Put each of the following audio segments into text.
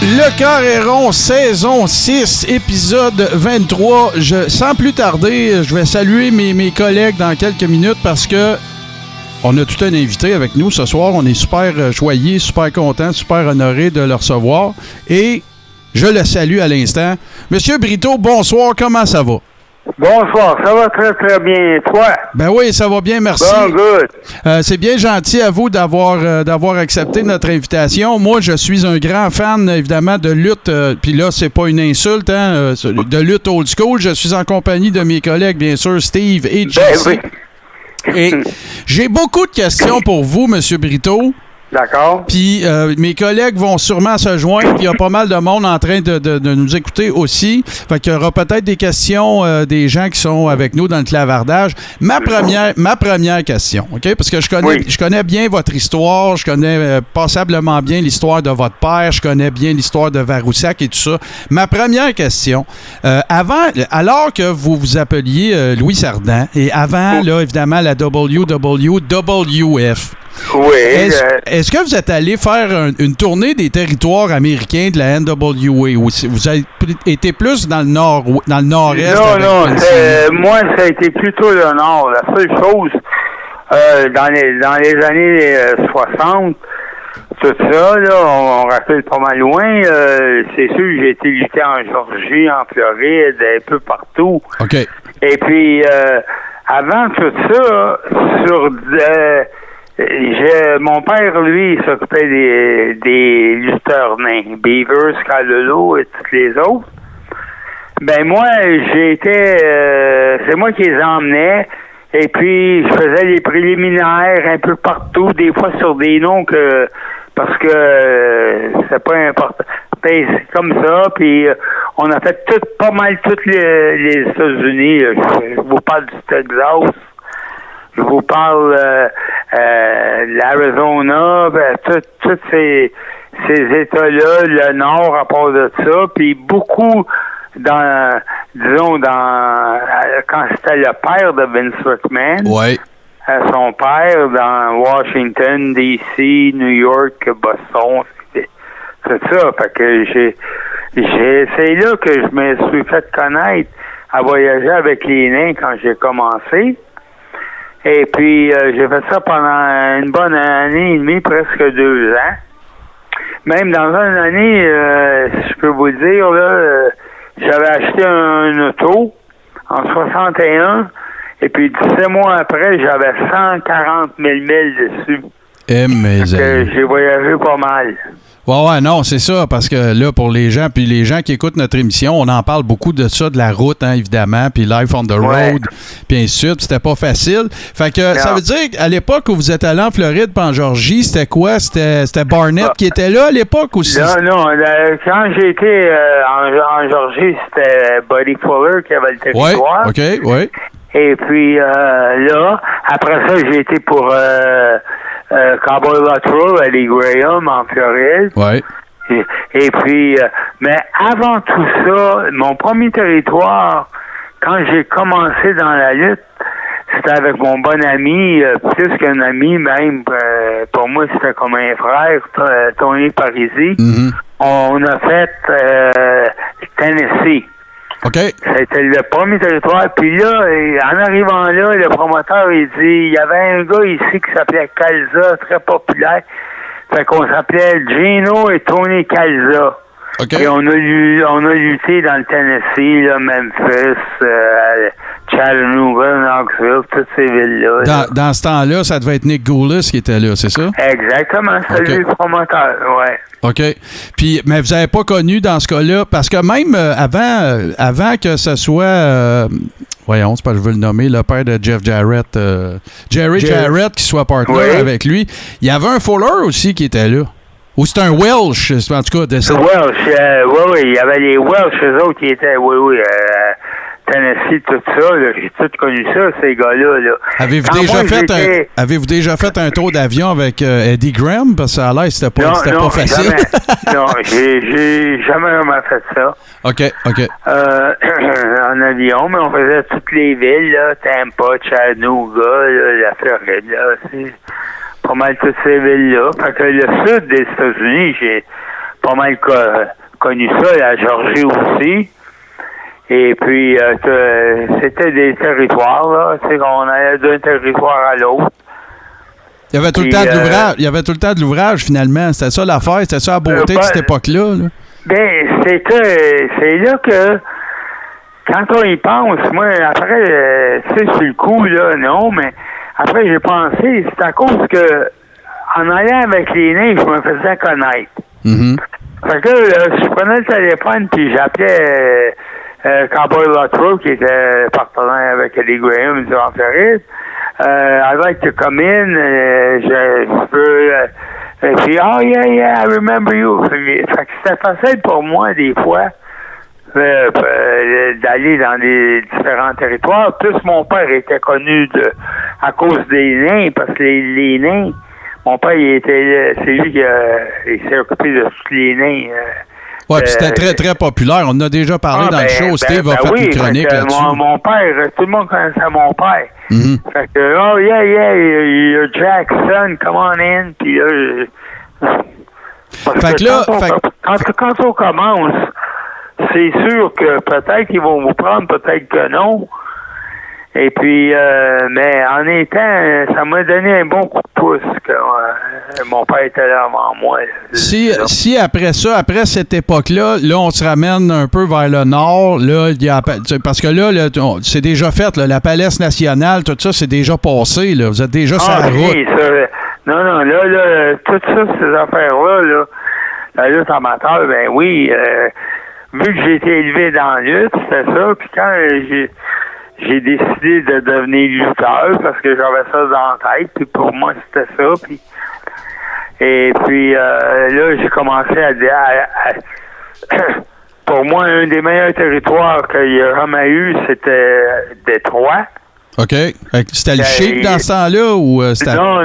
Le Cœur est rond, saison 6, épisode 23. Sans plus tarder, je vais saluer mes collègues dans quelques minutes parce que on a tout un invité avec nous ce soir. On est super joyeux, super content, super honoré de le recevoir. Et je le salue à l'instant. Monsieur Brito, bonsoir, comment ça va? Bonsoir, ça va très très bien. Toi? Ben oui, ça va bien, merci. Bon, good. C'est bien gentil à vous d'avoir accepté notre invitation. Moi, je suis un grand fan, évidemment, de lutte. Puis là, c'est pas une insulte, hein, de lutte old school. Je suis en compagnie de mes collègues, bien sûr, Steve et Jesse. Ben oui. Et j'ai beaucoup de questions pour vous, Monsieur Brito. D'accord. Puis mes collègues vont sûrement se joindre. Il y a pas mal de monde en train de nous écouter aussi. Fait qu'il y aura peut-être des questions des gens qui sont avec nous dans le clavardage. Ma première question, OK? Parce que je connais bien votre histoire. Je connais passablement bien l'histoire de votre père. Je connais bien l'histoire de Varoussac et tout ça. Ma première question, alors que vous vous appeliez Louis Sardan et avant, là, évidemment, la WWF, oui. Est-ce que vous êtes allé faire une tournée des territoires américains de la NWA ou vous avez été plus dans le nord-est? Non, moi, ça a été plutôt le nord. La seule chose, dans les années 60, tout ça, là, on rappelle pas mal loin, c'est sûr que j'ai été lutter en Georgie, en Floride, un peu partout. OK. Et puis, avant tout ça, mon père, lui, il s'occupait des lutteurs nains, Beaver, Scalolo et tous les autres. Ben moi, c'est moi qui les emmenais, et puis je faisais les préliminaires un peu partout, des fois sur des noms parce que c'est pas important. Ben, c'est comme ça, puis on a fait pas mal toutes les États-Unis. Je vous parle du Texas. Je vous parle de l'Arizona, tous ces États-là, le Nord à part de ça, puis beaucoup quand c'était le père de Vince McMahon, ouais. Son père dans Washington, D.C., New York, Boston, c'est ça. Fait que c'est là que je me suis fait connaître à voyager avec les nains quand j'ai commencé. Et puis, j'ai fait ça pendant une bonne année et demie, presque 2 ans. Même dans une année, si je peux vous le dire, là, j'avais acheté un auto en 61, et puis 17 mois après, j'avais 140 000 milles dessus. J'ai voyagé pas mal. Ouais, non, c'est ça, parce que là, pour les gens, puis les gens qui écoutent notre émission, on en parle beaucoup de ça, de la route, hein, évidemment, puis Life on the Road, puis ainsi de suite, c'était pas facile. Fait que ça veut dire qu'à l'époque où vous êtes allé en Floride puis en Georgie, c'était quoi? C'était Barnett qui était là à l'époque aussi? Non, quand j'ai été en Georgie, c'était Buddy Fuller qui avait le territoire. Ouais, OK, ouais. Et puis là, après ça, j'ai été pour Cowboy Luttrell à Lee Graham en Floride. Ouais. Et puis, mais avant tout ça, mon premier territoire, quand j'ai commencé dans la lutte, c'était avec mon bon ami, plus qu'un ami même, pour moi c'était comme un frère, Tony Parisi. Mm-hmm. On a fait Tennessee. OK. C'était le premier territoire. Puis là, en arrivant là, le promoteur, il dit, il y avait un gars ici qui s'appelait Calza, très populaire. Fait qu'on s'appelait Gino et Tony Calza. Okay. Et on a lutté dans le Tennessee, là, Memphis, Chattanooga, Knoxville, toutes ces villes-là. Dans ce temps-là, ça devait être Nick Goulas qui était là, c'est ça? Exactement, c'est lui le promoteur, ouais. OK. Puis, mais vous n'avez pas connu dans ce cas-là, parce que même avant que ce soit, voyons, c'est pas je veux le nommer, le père de Jeff Jarrett, Jerry Jarrett qui soit partner avec lui, il y avait un Fuller aussi qui était là. Ou c'est un Welsh, en tout cas. Welsh, oui, il y avait les Welsh, eux autres qui étaient, Tennessee, tout ça, là, j'ai tout connu ça, ces gars-là. Là. Avez-vous déjà fait un tour d'avion avec Eddie Graham? Parce que ça a l'air c'était pas facile. Non, j'ai jamais vraiment fait ça. OK. En avion, mais on faisait toutes les villes, là, Tampa, Chattanooga, là, la Floride, là, c'est pas mal toutes ces villes-là. Fait que le sud des États-Unis, j'ai pas mal connu ça, la Georgie aussi. Et puis, c'était des territoires, là. C'est qu'on allait d'un territoire à l'autre. Il y avait tout le temps de l'ouvrage. Il y avait tout le temps de l'ouvrage, finalement. C'était ça l'affaire, c'était ça la beauté de cette époque-là. Là. Ben, c'est là que, quand on y pense, moi, après, tu sais, sur le coup, là, non, mais après, j'ai pensé, c'est à cause que, en allant avec les nains, je me faisais connaître. Mm-hmm. Fait que là, je prenais le téléphone, puis j'appelais Cowboy Lotro, qui était partenaire avec Eddie Graham en Floride. I'd like to come in, je peux... puis, oh yeah, I remember you. Fait que c'était facile pour moi, des fois, d'aller dans les différents territoires. Plus mon père était connu à cause des nains, parce que les nains, mon père, c'est lui qui s'est occupé de tous les nains. Oui, puis c'était très, très populaire. On en a déjà parlé dans le show. Steve a fait une chronique là-dessus. Mon père, tout le monde connaissait mon père. Mm-hmm. Fait que, oh yeah, you're Jackson, come on in. Puis là, fait que là, quand on commence, c'est sûr que peut-être qu'ils vont vous prendre, peut-être que non. Et puis, mais en étant, ça m'a donné un bon coup de pouce que mon père était là avant moi. Si après ça, après cette époque-là, là, on se ramène un peu vers le nord, là, parce que là, c'est déjà fait, là, la Palais nationale, tout ça, c'est déjà passé, là. Vous êtes déjà sur la route. Ça, non, là, tout ça, ces affaires-là, là, la lutte amateur, ben oui, vu que j'ai été élevé dans la lutte, c'était ça, puis quand j'ai décidé de devenir lutteur parce que j'avais ça dans la tête, puis pour moi, c'était ça, puis et puis là, j'ai commencé à pour moi, un des meilleurs territoires qu'il y a jamais eu, c'était Détroit. OK. C'était le Chic dans ce temps-là ou c'était avant?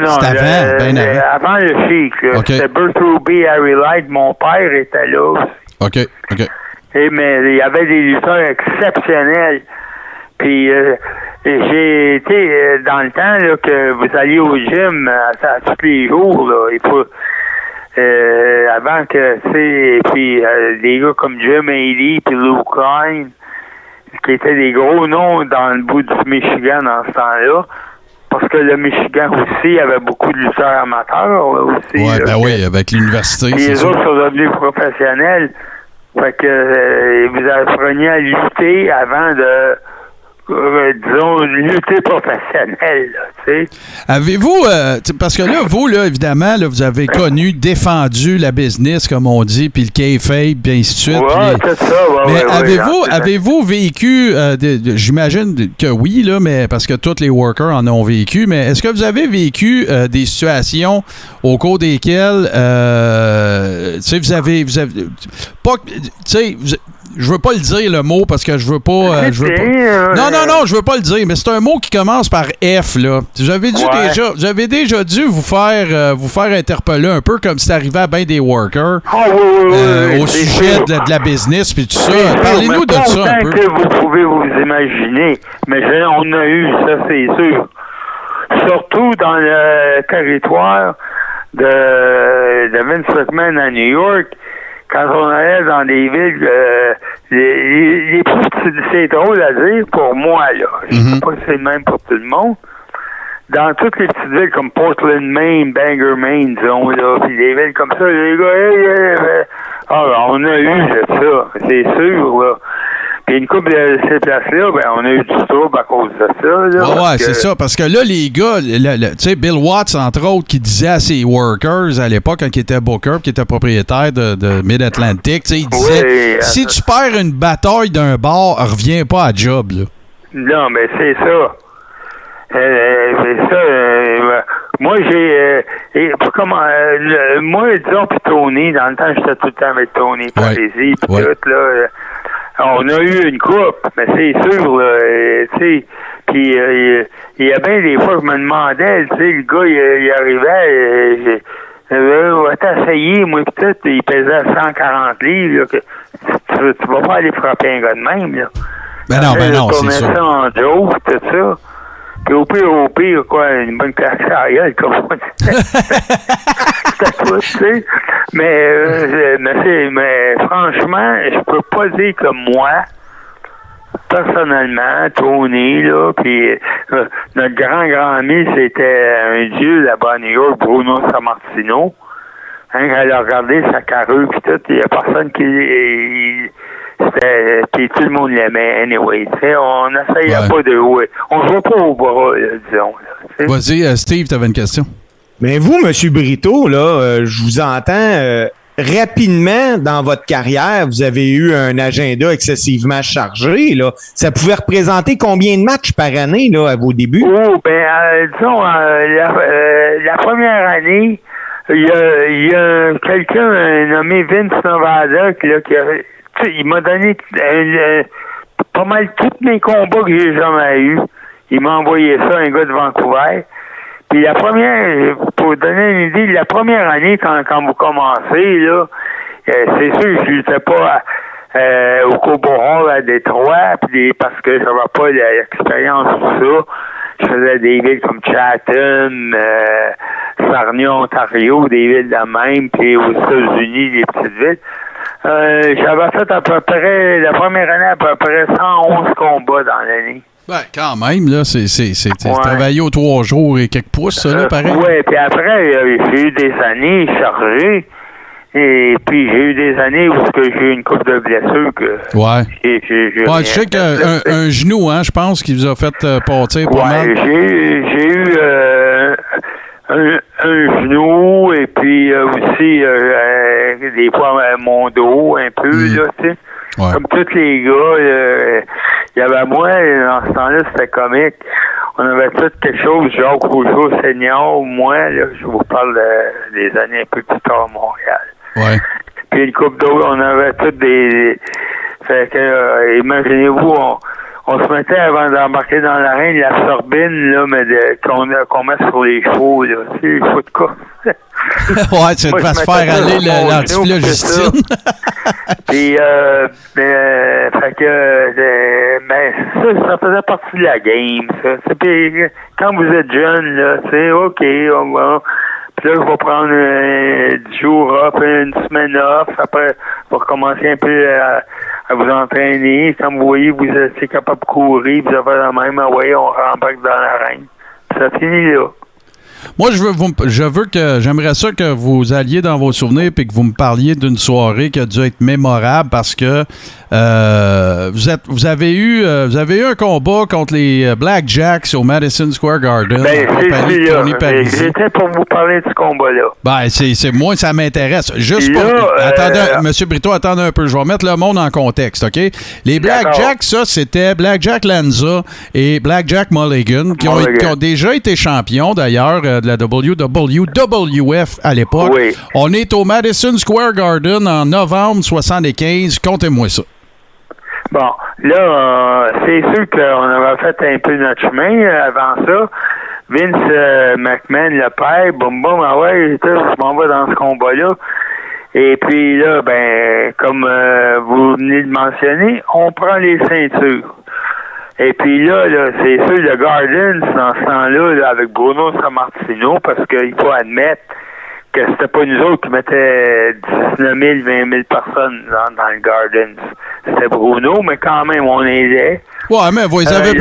Avant le Chic. Okay. C'était Bert Ruby, Harry Light. Mon père était là aussi. OK. Mais il y avait des lutteurs exceptionnels. Puis j'ai été dans le temps là, que vous alliez au gym à tous les jours. Là, et pour, avant que, tu sais, puis des gars comme Jim Haley puis Lou Klein, qui étaient des gros noms dans le bout du Michigan en ce temps-là. Parce que le Michigan aussi avait beaucoup de lutteurs amateurs là, aussi. Ouais, là, oui, avec l'université. Et les autres sont devenus professionnels. Fait que vous appreniez à lutter avant de disons, lutter professionnelle, tu sais. Avez-vous, parce que là, vous, là, évidemment, là, vous avez connu, défendu la business, comme on dit, puis le kayfabe, puis ainsi de suite. Ouais, c'est ça, mais avez-vous vécu, j'imagine que oui, là, mais parce que tous les workers en ont vécu, mais est-ce que vous avez vécu des situations au cours desquelles, tu sais, vous avez pas, tu sais, je veux pas le dire le mot parce que je veux pas. Non, je veux pas le dire, mais c'est un mot qui commence par F là. J'avais déjà dû vous faire interpeller un peu comme c'est arrivé à bien des workers au sujet de la business puis tout ça. Parlez-nous de ça un peu. Que vous pouvez vous imaginer, mais on a eu ça, c'est sûr. Surtout dans le territoire de Vince McMahon à New York. Quand on allait dans des villes, les plus petites, c'est drôle à dire pour moi, là. Je sais pas si c'est le même pour tout le monde. Dans toutes les petites villes comme Portland, Maine, Bangor, Maine, disons, là, puis des villes comme ça, les gars, on a eu ça, c'est sûr, là. Puis une couple de ces places-là, ben, on a eu du trouble à cause de ça, là. C'est ça, parce que là, les gars, tu sais, Bill Watts, entre autres, qui disait à ses workers à l'époque, quand il était booker, qui était propriétaire de Mid-Atlantic, tu sais, il disait, si tu perds une bataille d'un bar, reviens pas à job, là. Non, mais c'est ça. Moi, moi, disons, puis Tony, dans le temps, j'étais tout le temps avec Tony, Parésie, puis tout, là. On a eu une coupe, mais c'est sûr, tu sais. Puis il y a bien des fois que je me demandais, tu sais, le gars, il arrivait, va t'essayer, moi, pis tout, il pesait 140 livres, là, que tu vas pas aller frapper un gars de même, là. Ben non, c'est ça. Ça en joke, tout ça. Puis au pire, quoi, une bonne claque à la gueule, comme on dit. C'était tout, tu sais. Mais franchement, je peux pas dire que moi, personnellement, Tony, là, puis notre grand ami, c'était un dieu là-bas à New York, Bruno Sammartino. Hein, elle a regardé sa carrure puis tout, il n'y a personne qui... Puis tout le monde l'aimait, anyway. On n'essayait pas de... Ouais, on joue pas au bras, là, disons. Là, vas-y, Steve, tu avais une question. Mais vous, M. Brito, là, je vous entends rapidement dans votre carrière, vous avez eu un agenda excessivement chargé. Là. Ça pouvait représenter combien de matchs par année là, à vos débuts? Oh, disons, la première année, il y a quelqu'un nommé Vince Novada il m'a donné pas mal tous mes combats que j'ai jamais eus. Il m'a envoyé ça, un gars de Vancouver. Puis la première, pour donner une idée, la première année, quand vous commencez, là, c'est sûr que je n'étais pas au Cobo Hall à Détroit, parce que j'avais pas l'expérience pour ça. Je faisais des villes comme Chatham, Sarnia, Ontario, des villes de même, puis aux États-Unis, des petites villes. J'avais fait à peu près, la première année, à peu près 111 combats dans l'année. Ben, quand même, là, c'est travailler aux 3 jours et quelques pouces, ça, là, pareil. Oui, puis après, j'ai eu des années chargées. Et puis, j'ai eu des années où j'ai eu une couple de blessures que... Ouais. Je sais qu'un genou, hein, je pense, qui vous a fait pâtir pas mal. J'ai eu un genou et puis aussi des fois mon dos un peu, là, tu sais. Ouais. Comme tous les gars, il y avait moi, dans ce temps-là, c'était comique. On avait tout quelque chose, Jacques Rougeau senior, moi, là, je vous parle des années un peu plus tard à Montréal. Ouais. Puis une couple d'autres, on avait toutes des... Fait que, imaginez-vous, on se mettait avant d'embarquer dans l'arène, la sorbine, là, mais qu'on met sur les chevaux, là. Tu sais, les chevaux de course. Ouais, tu vas se faire aller l'antiflogistine. Puis, fait que, ça faisait partie de la game, ça. Puis, quand vous êtes jeune, là, tu sais, OK, on va... Puis là, je vais prendre 10 jours off, une semaine off. Après, je vais recommencer un peu à vous entraîner. Quand vous voyez, vous êtes capable de courir, vous avez la même, voyez, on rembarque dans l'arène. Ça finit là. Moi, j'aimerais ça que vous alliez dans vos souvenirs et que vous me parliez d'une soirée qui a dû être mémorable parce que vous avez eu un combat contre les Blackjacks au Madison Square Garden. J'étais pour vous parler de ce combat-là. Ben, c'est moi, ça m'intéresse. Juste Monsieur Brito, attendez un peu. Je vais mettre le monde en contexte, OK? Les Blackjacks, ça, c'était Blackjack Lanza et Blackjack Mulligan qui ont déjà été champions, d'ailleurs, de la WWF à l'époque. Oui. On est au Madison Square Garden en novembre 75. Comptez-moi ça. Bon, là, c'est sûr qu'on avait fait un peu notre chemin avant ça. Vince McMahon, le père, boum, boum, ah ouais, je m'en vais dans ce combat-là. Et puis là, ben, comme vous venez de mentionner, on prend les ceintures. Et puis là, c'est sûr, le Garden, dans ce temps-là, là, avec Bruno Sammartino, parce qu'il faut admettre que c'était pas nous autres qui mettaient 19 000, 20 000 personnes dans le Garden. C'était Bruno, mais quand même, on aidait. Ouais, mais vous les avez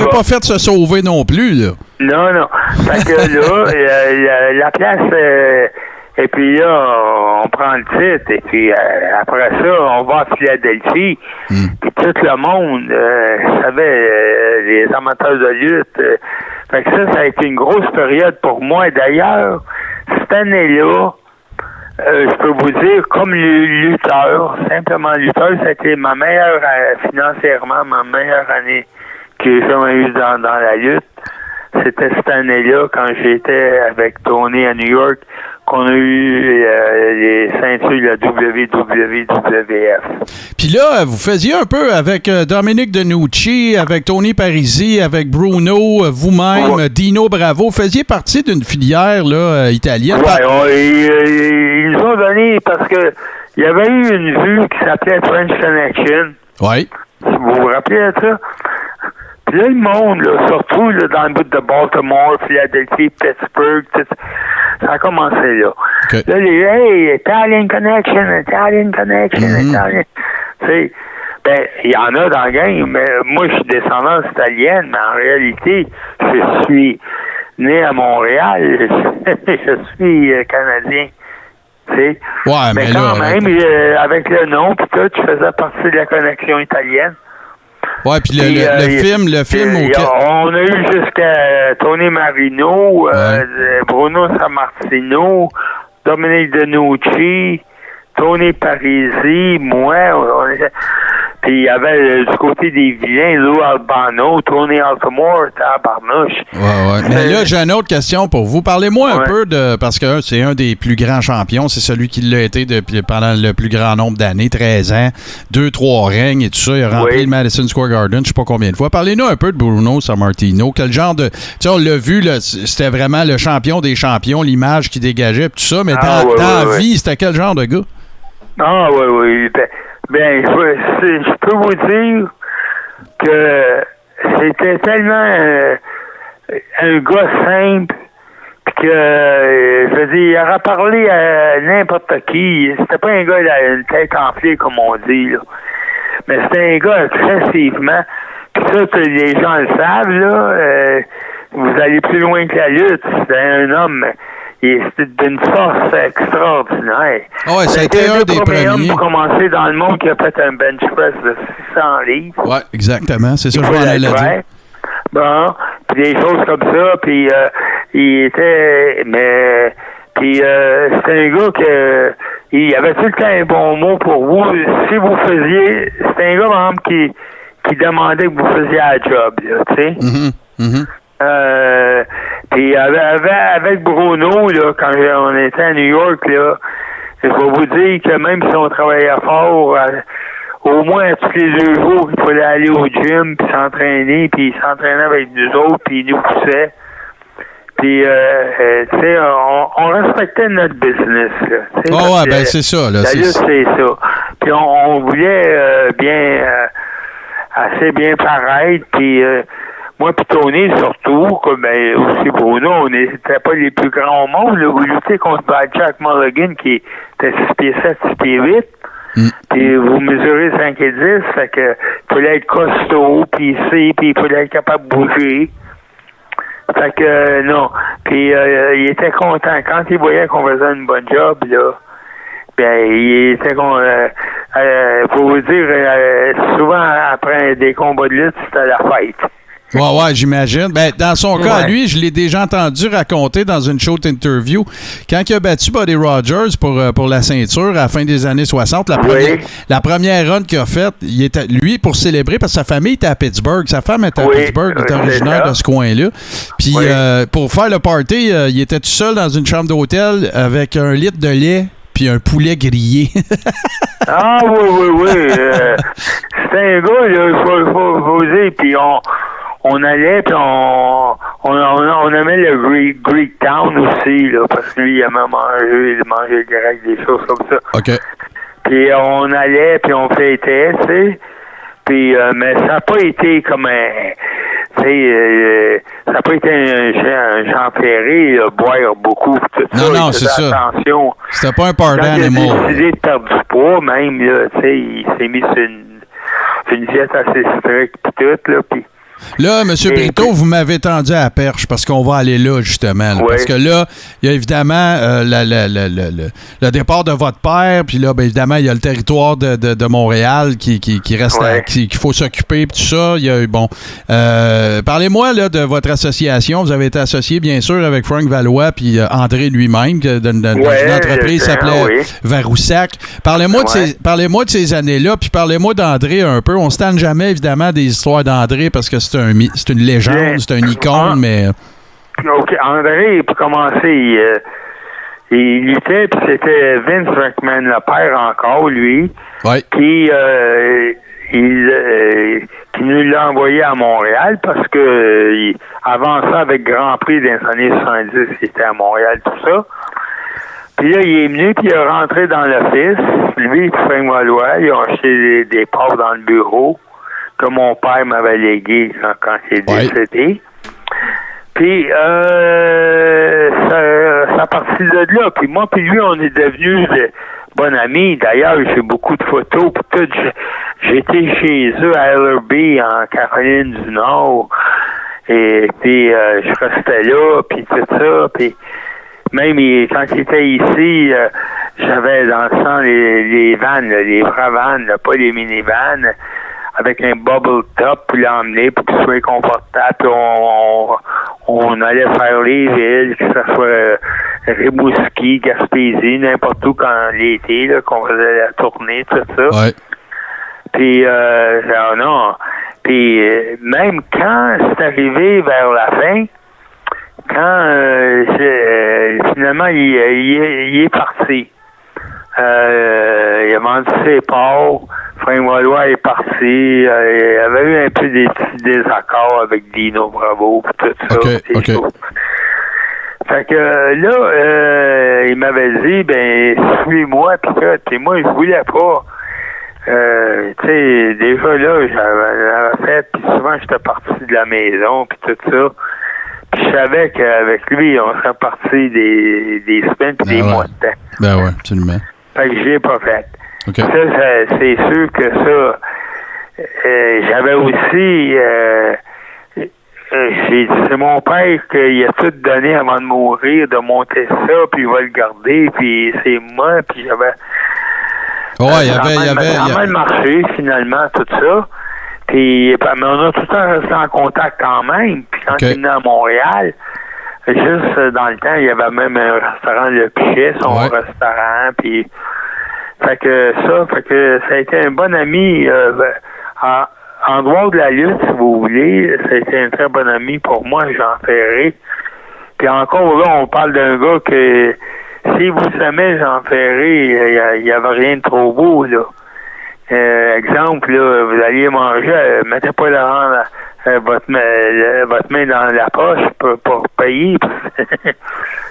pas fait se sauver non plus, là. Non. Fait que là, la place... et puis là, on prend le titre, et puis après ça, on va à Philadelphie. Puis tout le monde savait, les amateurs de lutte. Fait que ça a été une grosse période pour moi. D'ailleurs, cette année-là, je peux vous dire, comme lutteur, simplement lutteur, ça a été ma meilleure, financièrement, ma meilleure année que j'ai jamais eue dans la lutte. C'était cette année-là, quand j'étais avec Tony à New York, qu'on a eu les ceintures de la WWF. Puis là, vous faisiez un peu avec Dominic DeNucci, avec Tony Parisi, avec Bruno, vous-même, Dino Bravo. Vous faisiez partie d'une filière là, italienne. Oui, ils nous ont donné, parce que il y avait eu une vue qui s'appelait French Connection. Oui. Vous vous rappelez de ça? Puis là, le monde, là, surtout là, dans le bout de Baltimore, Philadelphie, Pittsburgh, tout ça a commencé là. Okay. Là, hey, Italian Connection. Italian. Tu sais, ben, il y en a dans le game, mais moi, je suis descendance italienne, mais en réalité, je suis né à Montréal. Je suis Canadien. Tu sais. Ouais, mais quand là, même, avec le nom, puis tout, tu faisais partie de la connexion italienne. Ouais, puis le film on a eu jusqu'à Tony Marino, Bruno Sammartino, Dominique Denucci, Tony Parisi, moi, puis il y avait du côté des vilains, Lou Albano, Tony Altamore, tabarnouche. Ouais. Mais là, j'ai une autre question pour vous. Parlez-moi un peu parce que c'est un des plus grands champions, c'est celui qui l'a été pendant le plus grand nombre d'années, 13 ans, 2-3 règnes et tout ça. Il a rempli le Madison Square Garden, je sais pas combien de fois. Parlez-nous un peu de Bruno Sammartino. Quel genre de... Tu sais, on l'a vu, là, c'était vraiment le champion des champions, l'image qu'il dégageait, tout ça, mais dans la vie, c'était quel genre de gars? Ah, oui. Ben, je peux vous dire que c'était tellement un gars simple que, je veux dire, il aurait parlé à n'importe qui. C'était pas un gars à une tête enflée, comme on dit, là. Mais c'était un gars excessivement. Puis ça, les gens le savent, là. Vous allez plus loin que la lutte. C'était un homme... C'était d'une force extraordinaire. Ah ouais, ça a été un des premiers hommes pour commencer dans le monde qui a fait un bench press de 600 livres. Ouais, exactement. C'est ça que je voulais le dire. Bon, puis des choses comme ça, puis il était... Mais... Puis c'était un gars que... Il avait tout le temps un bon mot pour vous. Si vous faisiez... C'était un gars, par exemple, qui demandait que vous faisiez la job, là, tu sais. Puis avec Bruno, là, quand on était à New York, là, je vais vous dire que même si on travaillait fort, au moins tous les 2 jours, il fallait aller au gym, puis s'entraîner, puis il s'entraînait avec nous autres, puis il nous poussait. Puis, tu sais, on respectait notre business, là. Ben c'est ça, là. La lutte, c'est ça. Puis on voulait assez bien paraître, puis... moi pis Tony, surtout, comme aussi Bruno, on n'était pas les plus grands au monde. Là. Vous luttez contre Jack Mulligan, qui était 6 pieds 7, 6 pieds 8. Puis vous mesurez 5 et 10, fait que il fallait être costaud, puis il fallait être capable de bouger. Fait que, non. Puis il était content. Quand il voyait qu'on faisait une bonne job, là, ben, il était faut vous dire, souvent, après des combats de lutte, c'était la fête. Ouais, j'imagine. Ben, dans son cas, lui, je l'ai déjà entendu raconter dans une short interview. Quand il a battu Buddy Rogers pour la ceinture à la fin des années 60, la première run qu'il a faite, il était, lui, pour célébrer, parce que sa famille était à Pittsburgh. Sa femme était à Pittsburgh, il était originaire de ce coin-là. Puis, pour faire le party, il était tout seul dans une chambre d'hôtel avec 1 litre de lait puis un poulet grillé. Ah, oui. C'était un gars, là, faut vous dire, puis on allait, puis on aimait le Greek Town aussi, là, parce que lui, il aimait manger le grec, des choses comme ça. OK. Puis on allait, puis on fêtait, tu sais. Puis, mais ça n'a pas été comme ça n'a pas été un Jean Ferré, boire beaucoup, tout ça. Non, c'est ça. Attention. C'était pas un pardon animal. Il a décidé de perdre du poids, même, là, tu sais, il s'est mis sur une diète assez stricte, pis tout, là, puis... Là, M. Brito, vous m'avez tendu à la perche parce qu'on va aller là, justement. Là, parce que là, il y a évidemment le départ de votre père, puis là, bien évidemment, il y a le territoire de Montréal qui reste qu'il faut s'occuper, puis tout ça. Il y a eu, bon... parlez-moi là, de votre association. Vous avez été associé, bien sûr, avec Frank Valois, puis André lui-même, d'une entreprise qui s'appelait Varoussac. Parlez-moi de ces années-là, puis parlez-moi d'André un peu. On se tente jamais, évidemment, des histoires d'André, parce que c'est une légende, c'est un icône, mais... OK, André, pour commencer, il luttait, puis c'était Vince McMahon, le père encore, lui, qui nous l'a envoyé à Montréal, parce que avant ça, avec Grand Prix des années 70, il était à Montréal, tout ça. Puis là, il est venu, puis il est rentré dans l'office. Lui et Frank Valois, ils ont acheté des parts dans le bureau. que mon père m'avait légué quand il est décédé. Puis, ça a parti de là. Puis moi, puis lui, on est devenus de bons amis. D'ailleurs, j'ai beaucoup de photos. Puis tout, j'étais chez eux à LRB, en Caroline du Nord. Et puis, je restais là, puis tout ça. Puis, même quand il était ici, j'avais dans le sang les vannes, les vraies vannes, pas les minivans, avec un bubble top pour l'emmener pour qu'il soit confortable. Puis on allait faire les villes, que ce soit Rimouski, Gaspésie, n'importe où quand l'été, là, qu'on faisait la tournée, tout ça. Ouais. Puis, non. Puis, même quand c'est arrivé vers la fin, quand finalement il est parti. Il a vendu ses parts. Frank Wallois est parti. Il y avait eu un peu des petits désaccords avec Dino Bravo et tout ça. OK. Fait que là, il m'avait dit, suis-moi, pis ça. Puis moi, je voulais pas. Tu sais, déjà là, j'avais fait, puis souvent j'étais parti de la maison, puis tout ça. Puis je savais qu'avec lui, on serait parti des semaines puis des mois de temps. Ben ouais, absolument. Fait que je l'ai pas fait. Okay. Ça, c'est sûr que ça, j'avais aussi, j'ai dit, c'est mon père qui a tout donné avant de mourir, de monter ça, puis il va le garder, puis c'est moi, puis j'avais... Ouais, il y avait mal marché, finalement, tout ça. Puis, mais on a tout le temps resté en contact quand même. Puis quand il est venu à Montréal, juste dans le temps, il y avait même un restaurant Le Pichet, son restaurant, puis... Fait que ça a été un bon ami en dehors de la lutte, si vous voulez. Ça a été un très bon ami pour moi, Jean Ferré. Puis encore là, on parle d'un gars que si vous aimez Jean Ferré, il y avait rien de trop beau, là. Exemple, là, vous alliez manger, mettez pas votre main dans la poche pour payer.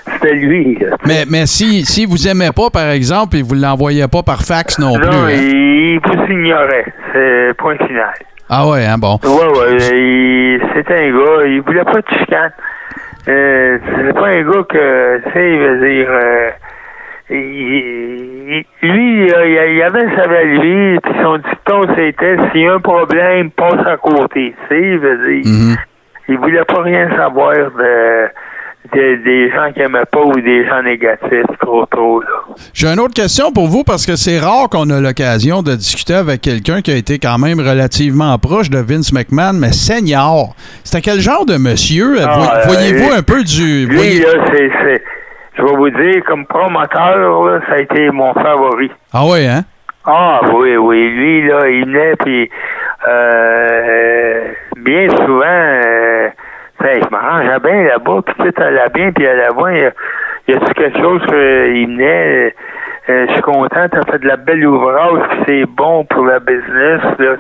C'était lui. Mais si vous aimait pas, par exemple, et vous l'envoyez pas par fax non plus. Non, il vous ignorait. C'est point final. Ah ouais, hein, bon. Ouais. C'était un gars, il voulait pas de chicane. C'est pas un gars que, tu sais, il veut dire... lui, il avait sa vie, puis son dicton, c'était s'il y a un problème, passe à côté. Tu sais, il veut dire. Il voulait pas rien savoir des gens qui n'aimaient pas ou des gens négatifs, trop, là. J'ai une autre question pour vous, parce que c'est rare qu'on a l'occasion de discuter avec quelqu'un qui a été quand même relativement proche de Vince McMahon, mais senior. C'était quel genre de monsieur? Voyez-vous un peu du... Lui, là, c'est... Je vais vous dire, comme promoteur, là, ça a été mon favori. Ah oui, hein? Ah oui. Lui, là, il venait, puis bien souvent, je m'arrangeais bien là-bas, puis tu allais bien, puis à l'avant, y a-tu quelque chose qu'il venait... je suis content, t'as fait de la belle ouvrage, puis c'est bon pour la business, là,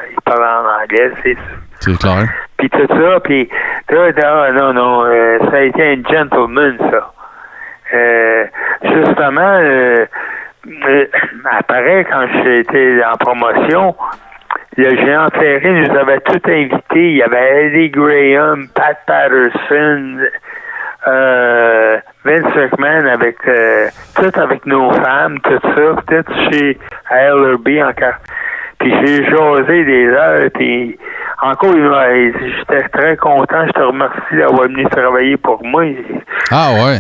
il parle en anglais, c'est sûr. C'est clair. Puis tout ça, puis non, ça a été un gentleman, ça. Justement, après, quand j'étais en promotion, le géant Ferré nous avait tout invités. Il y avait Eddie Graham, Pat Patterson, Vince McMahon avec nos femmes, tout ça, peut-être chez LRB encore. Puis j'ai jasé des heures, puis encore, j'étais très content. Je te remercie d'avoir venu travailler pour moi. Ah ouais.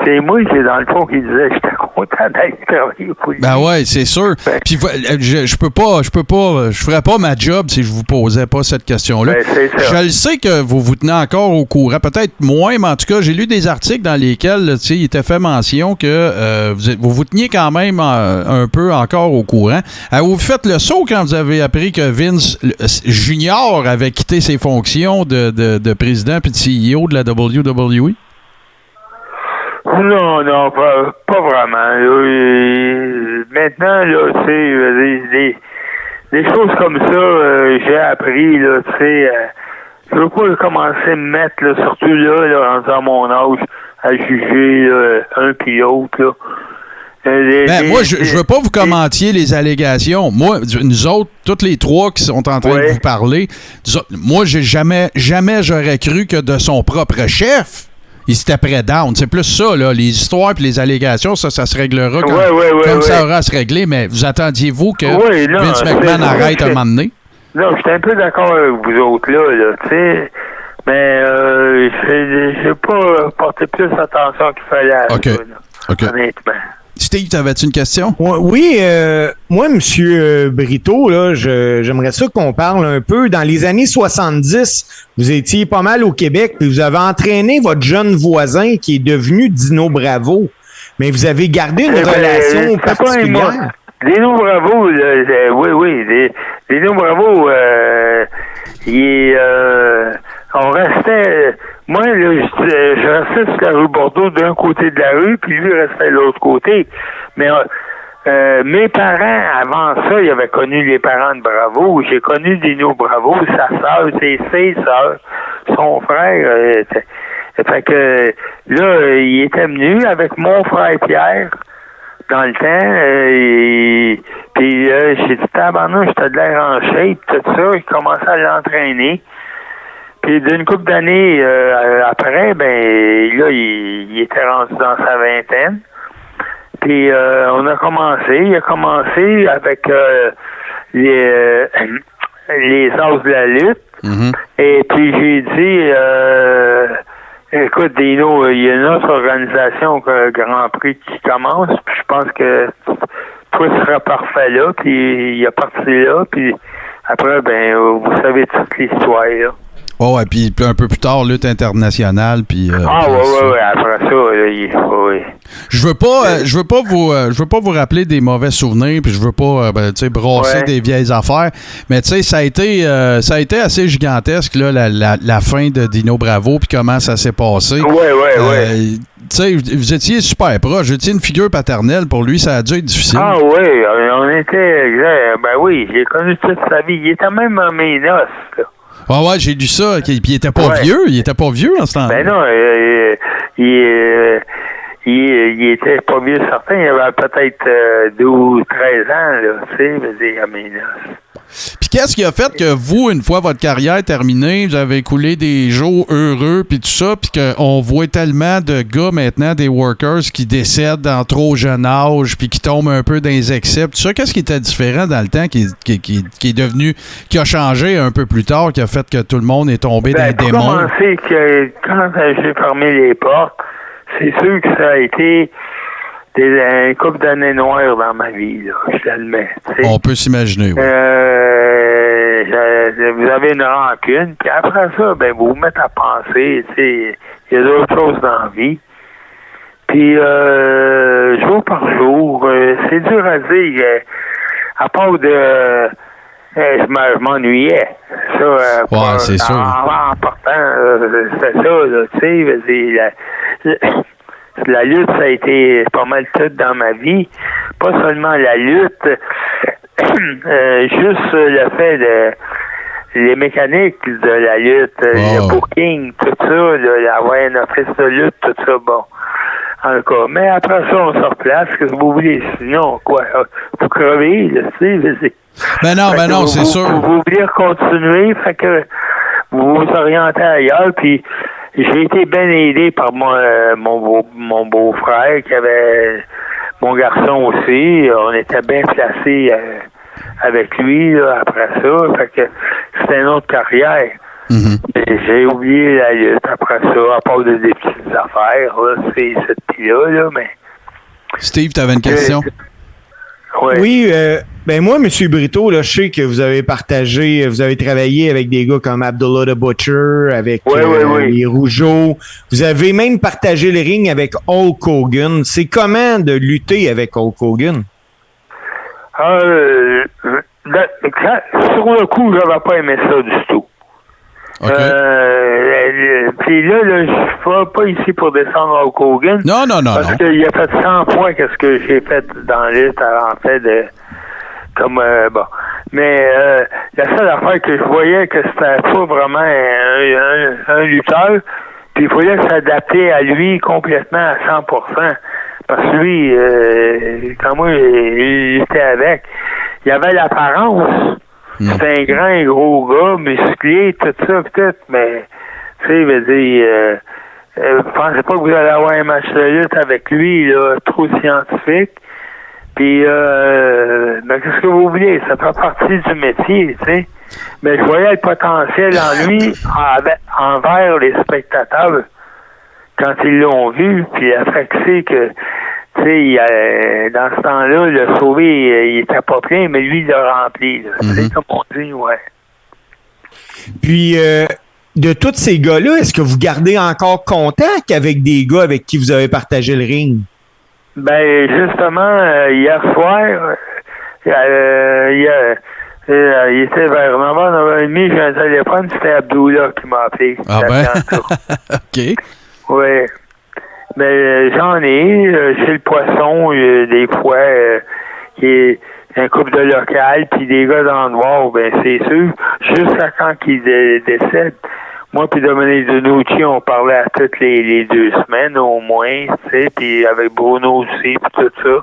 C'est moi qui, dans le fond, qui disais j'étais content d'aller travailler pour lui. Ben ouais, c'est sûr. Puis je ferais pas ma job si je vous posais pas cette question-là. Ben, c'est ça. Je le sais que vous vous tenez encore au courant, peut-être moins, mais en tout cas, j'ai lu des articles dans lesquels il était fait mention que vous vous teniez quand même un peu encore au courant. Vous faites le saut quand vous avez appris que Vince Junior avait quitté ses fonctions de président puis de CEO de la WWE? Non, pas vraiment. Maintenant, là, tu sais, des choses comme ça, j'ai appris, là, tu sais, je veux pas commencer à me mettre, là, surtout là, dans mon âge, à juger un puis l'autre, là. Moi, je veux pas vous commentiez les allégations. Moi, nous autres, toutes les trois qui sont en train de vous parler, moi, jamais j'aurais cru que de son propre chef, il s'était prêt down. C'est plus ça, là. Les histoires et les allégations, ça se réglera comme ça aura à se régler. Mais vous attendiez-vous que Vince McMahon arrête un moment donné? Non, j'étais un peu d'accord avec vous autres, là, tu sais. Mais j'ai pas porté plus attention qu'il fallait à ça, là, honnêtement. Steve, t'avais-tu une question? Oui, moi, M. Brito, là, j'aimerais ça qu'on parle un peu. Dans les années 70, vous étiez pas mal au Québec, puis vous avez entraîné votre jeune voisin qui est devenu Dino Bravo. Mais vous avez gardé une relation particulière. Dino Bravo, oui. Dino Bravo, on restait... Moi, là, je restais sur la rue Bordeaux d'un côté de la rue, puis lui restait de l'autre côté. Mais mes parents, avant ça, ils avaient connu les parents de Bravo. J'ai connu Dino Bravo, sa sœur, ses sœurs, son frère. Fait que là, il était venu avec mon frère Pierre dans le temps. Puis j'ai dit, tabarnouche, j'étais de l'air en shape, tout ça. Il commençait à l'entraîner. Puis d'une couple d'années après, ben là, il était rendu dans sa vingtaine. Puis il a commencé avec les As de la lutte. Mm-hmm. Et puis j'ai dit écoute, Dino, il y a une autre organisation que Grand Prix qui commence, puis je pense que toi tu seras parfait là, puis il est parti là, puis après, ben vous savez toute l'histoire là. Oh, et puis un peu plus tard, lutte internationale, puis. Oui, après ça, oui. Je veux pas vous rappeler des mauvais souvenirs, puis je veux pas, brasser des vieilles affaires, mais tu sais, ça a été assez gigantesque là, la fin de Dino Bravo, puis comment ça s'est passé. Oui. Tu sais, vous étiez super proche. Vous étiez une figure paternelle pour lui, ça a dû être difficile. Ah oui, on était, ben oui, j'ai connu toute sa vie. Il était même à mes noces, là. Ah ouais, j'ai lu ça. Puis il était pas vieux. Il était pas vieux en ce temps-là. Ben non, il était pas vieux certain. Il avait peut-être 12, 13 ans, là, tu sais, à mes noces. Puis qu'est-ce qui a fait que vous, une fois votre carrière terminée, vous avez écoulé des jours heureux, puis tout ça, puis qu'on voit tellement de gars maintenant, des workers, qui décèdent en trop jeune âge, puis qui tombent un peu dans les excès, tout ça. Qu'est-ce qui était différent dans le temps, qui est devenu, qui a changé un peu plus tard, qui a fait que tout le monde est tombé dans les démons? Pour commencer, que quand j'ai fermé les portes, c'est sûr que ça a été un couple d'années noires dans ma vie, là, je l'admets. On peut s'imaginer, oui. Vous avez une rancune, puis après ça, ben vous vous mettez à penser, il y a d'autres choses dans la vie. Puis jour par jour, c'est dur à dire. À part de je m'ennuyais. Ça, c'est sûr. En partant, c'était ça, là, tu sais, la lutte, ça a été pas mal tout dans ma vie. Pas seulement la lutte, juste le fait de les mécaniques de la lutte, le booking, tout ça, avoir un office de lutte, tout ça, bon. En tout cas, mais après ça, on se replace, que vous voulez, sinon, quoi, vous crevez, là, tu sais, Ben non, c'est sûr. Vous voulez continuer, fait que vous vous orientez ailleurs, puis j'ai été bien aidé par mon beau-frère qui avait mon garçon aussi. On était bien placés avec lui là, après ça. Fait que c'était une autre carrière. Mm-hmm. J'ai oublié la lutte après ça, à part des petites affaires. Là, c'est cette pile-là, mais. Steve, tu avais une question? Oui, ben moi, M. Brito, là, je sais que vous avez travaillé avec des gars comme Abdullah the Butcher, avec les Rougeaux. Vous avez même partagé le ring avec Hulk Hogan. C'est comment de lutter avec Hulk Hogan? Sur le coup, j'avais pas aimé ça du tout. Okay. Puis là, je suis pas ici pour descendre Hulk Hogan. Non. Parce qu'il a fait 100 fois qu'est-ce que j'ai fait dans la lutte, en fait, bon. Mais la seule affaire que je voyais que c'était pas vraiment un lutteur, puis il fallait s'adapter à lui complètement à 100%. Parce que lui, quand moi j'étais avec, il avait l'apparence. C'était un grand, gros gars, musclé, tout ça, peut-être, mais, tu sais, je veux dire, pensez pas que vous allez avoir un match de lutte avec lui, là, trop scientifique. Puis, mais qu'est-ce que vous voulez? Ça fait partie du métier, tu sais. Mais je voyais le potentiel en lui envers les spectateurs quand ils l'ont vu. Puis, après que c'est que, tu sais, dans ce temps-là, le sauvé, il était pas plein, mais lui, il l'a rempli. C'est comme on dit, ouais. Puis, de tous ces gars-là, est-ce que vous gardez encore contact avec des gars avec qui vous avez partagé le ring? Ben, justement, hier soir, il était vers 9h, 9h30, j'ai un téléphone, c'était Abdullah qui m'a appelé. Ah ben? OK. Oui. Mais j'en ai, chez le poisson, des fois, il y a un couple de local, puis des gars dans le noir, ben c'est sûr, jusqu'à quand qu'ils décèdent. Moi puis Dominique Denucci, on parlait à toutes les 2 semaines au moins, tu sais, puis avec Bruno aussi, puis tout ça.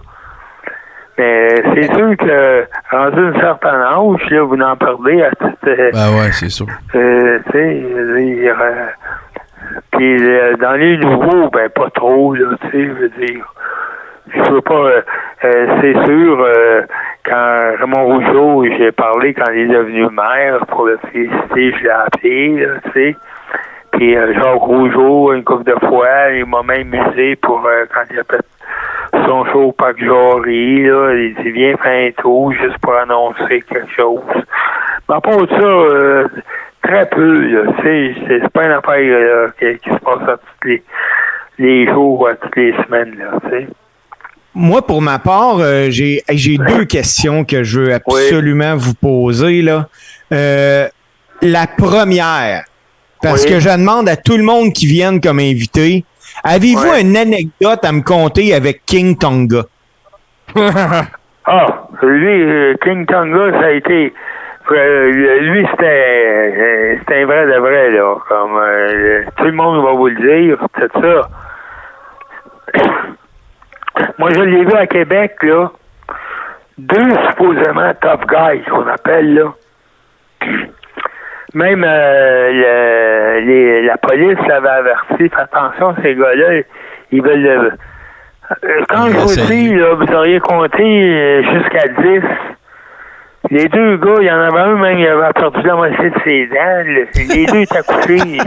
Mais c'est sûr que, rendu un certain âge, là, vous en parlez à toute... Ben ouais, c'est sûr. tu sais, puis dans les nouveaux, ben pas trop, là, tu sais, je veux dire. Je veux pas... c'est sûr, quand Raymond Rougeau, j'ai parlé quand il est devenu maire pour le féliciter, je l'ai appelé, là, tu sais. Puis Jacques Rougeau, une couple de fois, il m'a même musé pour quand il a fait son show au Parc Jory, là, il dit viens faire un tour juste pour annoncer quelque chose. Mais à part ça, très peu, là, tu sais, c'est pas une affaire là, qui se passe à tous les jours, à toutes les semaines, là, tu sais. Moi, pour ma part, j'ai 2 questions que je veux absolument vous poser, là. La première, parce que je demande à tout le monde qui vienne comme invité, avez-vous une anecdote à me conter avec King Tonga? Lui, King Tonga, ça a été... lui, c'était un vrai de vrai, là. Comme tout le monde va vous le dire, c'est ça. Moi, je l'ai vu à Québec, là. 2 supposément tough guys, qu'on appelle, là. Même la police l'avait averti, faites attention, ces gars-là, ils veulent... quand je vous dis, là, vous auriez compté jusqu'à 10. Les 2 gars, il y en avait un, même, il avait perdu la moitié de ses dents. Les 2 étaient couchés.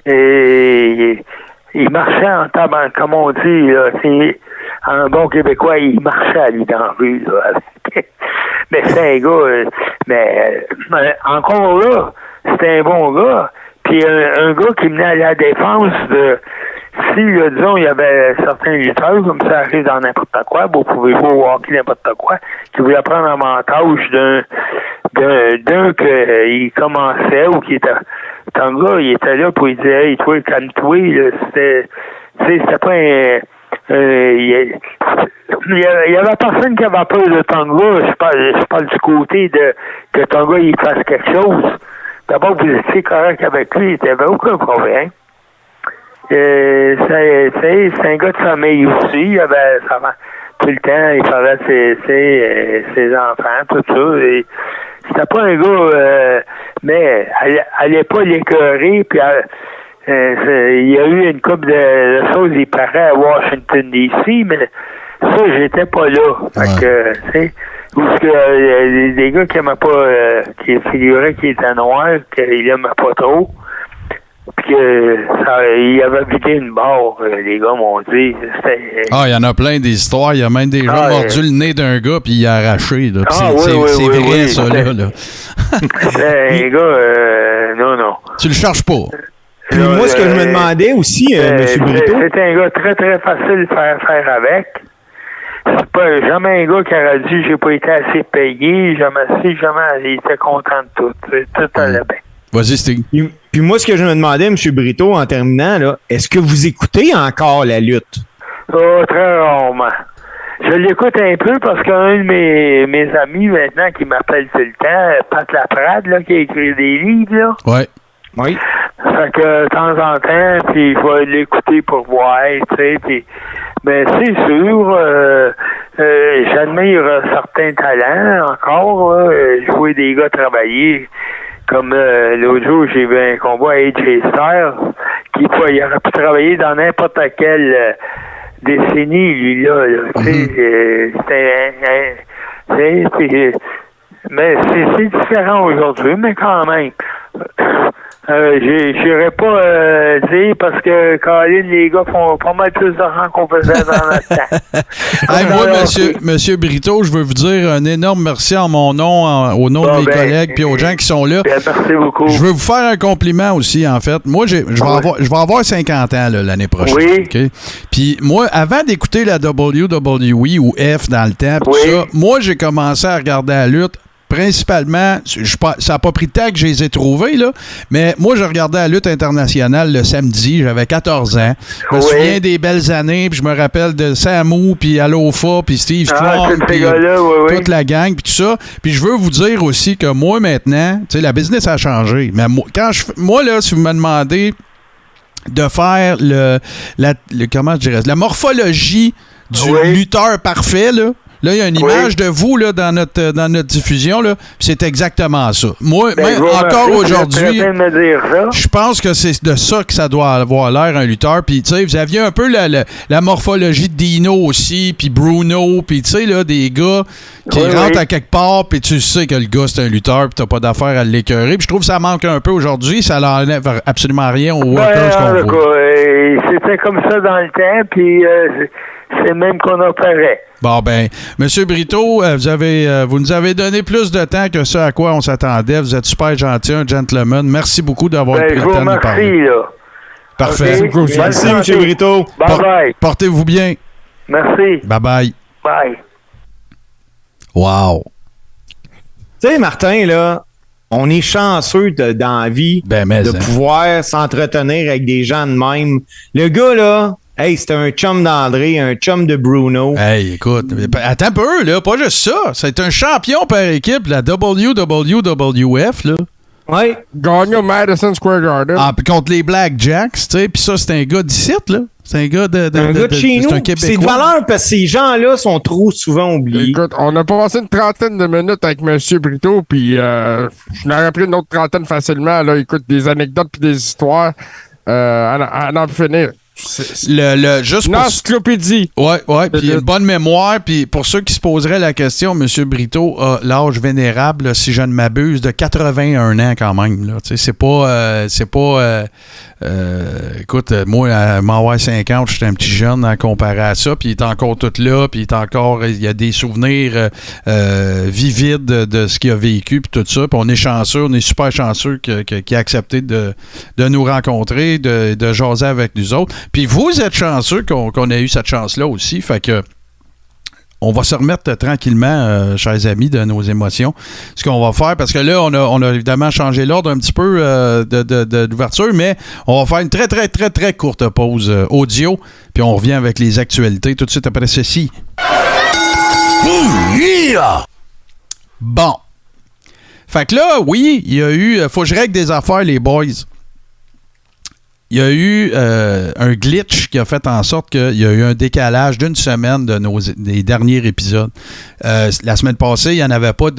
Et il marchait en tabac, comme on dit, là. En bon québécois, il marchait, lui, dans la rue, là. Mais c'est un gars... mais encore là, c'était un bon gars. Puis un gars qui menait à la défense de... Si, là, disons, il y avait certains lutteurs, comme ça arrive dans n'importe quoi, vous pouvez jouer au hockey n'importe quoi, qui voulaient prendre avantage d'un qu'il commençait ou qui était... Un gars, il était là pour lui dire, hey, toi, calme-toi, là, c'était pas un... il y avait personne qui avait peur de Tonga. Je parle du côté de que Tonga il fasse quelque chose. D'abord, vous étiez correct avec lui, il n'y avait aucun problème. C'est un gars de famille aussi. Il avait tout le temps, il parlait ses enfants, tout ça. Et c'était pas un gars, mais allait pas l'écœurer, puis il y a eu une couple de choses, il paraît à Washington, D.C., mais ça, j'étais pas là. Fait que, tu sais, ou que des gars qui aimaient pas, qui figuraient qu'ils étaient noirs, qu'ils aimaient pas trop, puis il avait vidé une barre, les gars m'ont dit. Il y en a plein des histoires. Il y a même des gens mordu le nez d'un gars puis il a arraché. Là. C'est vrai, ça, là. Les gars, non. Tu le cherches pas. Puis moi, ce que je me demandais aussi, M. Brito... C'était un gars très, très facile à faire avec. C'est pas jamais un gars qui aurait dit « j'ai pas été assez payé », jamais, il était content de tout. Tout allait bien. Vas-y, Stig. Puis moi, ce que je me demandais, M. Brito, en terminant, là, est-ce que vous écoutez encore la lutte? Très rarement. Je l'écoute un peu parce qu'un de mes amis maintenant qui m'appelle tout le temps, Pat Laprade, là, qui a écrit des livres, là. Ouais. Oui. Fait que, de temps en temps, puis je vais l'écouter pour voir, tu sais, puis... Mais c'est sûr, j'admire certains talents encore, là. Je vois des gars travailler. Comme l'autre jour, j'ai vu un combat à AJ Styles, il aurait pu travailler dans n'importe quelle décennie, lui-là. Tu sais, mais c'est différent aujourd'hui, mais quand même. J'irais pas dire parce que Colin, les gars font pas mal plus d'argent qu'on faisait dans notre temps. Hey, moi, monsieur Brito, je veux vous dire un énorme merci en mon nom, au nom de mes collègues puis aux gens qui sont là. Merci beaucoup. Je veux vous faire un compliment aussi, en fait. Moi, je vais avoir 50 ans là, l'année prochaine. Oui. Okay? Puis moi, avant d'écouter la WWE ou F dans le temps, oui. ça, moi, j'ai commencé à regarder la lutte. Principalement, ça n'a pas pris de temps que je les ai trouvés, là, mais moi, je regardais la lutte internationale le samedi, j'avais 14 ans. Je me souviens des belles années, puis je me rappelle de Samu, puis Alofa, puis Steve Strong, puis toute la gang, puis tout ça. Puis je veux vous dire aussi que moi, maintenant, tu sais, la business a changé. Mais moi, là, si vous me demandez de faire comment je dirais, la morphologie du lutteur parfait, là, là, il y a une image de vous là, dans notre diffusion. Là, c'est exactement ça. Moi, même encore aujourd'hui, je pense que c'est de ça que ça doit avoir l'air, un lutteur. Puis, tu sais, vous aviez un peu la morphologie de Dino aussi, puis Bruno, puis, tu sais, là, des gars qui rentrent à quelque part, puis tu sais que le gars, c'est un lutteur, puis t'as pas d'affaire à l'écœurer. Puis je trouve que ça manque un peu aujourd'hui. Ça n'enlève absolument rien aux workers qu'on voit. C'était comme ça dans le temps, puis c'est même qu'on opérait. Bon, ben, M. Brito, vous nous avez donné plus de temps que ce à quoi on s'attendait. Vous êtes super gentil, un gentleman. Merci beaucoup d'avoir pris le temps de nous parler. Là. Parfait. Okay. Merci, M. Brito. Bye-bye. Portez-vous bien. Merci. Bye-bye. Bye. Wow. Tu sais, Martin, là, on est chanceux dans la vie de pouvoir s'entretenir avec des gens de même. Le gars, là, hey, c'était un chum d'André, un chum de Bruno. Hey, écoute, attends un peu, là, pas juste ça. C'est un champion par équipe, la WWF, là. Oui. Gagné au Madison Square Garden. Ah, puis contre les Blackjacks, tu sais, puis ça, c'est un gars d'ici, là. C'est un gars de chez nous. C'est de valeur parce que ces gens-là sont trop souvent oubliés. Écoute, on a passé une trentaine de minutes avec M. Brito, puis je n'aurais pris une autre trentaine facilement. Là, écoute, des anecdotes puis des histoires à n'en finir. Juste une encyclopédie. Ouais, puis une bonne mémoire. Puis pour ceux qui se poseraient la question, M. Brito a l'âge vénérable, là, si je ne m'abuse, de 81 ans quand même. Là. C'est pas écoute, moi, à m'avoir 50, j'étais un petit jeune à comparer à ça, puis il est encore tout là, puis il y a des souvenirs vivides de ce qu'il a vécu, puis tout ça. Puis on est chanceux, on est super chanceux qu'il a accepté de nous rencontrer, de jaser avec nous autres. Puis vous êtes chanceux qu'on ait eu cette chance-là aussi, fait que on va se remettre tranquillement, chers amis, de nos émotions. Ce qu'on va faire, parce que là, on a évidemment changé l'ordre un petit peu d'ouverture, mais on va faire une très, très, très, très courte pause audio, puis on revient avec les actualités tout de suite après ceci. Bon. Fait que là, oui, il y a eu... faut que je règle des affaires, les boys. Il y a eu un glitch qui a fait en sorte qu'il y a eu un décalage d'une semaine des derniers épisodes. La semaine passée, il n'y en avait pas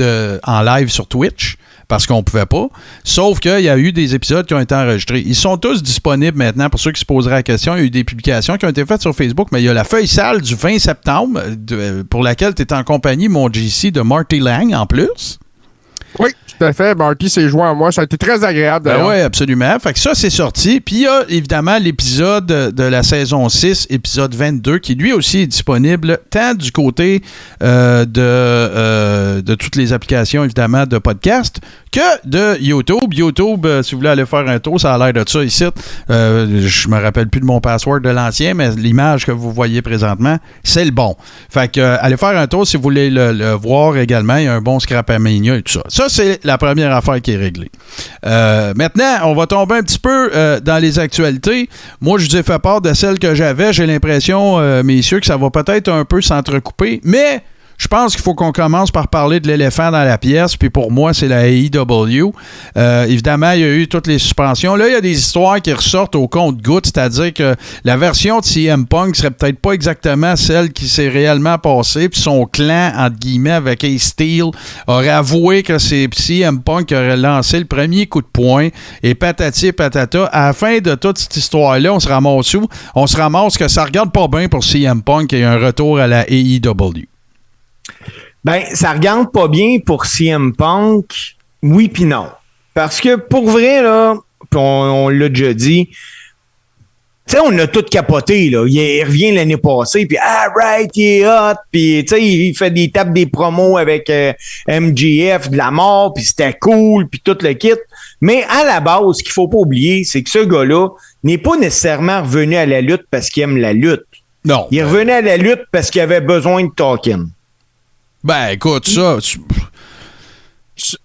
en live sur Twitch parce qu'on ne pouvait pas. Sauf qu'il y a eu des épisodes qui ont été enregistrés. Ils sont tous disponibles maintenant pour ceux qui se poseraient la question. Il y a eu des publications qui ont été faites sur Facebook, mais il y a la feuille sale du 20 septembre pour laquelle tu es en compagnie, mon JC, de Marty Lang en plus. Oui, tout à fait. Marty s'est joint à moi. Ça a été très agréable. Oui, absolument. Fait que ça, c'est sorti. Puis il y a évidemment l'épisode de la saison 6, épisode 22, qui lui aussi est disponible tant du côté de toutes les applications, évidemment, de podcast que de YouTube. YouTube, si vous voulez aller faire un tour, ça a l'air de ça ici. Je me rappelle plus de mon password de l'ancien, mais l'image que vous voyez présentement, c'est le bon. Fait que allez faire un tour si vous voulez le voir également. Il y a un bon Scrapamania et tout ça. Ça, c'est la première affaire qui est réglée. Maintenant, on va tomber un petit peu dans les actualités. Moi, je vous ai fait part de celle que j'avais. J'ai l'impression, messieurs, que ça va peut-être un peu s'entrecouper, mais je pense qu'il faut qu'on commence par parler de l'éléphant dans la pièce, puis pour moi, c'est la AEW. Évidemment, il y a eu toutes les suspensions. Là, il y a des histoires qui ressortent au compte-gouttes, c'est-à-dire que la version de CM Punk serait peut-être pas exactement celle qui s'est réellement passée, puis son clan, entre guillemets, avec Ace Steel, aurait avoué que c'est CM Punk qui aurait lancé le premier coup de poing, et patati et patata. À la fin de toute cette histoire-là, on se ramasse où? On se ramasse que ça regarde pas bien pour CM Punk et un retour à la AEW. Ben, ça regarde pas bien pour CM Punk, oui puis non. Parce que pour vrai, là, on l'a déjà dit, tu sais, on a tout capoté, là. Il revient l'année passée, puis right, il est hot, puis tu sais, il fait des tapes des promos avec MJF de la mort, puis c'était cool, puis tout le kit. Mais à la base, ce qu'il faut pas oublier, c'est que ce gars-là n'est pas nécessairement revenu à la lutte parce qu'il aime la lutte. Non. Il est revenu à la lutte parce qu'il avait besoin de talking. Ben, écoute, ça...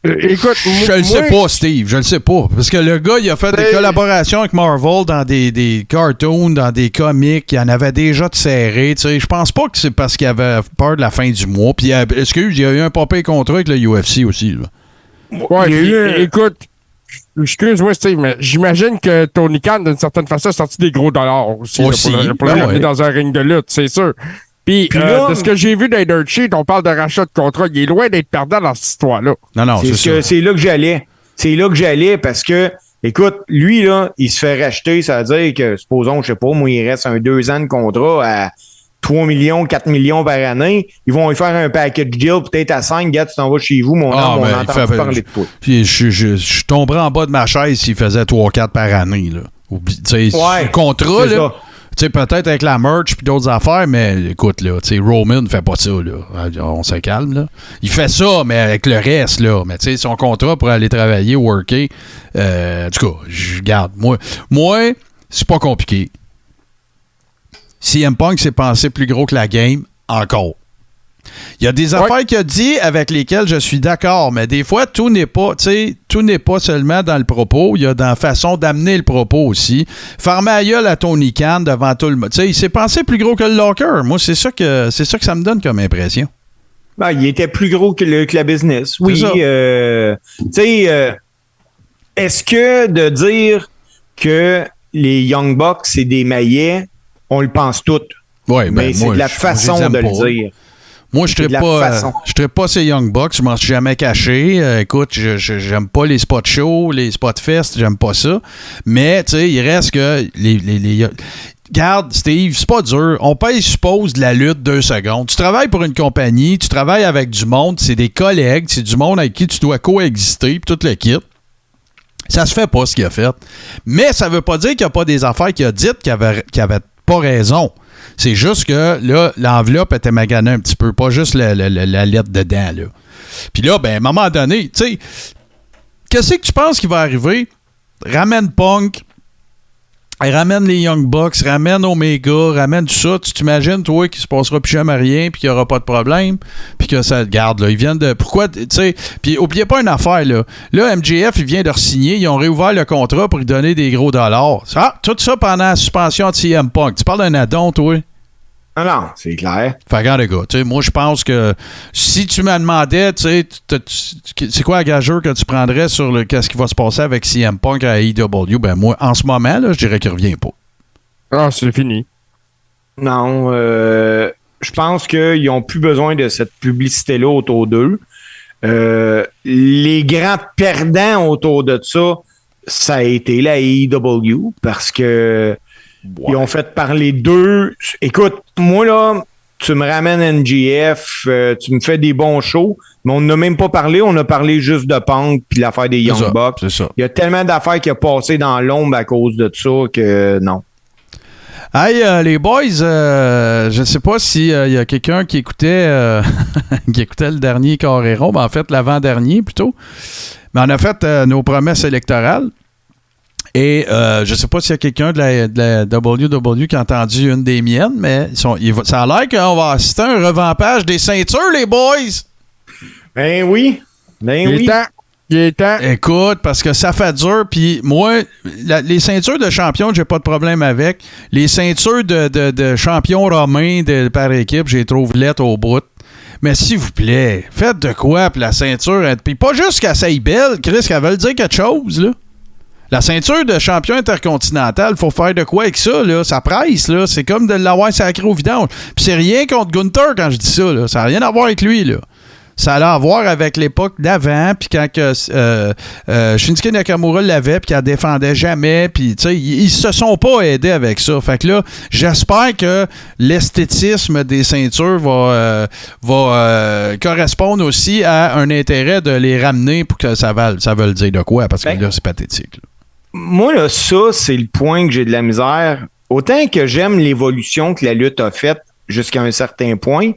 Écoute, je le sais pas, Steve, je le sais pas. Parce que le gars, il a fait des collaborations avec Marvel dans des cartoons, dans des comics. Il en avait déjà de serré. Je pense pas que c'est parce qu'il avait peur de la fin du mois. Puis, excuse, il y a eu un papier contrat avec le UFC aussi. Là. Ouais, écoute, excuse-moi, Steve, mais j'imagine que Tony Khan, d'une certaine façon, a sorti des gros dollars aussi. Pour le ramener dans un ring de lutte, c'est sûr. Puis, de ce que j'ai vu dans les Dirt Sheet, on parle de rachat de contrat. Il est loin d'être perdant dans cette histoire-là. Non, c'est là que j'allais. C'est là que j'allais parce que, écoute, lui, là, il se fait racheter. Ça veut dire que, supposons, je sais pas, moi, il reste 2 ans de contrat à 3 millions, 4 millions par année. Ils vont lui faire un package deal, peut-être à 5. Gars, tu t'en vas chez vous, mon homme, on entend parler de toi. Puis, je tomberais en bas de ma chaise s'il faisait 3-4 par année, là. Le contrat, là. Ça. Tu sais, peut-être avec la merch puis d'autres affaires, mais écoute, là, tu sais, Roman ne fait pas ça, là. On se calme, là. Il fait ça, mais avec le reste, là. Mais tu sais, son contrat pour aller travailler, worker, en tout cas, je garde. Moi, c'est pas compliqué. CM Punk s'est pensé plus gros que la game, encore. Il y a des affaires qu'il a dit avec lesquelles je suis d'accord, mais des fois, tout n'est pas seulement dans le propos, il y a dans la façon d'amener le propos aussi. Fermer la gueule à Tony Khan devant tout le monde. Il s'est pensé plus gros que le locker. Moi, c'est ça que ça me donne comme impression. Ben, il était plus gros que la business. Oui. Est-ce que de dire que les Young Bucks, c'est des maillets, on le pense tous. Oui, mais c'est de la façon de le dire. Moi, je ne traite pas ces Young Bucks. Je m'en suis jamais caché. Écoute, j'aime pas les spots shows, les spots fest. J'aime pas ça. Mais, tu sais, il reste que Regarde, Steve, c'est pas dur. On paye, suppose, de la lutte 2 secondes. Tu travailles pour une compagnie, tu travailles avec du monde, c'est des collègues, c'est du monde avec qui tu dois coexister, puis tout le kit. Ça se fait pas, ce qu'il a fait. Mais ça veut pas dire qu'il n'y a pas des affaires qu'il a dites qui avaient pas raison. C'est juste que, là, l'enveloppe était maganée un petit peu, pas juste la lettre dedans, là. Puis là, ben, à un moment donné, tu sais, qu'est-ce que tu penses qui va arriver? Ramène Punk, ramène les Young Bucks, ramène Omega, ramène tout ça. Tu t'imagines, toi, qu'il se passera plus jamais rien, puis qu'il n'y aura pas de problème, puis que ça garde, là. Ils viennent de... Pourquoi, tu sais... Puis, oubliez pas une affaire, là. Là, MJF, il vient de re-signer. Ils ont réouvert le contrat pour lui donner des gros dollars. Tout ça pendant la suspension de CM Punk. Tu parles d'un addon, toi? Non, c'est clair. Fait regarde, les gars, tu sais, moi, je pense que si tu me demandais, tu sais, c'est quoi la gageure que tu prendrais sur qu'est-ce qui va se passer avec CM Punk à AEW? Ben, moi, en ce moment, là, je dirais qu'il revient pas. Ah, c'est fini. Non, je pense qu'ils n'ont plus besoin de cette publicité-là autour d'eux. Les grands perdants autour de ça a été la AEW parce que ils ont fait parler d'eux. Écoute, moi, là, tu me ramènes NGF, tu me fais des bons shows, mais on n'a même pas parlé. On a parlé juste de Punk puis l'affaire des Young Bucks. C'est ça. Il y a tellement d'affaires qui ont passé dans l'ombre à cause de ça que non. Hey, les boys, je sais pas s'il y a quelqu'un qui écoutait qui écoutait le dernier Carrero, mais en fait, l'avant-dernier plutôt. Mais on a fait nos promesses électorales. Et je sais pas s'il y a quelqu'un de la WWE qui a entendu une des miennes, mais ça a l'air qu'on va assister à un revampage des ceintures, les boys! Ben oui. Il est temps. Écoute, parce que ça fait dur, puis moi, les ceintures de champion, j'ai pas de problème avec. Les ceintures de champion romain par équipe, j'ai trouvé lettres au bout. Mais s'il vous plaît, faites de quoi pour la ceinture. Puis pas juste qu'elle soit belle, Chris, qu'elle veut dire quelque chose, là. La ceinture de champion intercontinental, faut faire de quoi avec ça, là? Ça presse, là. C'est comme de l'avoir sacré au vidange. Puis c'est rien contre Gunther quand je dis ça, là. Ça n'a rien à voir avec lui, là. Ça a à voir avec l'époque d'avant, puis quand Shinsuke Nakamura l'avait, puis qu'elle défendait jamais, puis tu sais, ils se sont pas aidés avec ça. Fait que là, j'espère que l'esthétisme des ceintures va correspondre aussi à un intérêt de les ramener pour que ça veuille dire de quoi, parce que là, c'est pathétique. Là. Moi, là, ça, c'est le point que j'ai de la misère. Autant que j'aime l'évolution que la lutte a faite jusqu'à un certain point,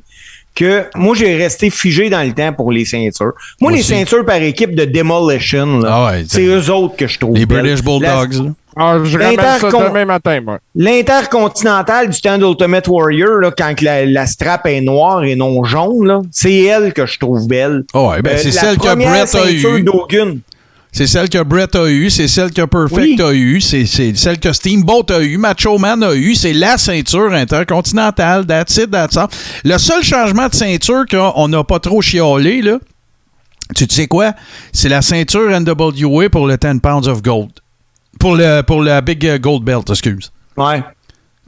que moi, j'ai resté figé dans le temps pour les ceintures. Moi les aussi. Ceintures par équipe de Demolition, là, c'est eux autres que je trouve. Les British Bulldogs. Je ramène ça demain matin, moi. L'intercontinental du temps d'Ultimate Warrior, là, quand la strap est noire et non jaune, là, c'est elle que je trouve belle. C'est celle que Brett a eue. C'est celle que Brett a eue, c'est celle que Perfect a eue, c'est celle que Steamboat a eue, Macho Man a eue, c'est la ceinture intercontinentale, that's it, that's all. Le seul changement de ceinture qu'on n'a pas trop chiolé, là, tu sais quoi? C'est la ceinture NWA pour le 10 pounds of gold. Pour la Big Gold Belt, excuse. Ouais.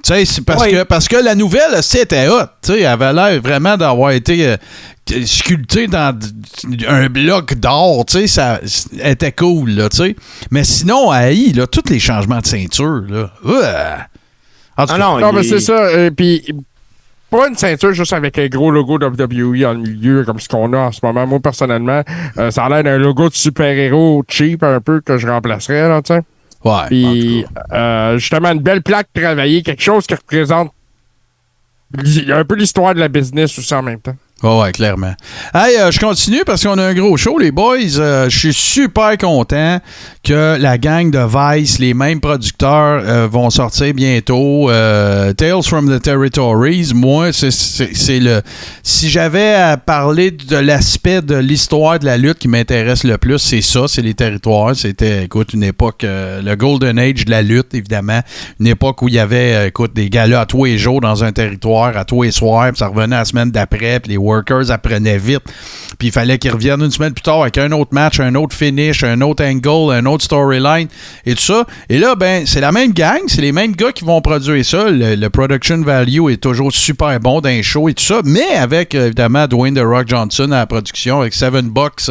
Tu sais, c'est parce que la nouvelle, c'était hot. Tu sais, elle avait l'air vraiment d'avoir été sculptée dans un bloc d'or. Tu sais, ça était cool, là, tu sais. Mais sinon, là, tous les changements de ceinture, là. Non, mais c'est ça. Puis, pas une ceinture juste avec un gros logo WWE en milieu, comme ce qu'on a en ce moment. Moi, personnellement, ça a l'air d'un logo de super-héros cheap un peu que je remplacerais, là, tu sais. Ouais. Puis, justement, une belle plaque travaillée, quelque chose qui représente un peu l'histoire de la business aussi en même temps. Ouais, clairement. Hey, je continue parce qu'on a un gros show, les boys. Je suis super content que la gang de Vice, les mêmes producteurs, vont sortir bientôt. Tales from the Territories. Moi, c'est le... Si j'avais à parler de l'aspect de l'histoire de la lutte qui m'intéresse le plus, c'est ça, c'est les territoires. C'était, écoute, une époque, le Golden Age de la lutte, évidemment. Une époque où il y avait, écoute, des galas à tous les jours dans un territoire, à tous les soirs, puis ça revenait la semaine d'après, puis les workers apprenaient vite. Puis il fallait qu'ils reviennent une semaine plus tard avec un autre match, un autre finish, un autre angle, un autre storyline et tout ça. Et là, ben, c'est la même gang, c'est les mêmes gars qui vont produire ça. Le production value est toujours super bon dans les shows et tout ça, mais avec, évidemment, Dwayne The Rock Johnson à la production, avec Seven Bucks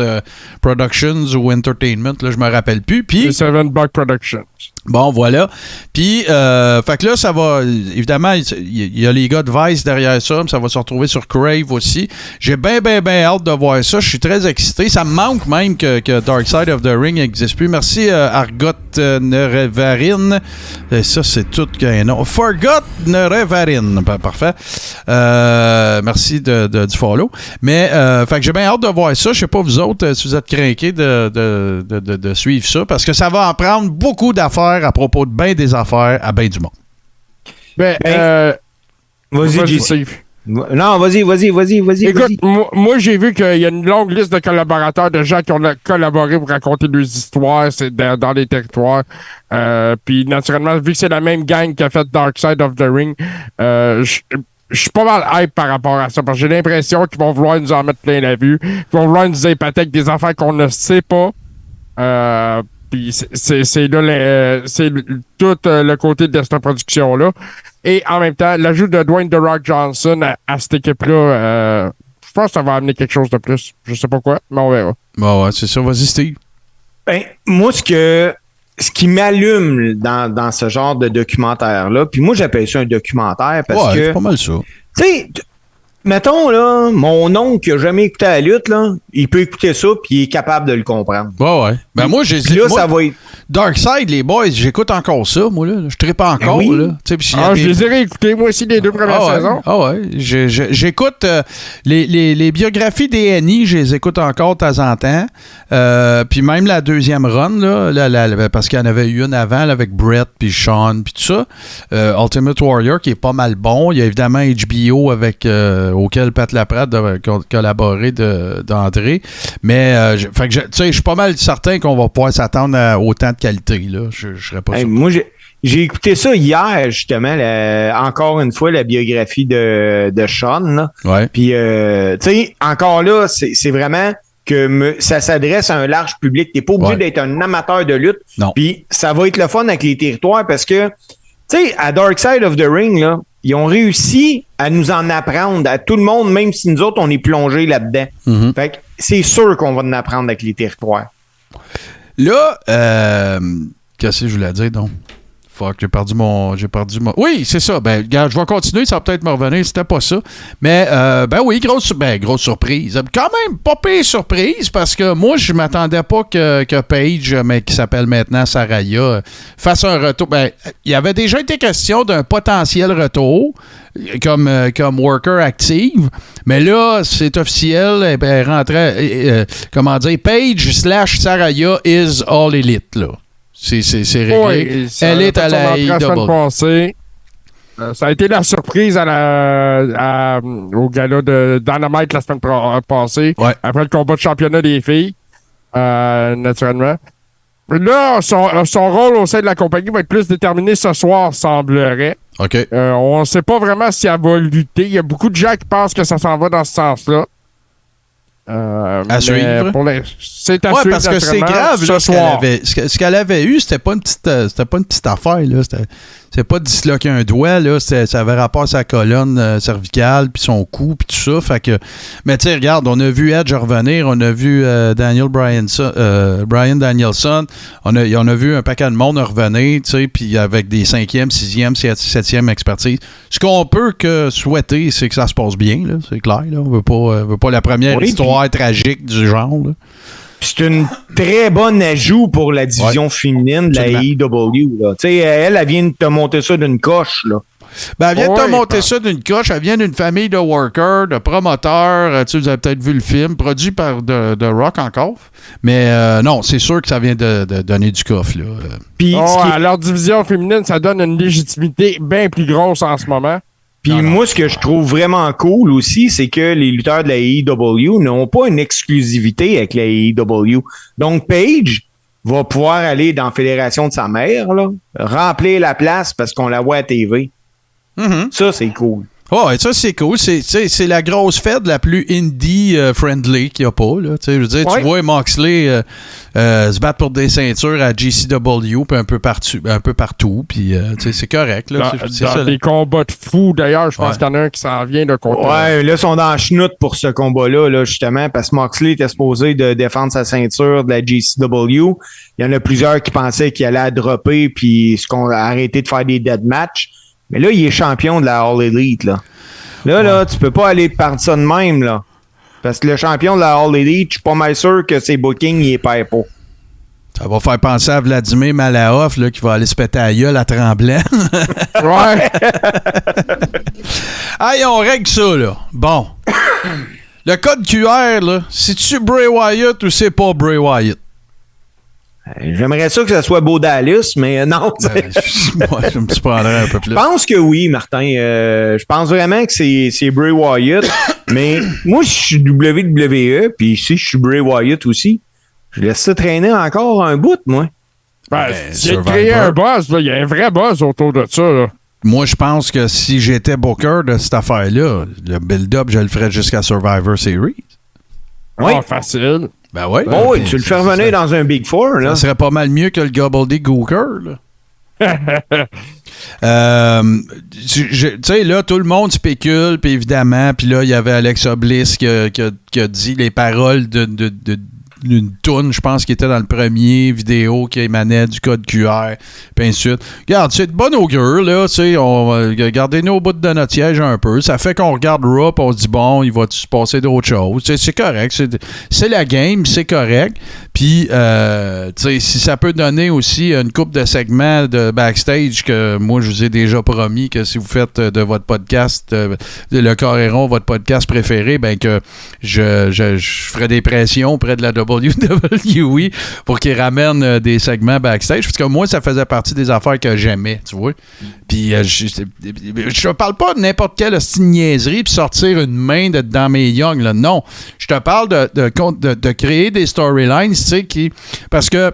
Productions ou Entertainment, là, je me rappelle plus. Puis Seven Bucks Productions. Bon, voilà. Puis, fait que là, ça va... Évidemment, il y a les gars de Vice derrière ça, mais ça va se retrouver sur Crave aussi. J'ai bien hâte de voir ça. Je suis très excité. Ça me manque même que Dark Side of the Ring n'existe plus. Merci, Argot Nerevarine. Ça, c'est tout qu'un nom. Forgot Nerevarine. Parfait. Merci du follow. Mais, fait que j'ai bien hâte de voir ça. Je sais pas vous autres, si vous êtes craqués de suivre ça, parce que ça va en prendre beaucoup d'affaires à propos de bien des affaires à bien du monde. Vas-y, Steve. Non, vas-y. Écoute, moi, j'ai vu qu'il y a une longue liste de collaborateurs, de gens qui ont collaboré pour raconter leurs histoires dans les territoires. Puis, naturellement, vu que c'est la même gang qui a fait Dark Side of the Ring, je suis pas mal hype par rapport à ça, parce que j'ai l'impression qu'ils vont vouloir nous en mettre plein la vue, qu'ils vont vouloir nous épater avec des affaires qu'on ne sait pas. Puis c'est là c'est tout le côté de cette production-là. Et en même temps, l'ajout de Dwayne The Rock Johnson à cette équipe-là, je pense que ça va amener quelque chose de plus. Je sais pas quoi, mais on verra. Bon, ouais, c'est ça. Vas-y, Steve. Ben, moi, ce qui m'allume dans ce genre de documentaire-là, puis moi, j'appelle ça un documentaire parce que... c'est pas mal ça. Tu sais... Mettons, là, mon oncle qui a jamais écouté la lutte, là, il peut écouter ça puis il est capable de le comprendre. Ouais. Ben moi, ça va être... Darkseid, les boys, j'écoute encore ça, moi, là. Je trippe encore, là. Je les ai réécoutés, moi aussi, les 2 premières saisons. J'écoute les biographies des NI, je les écoute encore de temps en temps. Puis même la deuxième run, là, parce qu'il y en avait eu une avant, là, avec Brett, puis Sean, puis tout ça. Ultimate Warrior, qui est pas mal bon. Il y a évidemment HBO avec... auquel Pat Laprade a collaboré d'André. Mais, tu sais, je suis pas mal certain qu'on va pouvoir s'attendre à autant de qualité, là. Je serais pas sûr. Moi, J'ai écouté ça hier, justement, encore une fois, la biographie de Sean. Là. Ouais. Puis, tu sais, encore là, c'est vraiment que ça s'adresse à un large public. T'es pas obligé d'être un amateur de lutte. Non. Puis, ça va être le fun avec les territoires parce que, tu sais, à Dark Side of the Ring, là, ils ont réussi à nous en apprendre à tout le monde, même si nous autres, on est plongés là-dedans. Mm-hmm. Fait que c'est sûr qu'on va en apprendre avec les territoires. Là, qu'est-ce que je voulais dire, donc? Fuck, j'ai perdu mon... Oui, c'est ça. Ben, regarde, je vais continuer, ça va peut-être me revenir, c'était pas ça. Mais, ben oui, grosse surprise. Quand même, pas pire surprise, parce que moi, je m'attendais pas que Paige, mais qui s'appelle maintenant Saraya, fasse un retour. Ben, il y avait déjà été question d'un potentiel retour, comme worker active, mais là, c'est officiel, elle rentrait, Paige / Saraya is all elite, là. C'est réglé. Oui, elle est à la AEW. Ça a été la surprise au gala de Dynamite la semaine passée, après le combat de championnat des filles, naturellement. Là, son rôle au sein de la compagnie va être plus déterminé ce soir, semblerait. OK. On ne sait pas vraiment si elle va lutter. Il y a beaucoup de gens qui pensent que ça s'en va dans ce sens-là. À suivre. C'est à suivre parce que c'est grave là, ce qu'elle avait eu, c'était pas une petite affaire là, c'est pas disloquer un doigt là, ça avait rapport à sa colonne cervicale puis son cou puis tout ça, fait que mais tu sais regarde, on a vu Edge revenir, on a vu Bryan Danielson, on a vu un paquet de monde revenir, tu sais, puis avec des 5e, 6e, 7e expertise. Ce qu'on peut que souhaiter, c'est que ça se passe bien là, c'est clair là, on veut pas la première histoire tragique du genre là. C'est une très bonne ajout pour la division féminine de la AEW. Tu sais, elle vient de te monter ça d'une coche, là. Ben, elle vient de te monter ça d'une coche. Elle vient d'une famille de workers, de promoteurs. Tu sais, vous avez peut-être vu le film, produit par The Rock encore. Mais non, c'est sûr que ça vient de donner du coffre, là. Puis, à leur division féminine, ça donne une légitimité bien plus grosse en ce moment. Puis moi, ce que je trouve vraiment cool aussi, c'est que les lutteurs de la AEW n'ont pas une exclusivité avec la AEW. Donc, Paige va pouvoir aller dans la fédération de sa mère, là, remplir la place parce qu'on la voit à TV. Mm-hmm. Ça, c'est cool. Oh, et ça, c'est cool. C'est la grosse fête la plus indie-friendly qu'il n'y a pas. Là. Je veux dire, tu vois Moxley se battre pour des ceintures à GCW puis un peu partout. Puis, c'est correct. Là. Dans des combats de fous, d'ailleurs, je pense qu'il y en a un qui s'en vient de contre. Ouais, là, ils sont dans la chenoute pour ce combat-là, là, justement, parce que Moxley était supposé de défendre sa ceinture de la GCW. Il y en a plusieurs qui pensaient qu'il allait la dropper puis qu'on a arrêté de faire des deathmatchs. Mais là, il est champion de la All Elite, là. Là, tu peux pas aller perdre ça de même, là. Parce que le champion de la All Elite, je suis pas mal sûr que ses bookings, il est perd pas. Ça va faire penser à Vladimir Malahoff, là, qui va aller se péter à gueule à Tremblant. Ouais. Allez, on règle ça, là. Bon. Le code QR, là, c'est-tu Bray Wyatt ou c'est pas Bray Wyatt? J'aimerais ça que ça soit Bo Dallas, mais non. Moi, je me prendrais un peu plus. Je pense que oui, Martin. Je pense vraiment que c'est Bray Wyatt. Mais moi, je suis WWE, puis si je suis Bray Wyatt aussi, je laisse ça traîner encore un bout, moi. J'ai créé un buzz, là. Il y a un vrai buzz autour de ça, là. Moi, je pense que si j'étais booker de cette affaire-là, le build-up, je le ferais jusqu'à Survivor Series. Oui. Facile. Ben oui. Bon, oui, tu le fais revenir dans un Big Four, là. Ça serait pas mal mieux que le gobbledygooker, là. Tu sais, là, tout le monde spécule, puis évidemment, puis là, il y avait Alexa Bliss qui a dit les paroles d'une toune, je pense, qui était dans le premier vidéo qui émanait du code QR, puis ainsi de suite. Regarde, c'est de bonne augure, là, tu sais, gardez-nous au bout de notre siège un peu. Ça fait qu'on regarde Raw, puis on se dit, bon, il va se passer d'autres choses. C'est correct, c'est la game, c'est correct. Puis, tu sais, si ça peut donner aussi une couple de segments de backstage que moi, je vous ai déjà promis que si vous faites de votre podcast, le Coréron, votre podcast préféré, ben que je ferai des pressions auprès de la WWE pour qu'ils ramènent des segments backstage. Parce que moi, ça faisait partie des affaires que j'aimais, tu vois. Puis, je te parle pas de n'importe quelle niaiserie puis sortir une main dans mes young, là. Non. Je te parle de créer des storylines, tu sais, parce que,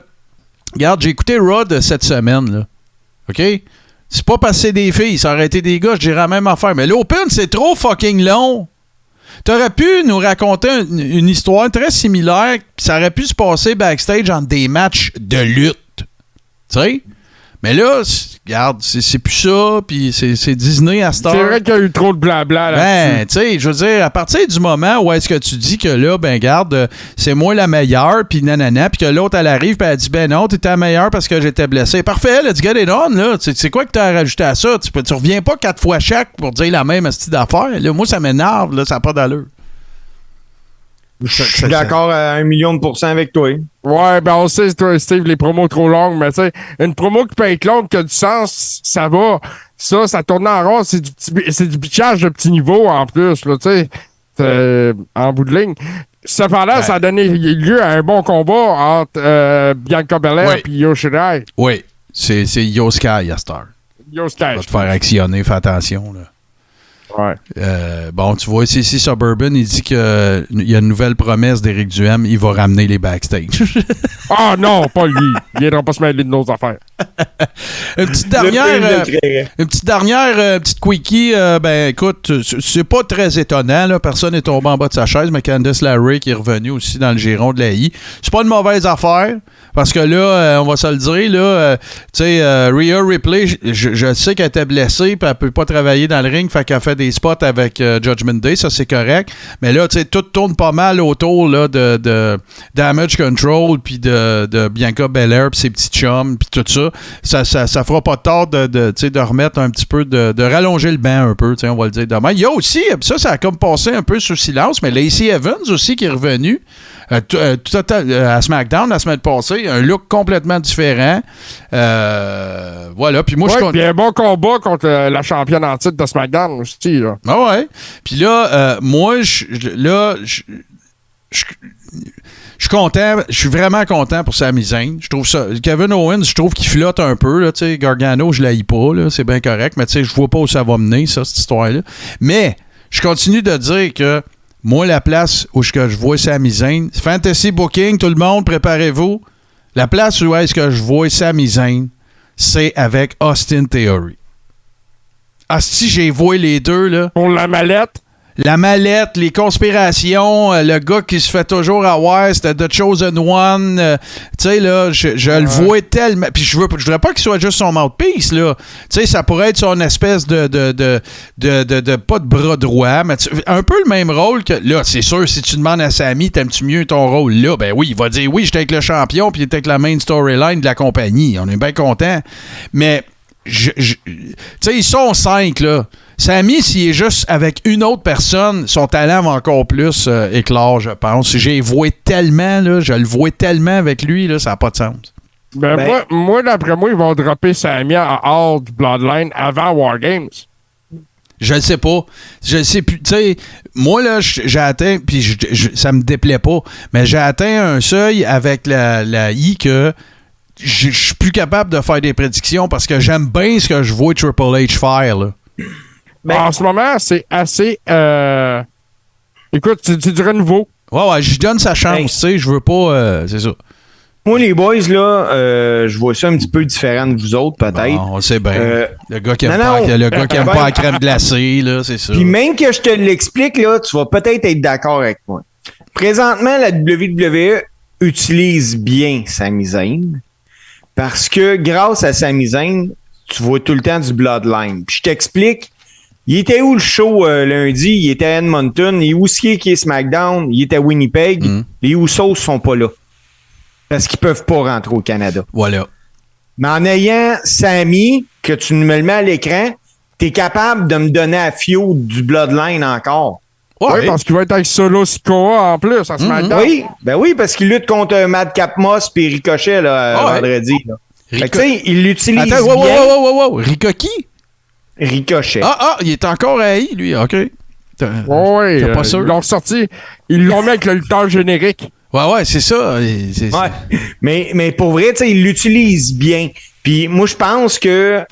regarde, j'ai écouté Raw de cette semaine, là. OK? C'est pas parce que c'est des filles. Ça aurait été des gars, je dirais la même affaire. Mais l'Open, c'est trop fucking long. T'aurais pu nous raconter une histoire très similaire, puis ça aurait pu se passer backstage entre des matchs de lutte. Tu sais? Mais là, regarde, c'est plus ça, puis c'est Disney à cette heure. C'est vrai qu'il y a eu trop de blabla là-dessus. Ben, tu sais, je veux dire, à partir du moment où est-ce que tu dis que là, ben, regarde, c'est moi la meilleure, puis nanana, puis que l'autre, elle arrive, puis elle dit, ben non, t'étais la meilleure parce que j'étais blessé. Parfait, let's get it on, là. C'est quoi que t'as rajouté à ça? Tu reviens pas 4 fois chaque pour dire la même astuce d'affaires. Là, moi, ça m'énerve, là, ça n'a pas d'allure. Je suis d'accord à 1,000,000% avec toi. Ouais, ben on sait, toi, Steve, les promos trop longues, mais tu sais, une promo qui peut être longue, qui a du sens, ça va. Ça tourne en rond, c'est du bitchage de petit niveau en plus, là, tu sais, en bout de ligne. Cependant, ouais. Ça a donné lieu à un bon combat entre Bianca Belair et Io Shirai. Oui, c'est Io Sky à cette heure. Io Sky. Va te faire actionner, fais attention, là. Ouais. Bon, tu vois, ici Suburban, il dit qu'il y a une nouvelle promesse d'Éric Duhem, il va ramener les backstage. Ah non, pas lui. Il viendra pas se mêler de nos affaires. Une petite dernière, petite quickie. Ben, écoute, c'est pas très étonnant, là. Personne n'est tombé en bas de sa chaise, mais Candice LeRae qui est revenue aussi dans le giron de la I. C'est pas une mauvaise affaire. Parce que là, on va se le dire, là, tu sais, Rhea Ripley, je sais qu'elle était blessée, puis elle peut pas travailler dans le ring, fait qu'elle fait des spots avec Judgment Day, ça c'est correct. Mais là, tu sais, tout tourne pas mal autour là, de Damage Control, puis de Bianca Belair, puis ses petits chums, puis tout ça. Ça fera pas tort de remettre un petit peu, de rallonger le banc un peu, tu sais, on va le dire demain. Il y a aussi, ça a comme passé un peu sous silence, mais Lacey Evans aussi qui est revenue. À SmackDown la semaine passée, un look complètement différent. Voilà. Puis moi, puis un bon combat contre la championne en titre de SmackDown aussi. Là. Ah ouais. Puis là, moi, je suis content. Je suis vraiment content pour Sami Zayn. Je trouve ça. Kevin Owens, je trouve qu'il flotte un peu. Là, Gargano, je l'haïs pas. Là, c'est bien correct. Mais je vois pas où ça va mener, ça, cette histoire-là. Mais je continue de dire que moi, la place où je vois Sami Zayn, Fantasy Booking, tout le monde, préparez-vous. La place où est-ce que je vois Sami Zayn, c'est avec Austin Theory. Ah, si j'ai vu les deux, là. Pour la mallette? La mallette, les conspirations, le gars qui se fait toujours avoir, c'était The Chosen One. Tu sais, là, je le vois tellement. Puis je voudrais pas qu'il soit juste son mouthpiece, là. Tu sais, ça pourrait être son espèce de pas de bras droit, mais un peu le même rôle que. Là, c'est sûr, si tu demandes à Sami, t'aimes-tu mieux ton rôle là? Ben oui, il va dire oui, j'étais avec le champion, puis il était avec la main storyline de la compagnie. On est bien content. Mais, tu sais, ils sont 5, là. Sami, s'il est juste avec une autre personne, son talent va encore plus éclore, je pense. Je le vois tellement avec lui, là, ça n'a pas de sens. Moi, d'après moi, ils vont dropper Sami hors du Bloodline avant War Games. Je le sais pas. Je le sais plus. Tu sais, moi, là, j'ai atteint, puis ça me déplaît pas, mais j'ai atteint un seuil avec la I que je suis plus capable de faire des prédictions parce que j'aime bien ce que je vois Triple H faire, là. En ce moment, c'est assez... Écoute, c'est du renouveau. Ouais, je donne sa chance, tu sais, je veux pas... c'est ça. Moi, les boys, là, je vois ça un petit peu différent de vous autres, peut-être. Bon, on sait bien. Le gars qui aime pas la crème glacée, là, c'est ça. Puis même que je te l'explique, là, tu vas peut-être être d'accord avec moi. Présentement, la WWE utilise bien Sami Zayn parce que grâce à Sami Zayn, tu vois tout le temps du Bloodline. Puis je t'explique, il était où le show lundi? Il était à Edmonton. Et où est-ce qui est SmackDown? Il était à Winnipeg. Les Usos sont pas là. Parce qu'ils peuvent pas rentrer au Canada. Voilà. Mais en ayant Sami, que tu me le mets à l'écran, t'es capable de me donner à Fio du Bloodline encore. Oui, parce qu'il va être avec Solo Sikoa en plus à SmackDown. Oui, ben oui, parce qu'il lutte contre Madcap Moss et Ricochet là, vendredi. Là. Fait que, tu sais, il l'utilise bien. Wow. Ricochet. Il est encore haï, lui. OK. Oui, pas sûr. Ils l'ont sorti. Ils l'ont mis avec le lutteur générique. Ouais, c'est ça. Mais pour vrai, tu sais, ils l'utilisent bien. Puis moi, je pense que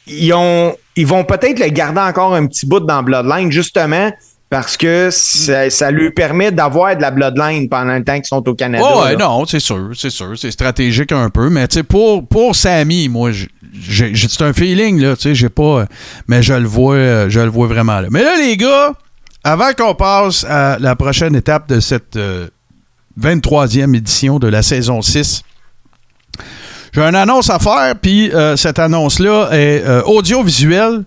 ils vont peut-être le garder encore un petit bout dans Bloodline, justement, parce que ça lui permet d'avoir de la Bloodline pendant le temps qu'ils sont au Canada. Non, c'est sûr. C'est stratégique un peu. Mais tu sais, pour Sami, moi, c'est un feeling, là, tu sais, j'ai pas... mais je le vois vraiment là. Mais là, les gars, avant qu'on passe à la prochaine étape de cette 23e édition de la saison 6, j'ai une annonce à faire, puis cette annonce-là est audiovisuelle.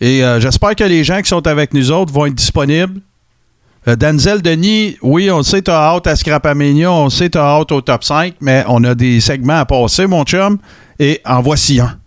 Et j'espère que les gens qui sont avec nous autres vont être disponibles. Denzel Denis, oui, on sait, t'as hâte à Scrapamania, on sait, t'as hâte au top 5, mais on a des segments à passer, mon chum, et en voici un.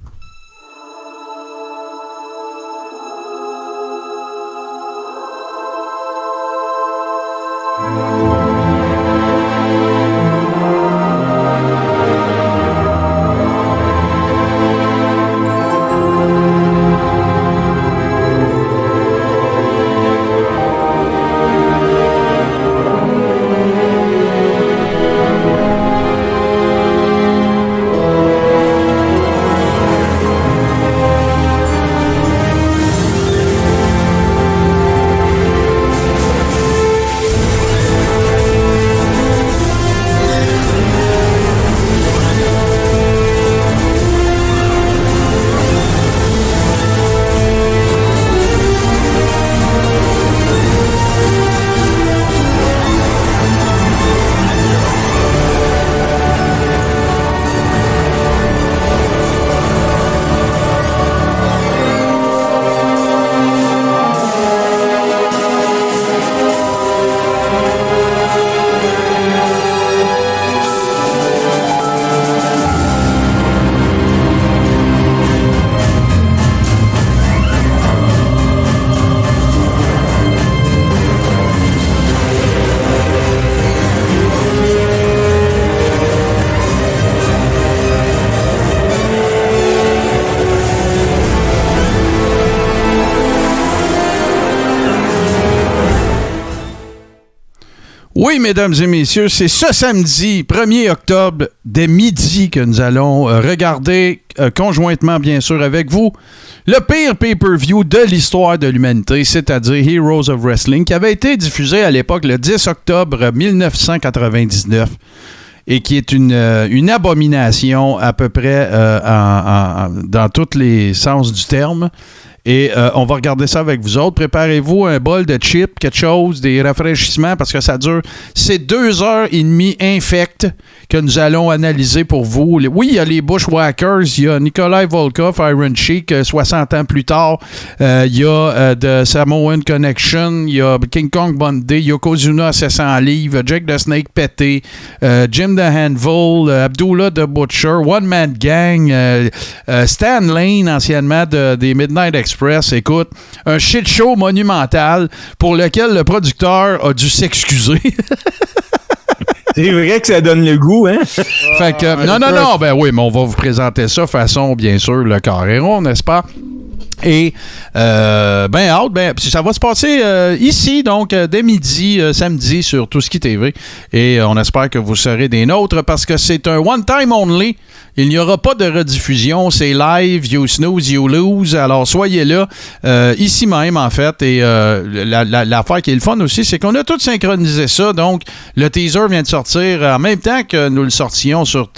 Oui, mesdames et messieurs, c'est ce samedi, 1er octobre, dès midi, que nous allons regarder, conjointement bien sûr avec vous, le pire pay-per-view de l'histoire de l'humanité, c'est-à-dire Heroes of Wrestling, qui avait été diffusé à l'époque le 10 octobre 1999 et qui est une abomination à peu près dans tous les sens du terme. Et on va regarder ça avec vous autres. Préparez-vous un bol de chips, quelque chose, des rafraîchissements, parce que ça dure... C'est 2h30 infectes que nous allons analyser pour vous. Oui, il y a les Bushwhackers, il y a Nikolai Volkov, Iron Sheik, 60 ans plus tard. Il y a The Samoan Connection, il y a King Kong Bundy, Yokozuna à 700 livres, Jake the Snake Pété, Jim the Handful, Abdullah the Butcher, One Man Gang, Stan Lane, anciennement des Midnight Express. Écoute, un shit show monumental pour lequel le producteur a dû s'excuser. C'est vrai que ça donne le goût, hein? Fait que, non, ben oui, mais on va vous présenter ça façon, bien sûr, le Carré-Rond, n'est-ce pas? Et, ça va se passer ici, donc, dès midi, samedi, sur Touski TV. Et on espère que vous serez des nôtres parce que c'est un one-time only. Il n'y aura pas de rediffusion. C'est live, you snooze, you lose. Alors, soyez là, ici même, en fait. Et l'affaire qui est le fun aussi, c'est qu'on a tout synchronisé ça. Donc, le teaser vient de sortir en même temps que nous le sortions sur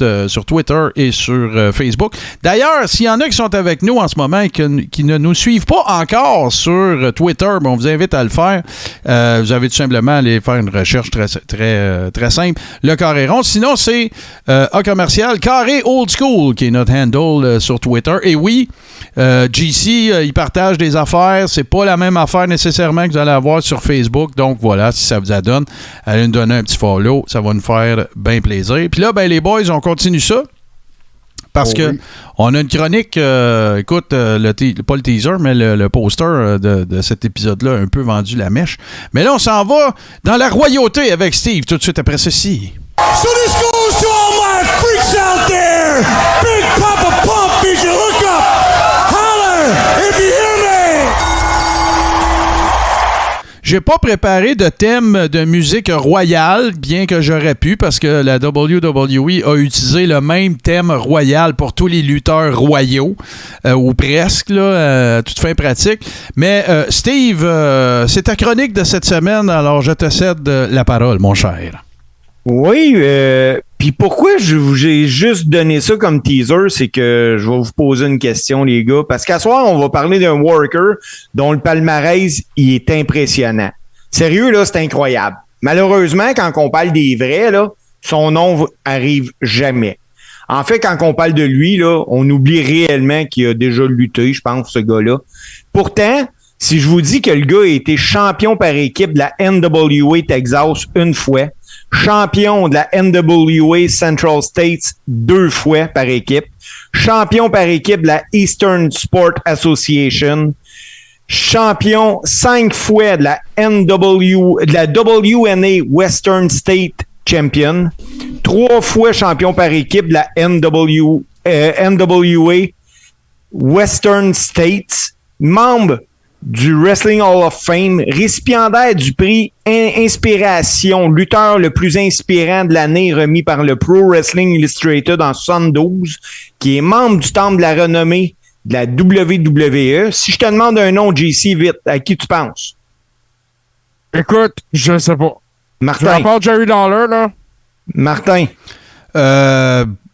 Twitter et sur Facebook. D'ailleurs, s'il y en a qui sont avec nous en ce moment et qui ne nous suivent pas encore sur Twitter, on vous invite à le faire. Vous avez tout simplement à aller faire une recherche très, très, très simple. Le Carré-Rond. Sinon, c'est A-commercial Carré Old School qui est notre handle sur Twitter. Et oui, GC, il partage des affaires. C'est pas la même affaire nécessairement que vous allez avoir sur Facebook. Donc voilà, si ça vous adonne, allez nous donner un petit follow. Ça va nous faire bien plaisir. Puis là, ben les boys, on continue ça. Parce que on a une chronique, écoute, pas le teaser, mais le poster de cet épisode-là a un peu vendu la mèche. Mais là, on s'en va dans la royauté avec Steve tout de suite après ceci. So this goes to all my freaks out there. Big Papa Pump feature hook up. Holler if you hear me. J'ai pas préparé de thème de musique royale, bien que j'aurais pu, parce que la WWE a utilisé le même thème royal pour tous les lutteurs royaux, ou presque, là, toute fin pratique. Mais Steve, c'est ta chronique de cette semaine, alors je te cède la parole, mon cher. Oui, puis pourquoi j'ai juste donné ça comme teaser, c'est que je vais vous poser une question, les gars, parce qu'à soir, on va parler d'un worker dont le palmarès, il est impressionnant. Sérieux, là, c'est incroyable. Malheureusement, quand on parle des vrais, là, son nom arrive jamais. En fait, quand on parle de lui, là, on oublie réellement qu'il a déjà lutté, je pense, ce gars-là. Pourtant, si je vous dis que le gars a été champion par équipe de la NWA Texas une fois, champion de la NWA Central States 2 fois par équipe, champion par équipe de la Eastern Sport Association, champion 5 fois de la WNA Western State Champion, 3 fois champion par équipe de la NWA Western States, membre du Wrestling Hall of Fame, récipiendaire du prix Inspiration, lutteur le plus inspirant de l'année remis par le Pro Wrestling Illustrated en 72, qui est membre du Temple de la renommée de la WWE. Si je te demande un nom, JC, vite, à qui tu penses? Écoute, je sais pas. Martin. À part Jerry Lawler, là. Martin.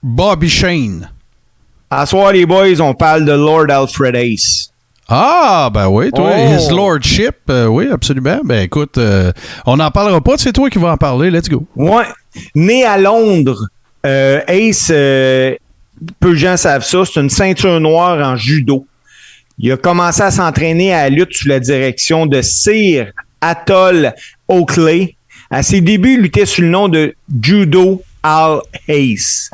Bobby Shane. À soir, les boys, on parle de Lord Alfred Ace. Ah, ben oui, toi, Oh. His Lordship, oui, absolument. Ben écoute, on n'en parlera pas, c'est toi qui vas en parler, let's go. Ouais. Né à Londres, Ace, peu de gens savent ça, c'est une ceinture noire en judo. Il a commencé à s'entraîner à la lutte sous la direction de Sir Atoll Oakley. À ses débuts, il luttait sous le nom de Judo Al Ace.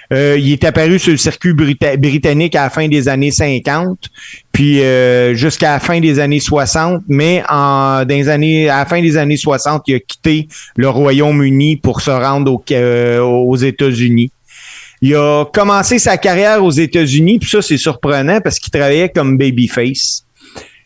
Il est apparu sur le circuit britannique à la fin des années 50, puis jusqu'à la fin des années 60, mais à la fin des années 60, il a quitté le Royaume-Uni pour se rendre aux États-Unis. Il a commencé sa carrière aux États-Unis, puis ça, c'est surprenant parce qu'il travaillait comme babyface.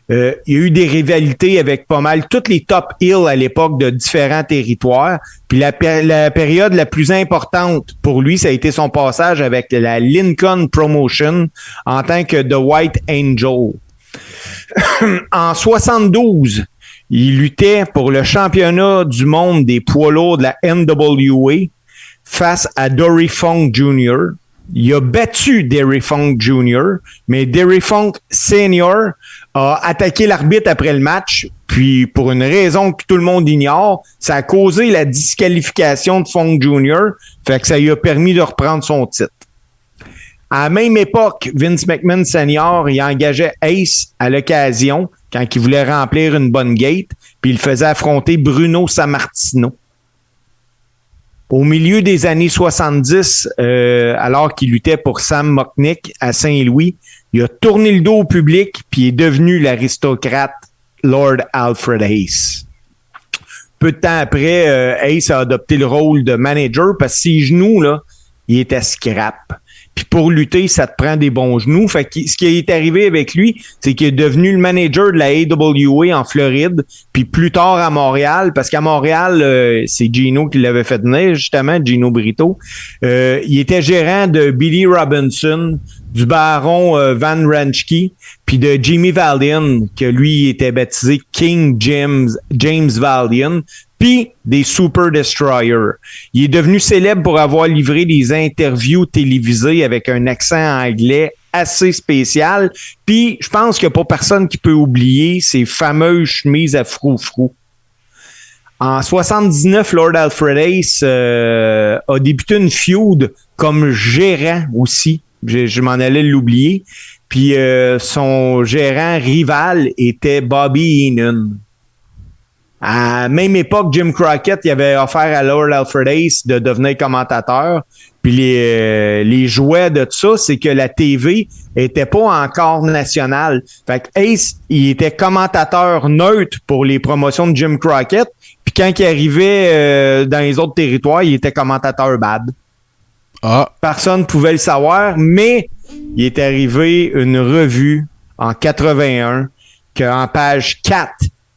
Il y a eu des rivalités avec pas mal toutes les top heels à l'époque de différents territoires. Puis la période la plus importante pour lui, ça a été son passage avec la Lincoln Promotion en tant que The White Angel. En 72, il luttait pour le championnat du monde des poids lourds de la NWA face à Dory Funk Jr. Il a battu Dory Funk Jr., mais Dory Funk Sr. a attaqué l'arbitre après le match, puis pour une raison que tout le monde ignore, ça a causé la disqualification de Funk Jr., fait que ça lui a permis de reprendre son titre. À la même époque, Vince McMahon Sr., il engageait Ace à l'occasion quand il voulait remplir une bonne gate, puis il faisait affronter Bruno Sammartino. Au milieu des années 70, alors qu'il luttait pour Sam Mocknick à Saint-Louis, il a tourné le dos au public puis est devenu l'aristocrate Lord Alfred Ace. Peu de temps après, Ace a adopté le rôle de manager parce que ses genoux, là, il était scrap. Puis pour lutter, ça te prend des bons genoux. Fait que ce qui est arrivé avec lui, c'est qu'il est devenu le manager de la AWA en Floride, puis plus tard à Montréal, parce qu'à Montréal, c'est Gino qui l'avait fait venir, justement, Gino Brito. Il était gérant de Billy Robinson, du baron Van Ranchke, puis de Jimmy Valiant, que lui était baptisé King James Valiant, puis des Super Destroyers. Il est devenu célèbre pour avoir livré des interviews télévisées avec un accent anglais assez spécial. Puis, je pense qu'il n'y a pas personne qui peut oublier ces fameuses chemises à frou-frou. En 79, Lord Alfred Ace a débuté une feud comme gérant aussi. Je m'en allais l'oublier. Puis, son gérant rival était Bobby Heenan. À la même époque, Jim Crockett il avait offert à Lord Alfred Ace de devenir commentateur. Puis les jouets de tout ça, c'est que la TV était pas encore nationale. Fait que Ace, il était commentateur neutre pour les promotions de Jim Crockett. Puis quand il arrivait dans les autres territoires, il était commentateur bad. Ah. Personne ne pouvait le savoir, mais il est arrivé une revue en 81 qu'en page 4,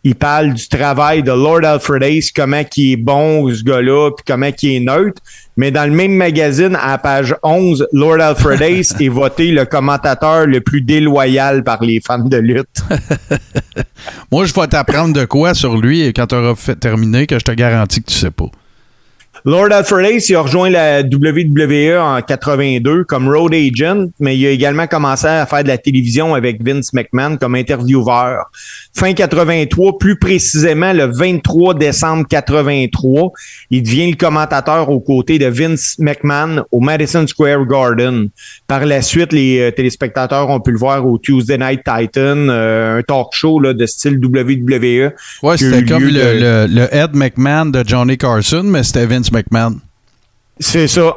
il parle du travail de Lord Alfred Ace, comment il est bon, ce gars-là, puis comment il est neutre. Mais dans le même magazine, à la page 11, Lord Alfred Ace est voté le commentateur le plus déloyal par les fans de lutte. Moi, je vais t'apprendre de quoi sur lui quand tu auras terminé, que je te garantis que tu sais pas. Lord Alfred Ace, il a rejoint la WWE en 82 comme road agent, mais il a également commencé à faire de la télévision avec Vince McMahon comme intervieweur. Fin 83, plus précisément le 23 décembre 83, il devient le commentateur aux côtés de Vince McMahon au Madison Square Garden. Par la suite, les téléspectateurs ont pu le voir au Tuesday Night Titan, un talk show là, de style WWE. Ouais, c'était comme le Ed McMahon de Johnny Carson, mais c'était Vince McMahon. C'est ça.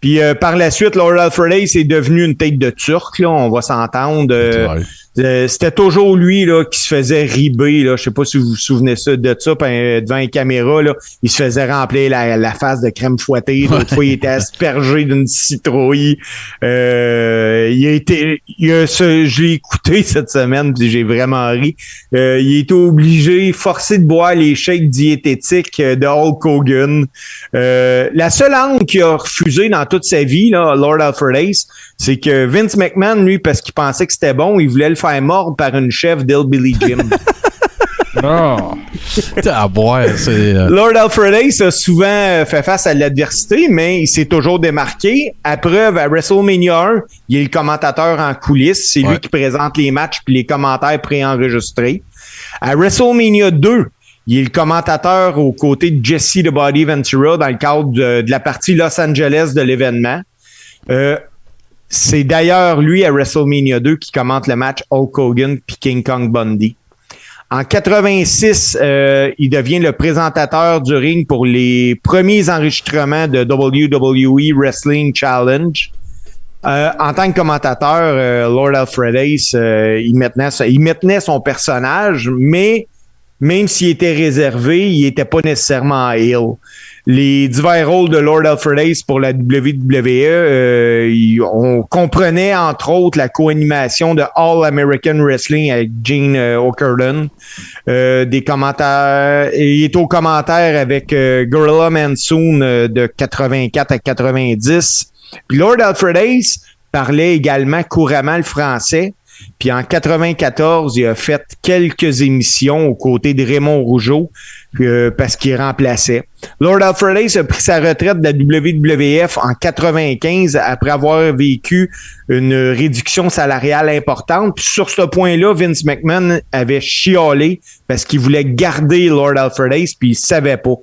Puis par la suite, Lord Alfred Ace est devenu une tête de Turc, là, on va s'entendre. C'était toujours lui là qui se faisait riber. Là. Je sais pas si vous vous souvenez de ça, devant une caméra, là, il se faisait remplir la face de crème fouettée. L'autre fois, il était aspergé d'une citrouille. Je l'ai écouté cette semaine, puis j'ai vraiment ri. Il était obligé, forcé de boire les shakes diététiques de Hulk Hogan. La seule angle qu'il a refusé dans toute sa vie, là, Lord Alfred Ace, c'est que Vince McMahon, lui, parce qu'il pensait que c'était bon, il voulait le faire mordre par une chef d'Hillbilly Jim. Oh. Lord Alfred Ace a souvent fait face à l'adversité, mais il s'est toujours démarqué. À preuve, à WrestleMania 1, il est le commentateur en coulisses. C'est lui qui présente les matchs puis les commentaires préenregistrés. À WrestleMania 2, il est le commentateur aux côtés de Jesse the Body Ventura dans le cadre de la partie Los Angeles de l'événement. C'est d'ailleurs lui à WrestleMania 2 qui commente le match Hulk Hogan puis King Kong Bundy. En 86, il devient le présentateur du ring pour les premiers enregistrements de WWE Wrestling Challenge. En tant que commentateur, Lord Alfred Ace, il maintenait son personnage, mais même s'il était réservé, il n'était pas nécessairement heel. Les divers rôles de Lord Alfred Ace pour la WWE, on comprenait entre autres la co-animation de All American Wrestling avec Gene Okerlund. Des commentaires, il est au commentaire avec Gorilla Monsoon de 84 à 90. Puis Lord Alfred Ace parlait également couramment le français. Puis en 94, il a fait quelques émissions aux côtés de Raymond Rougeau parce qu'il remplaçait. Lord Alfred Ace a pris sa retraite de la WWF en 95 après avoir vécu une réduction salariale importante. Puis sur ce point-là, Vince McMahon avait chialé parce qu'il voulait garder Lord Alfred Ace puis il savait pas.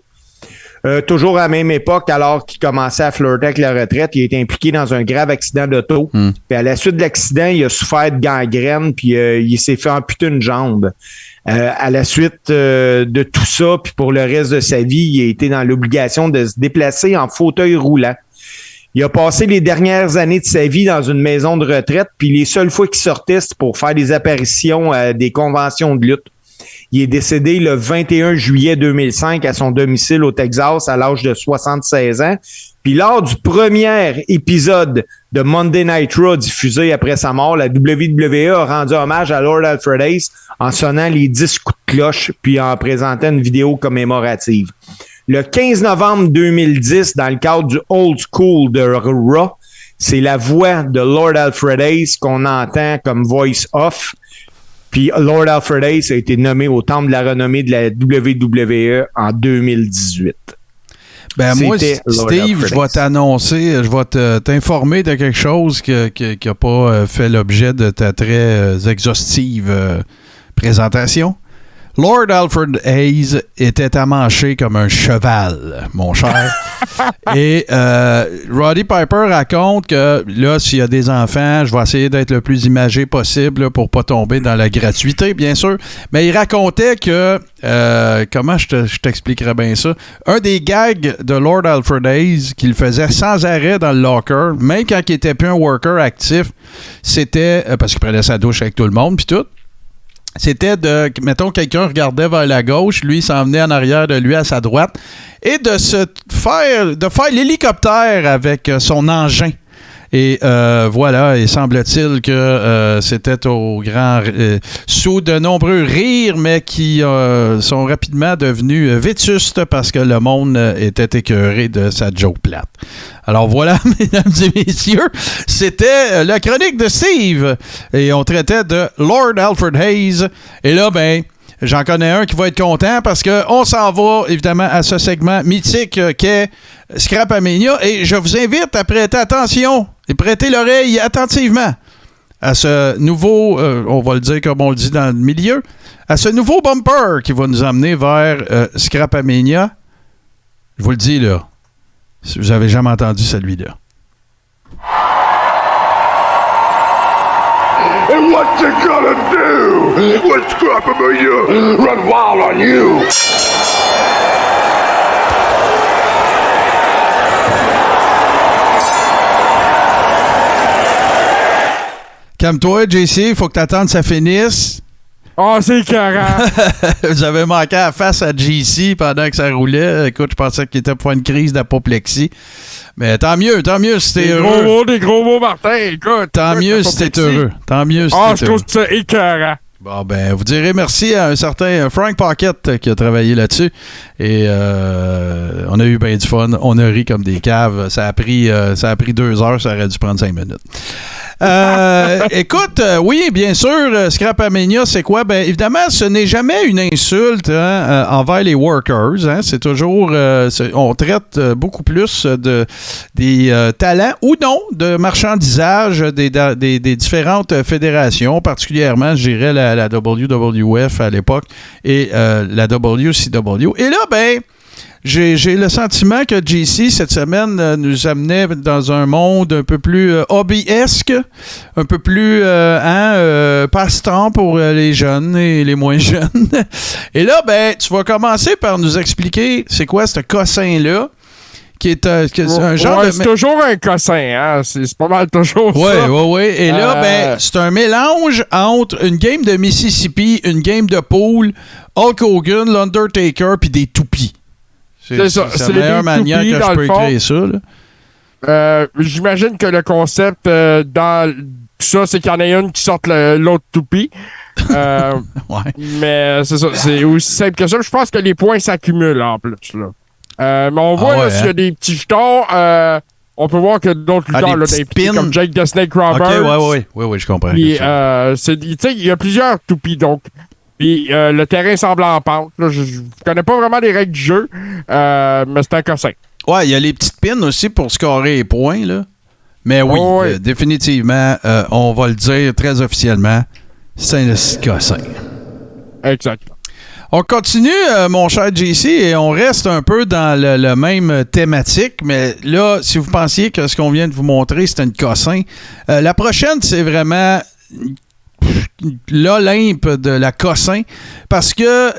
Toujours à la même époque, alors qu'il commençait à flirter avec la retraite, il a été impliqué dans un grave accident d'auto. Puis à la suite de l'accident, il a souffert de gangrène, puis il s'est fait amputer une jambe. À la suite de tout ça, puis pour le reste de sa vie, il a été dans l'obligation de se déplacer en fauteuil roulant. Il a passé les dernières années de sa vie dans une maison de retraite, puis les seules fois qu'il sortait, c'était pour faire des apparitions à des conventions de lutte. Il est décédé le 21 juillet 2005 à son domicile au Texas à l'âge de 76 ans. Puis lors du premier épisode de Monday Night Raw diffusé après sa mort, la WWE a rendu hommage à Lord Alfred Ace en sonnant les 10 coups de cloche puis en présentant une vidéo commémorative. Le 15 novembre 2010, dans le cadre du Old School de Raw, c'est la voix de Lord Alfred Ace qu'on entend comme voice off. Puis Lord Alfred Ace a été nommé au Temple de la renommée de la WWE en 2018. Ben moi, Steve, je vais t'annoncer, je vais t'informer de quelque chose qui n'a pas fait l'objet de ta très exhaustive présentation. Lord Alfred Ace était amanché comme un cheval, mon cher. Et Roddy Piper raconte que là, s'il y a des enfants, je vais essayer d'être le plus imagé possible là, pour pas tomber dans la gratuité, bien sûr. Mais il racontait que, comment je t'expliquerais bien ça, un des gags de Lord Alfred Ace qu'il faisait sans arrêt dans le locker, même quand il était plus un worker actif, c'était, parce qu'il prenait sa douche avec tout le monde puis tout, c'était de, mettons, quelqu'un regardait vers la gauche, lui, il s'en venait en arrière de lui à sa droite, et de faire l'hélicoptère avec son engin. Et voilà, il semble-t-il que c'était au grand sous de nombreux rires, mais qui sont rapidement devenus vétustes parce que le monde était écœuré de sa joke plate. Alors voilà, mesdames et messieurs, c'était la chronique de Steve. Et on traitait de Lord Alfred Hayes. Et là, ben, J'en connais un qui va être content parce qu'on s'en va, évidemment, à ce segment mythique qu'est Scrapamania. Et je vous invite à prêter attention et prêter l'oreille attentivement à ce nouveau, on va le dire comme on le dit dans le milieu, à ce nouveau bumper qui va nous emmener vers Scrapamania. Je vous le dis, là, si vous n'avez jamais entendu celui-là. And what you gonna do when Scrapamania run wild on you? Calme-toi, JC, il faut que tu attendes que ça finisse. Oh, c'est carré! Vous avez manqué à la face à JC pendant que ça roulait. Écoute, je pensais qu'il était pour une crise d'apoplexie. Mais tant mieux si t'es heureux. Des gros mots, Martin, écoute. Tant mieux si t'es heureux. Je trouve ça écœurant. Bon, ben, vous direz merci à un certain Frank Pocket qui a travaillé là-dessus. Et on a eu bien du fun. On a ri comme des caves. Ça a pris 2 heures. Ça aurait dû prendre 5 minutes. Écoute, oui, bien sûr, Scrapamania, c'est quoi? Ben, évidemment, ce n'est jamais une insulte envers les workers. Hein? C'est toujours... on traite beaucoup plus des talents ou non de marchandisage des différentes fédérations, particulièrement, je dirais, la WWF à l'époque et la WCW. Et là, ben... J'ai le sentiment que JC, cette semaine, nous amenait dans un monde un peu plus hobbyesque, un peu plus passe-temps pour les jeunes et les moins jeunes. Et là, ben, tu vas commencer par nous expliquer c'est quoi ce cossin-là, qui est un genre de... C'est toujours un cossin, hein? C'est pas mal toujours ça. Oui. Et là, ben, c'est un mélange entre une game de Mississippi, une game de pool, Hulk Hogan, l'Undertaker, puis des toupies. C'est la meilleure manière que je peux écrire ça. Là. J'imagine que le concept dans ça, c'est qu'il y en a une qui sorte l'autre toupie. Ouais. Mais c'est ça, c'est aussi simple que ça. Je pense que les points s'accumulent en plus. Là. Mais on voit s'il y a des petits jetons. On peut voir que d'autres lutteurs, là, des comme Jake the Snake Roberts. OK, oui, je comprends. Puis, il y a plusieurs toupies, donc. Puis le terrain semble en pente. Là. Je connais pas vraiment les règles du jeu, mais c'est un cossin. Ouais, il y a les petites pins aussi pour scorer les points, là. Mais oui, définitivement, on va le dire très officiellement, c'est un cossin. Exact. On continue, mon cher JC, et on reste un peu dans le même thématique, mais là, si vous pensiez que ce qu'on vient de vous montrer, c'est un cossin, la prochaine, c'est vraiment... l'Olympe de la cossin parce que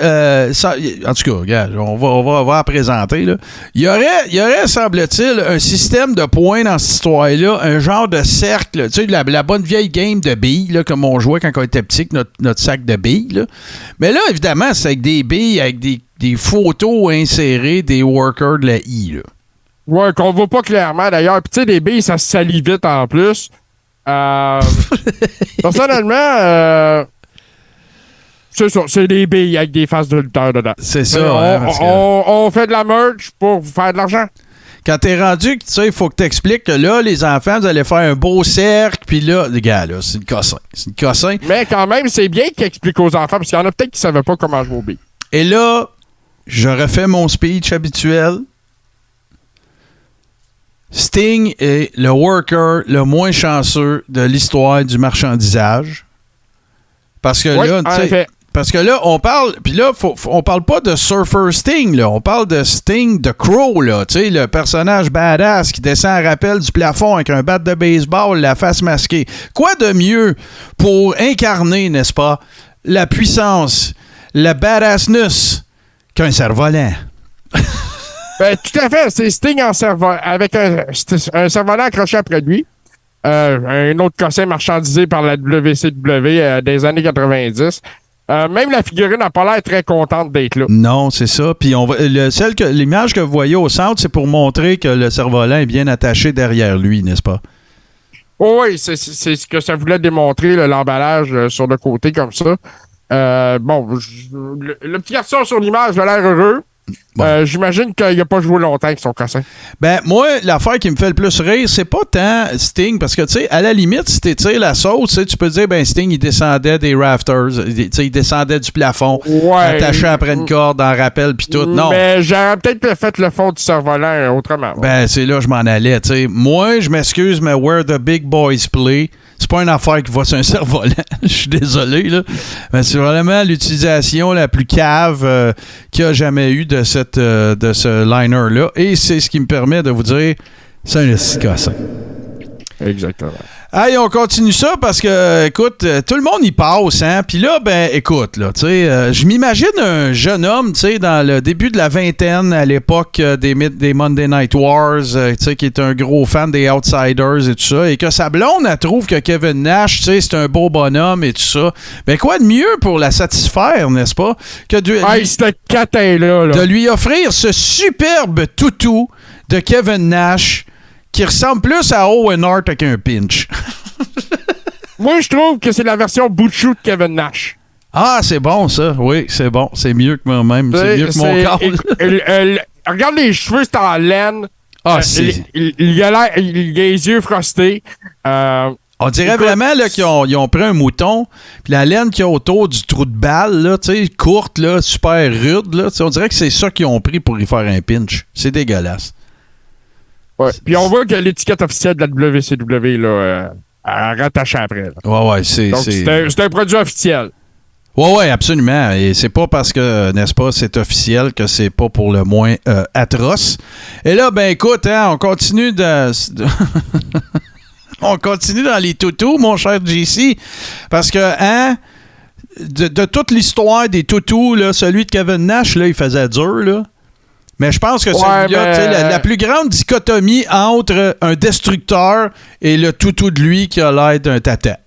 ça, en tout cas, regarde, on va la présenter là. Il y aurait semble-t-il un système de points dans cette histoire-là, un genre de cercle, tu sais, la bonne vieille game de billes là, comme on jouait quand on était petit, notre sac de billes là. Mais là évidemment c'est avec des billes, avec des photos insérées des workers de la I là. Ouais, qu'on voit pas clairement d'ailleurs. Puis tu sais, les billes ça se salit vite en plus. Personnellement, c'est ça, c'est des billes avec des faces de lutteurs dedans. C'est ça. On fait de la merch pour faire de l'argent. Quand t'es rendu, tu sais, il faut que t'expliques que là, les enfants, vous allez faire un beau cercle, puis là, les gars, là, c'est une cossin. C'est une cossin. Mais quand même, c'est bien qu'ils expliquent aux enfants, parce qu'il y en a peut-être qui savaient pas comment jouer aux billes. Et là, je refais mon speech habituel. Sting est le worker le moins chanceux de l'histoire du marchandisage. Parce que là, tu sais, parce que là, on parle, puis là, on parle pas de Surfer Sting, là. On parle de Sting de Crow, là. Tu sais, le personnage badass qui descend à rappel du plafond avec un bat de baseball, la face masquée. Quoi de mieux pour incarner, n'est-ce pas, la puissance, la badassness qu'un cerf-volant? Ben, tout à fait. C'est Sting en cerf-volant, avec un cerf-volant accroché après lui. Un autre cossin marchandisé par la WCW des années 90. Même la figurine n'a pas l'air très contente d'être là. Non, c'est ça. Puis l'image que vous voyez au centre, c'est pour montrer que le cerf-volant est bien attaché derrière lui, n'est-ce pas? Oh, oui, c'est ce que ça voulait démontrer, l'emballage sur le côté comme ça. Le petit garçon sur l'image a l'air heureux. J'imagine qu'il n'a pas joué longtemps avec son cassin. Ben, moi, l'affaire qui me fait le plus rire, c'est pas tant Sting, parce que, tu sais, à la limite, si tu tires la sauce, tu peux dire, ben, Sting, il descendait des rafters, il descendait du plafond, attaché après une corde, en rappel, puis tout. Non. Mais j'aurais peut-être fait le fond du cerf-volant autrement. Ben, c'est là que je m'en allais, tu sais. Moi, je m'excuse, mais where the big boys play, c'est pas une affaire qui va sur un cerf-volant. Je suis désolé, là. Mais c'est vraiment l'utilisation la plus cave qu'il y a jamais eu de ce liner-là. Et c'est ce qui me permet de vous dire, c'est un escassin. Exactement. Hey, on continue ça parce que, écoute, tout le monde y passe, hein. Puis là, ben, écoute, là, tu sais, je m'imagine un jeune homme, tu sais, dans le début de la vingtaine, à l'époque des Monday Night Wars, tu sais, qui est un gros fan des Outsiders et tout ça, et que sa blonde, elle trouve que Kevin Nash, tu sais, c'est un beau bonhomme et tout ça. Ben, quoi de mieux pour la satisfaire, n'est-ce pas, que ce catin-là, de lui offrir ce superbe toutou de Kevin Nash qui ressemble plus à Owen Hart avec un pinch. Moi, je trouve que c'est la version bout-de-chou de Kevin Nash. Ah, c'est bon, ça. Oui, c'est bon. C'est mieux que moi-même. C'est mieux que mon corps. Regarde les cheveux, c'est en laine. Ah, c'est... Il a les yeux frostés. On dirait vraiment là, qu'ils ont pris un mouton, puis la laine qu'il y a autour du trou de balle, là, courte, là, super rude, là, on dirait que c'est ça qu'ils ont pris pour y faire un pinch. C'est dégueulasse. Ouais. Puis on voit que l'étiquette officielle de la WCW là, rattachée après. Là. Ouais, c'est un produit officiel. Ouais, absolument. Et c'est pas parce que, n'est-ce pas, c'est officiel que c'est pas pour le moins atroce. Et là, ben écoute, hein, on continue on continue dans les toutous, mon cher JC, parce que, hein, de toute l'histoire des toutous, là, celui de Kevin Nash, là, il faisait dur, là. Mais je pense que celui-là, la plus grande dichotomie entre un destructeur et le toutou de lui qui a l'air d'un tata.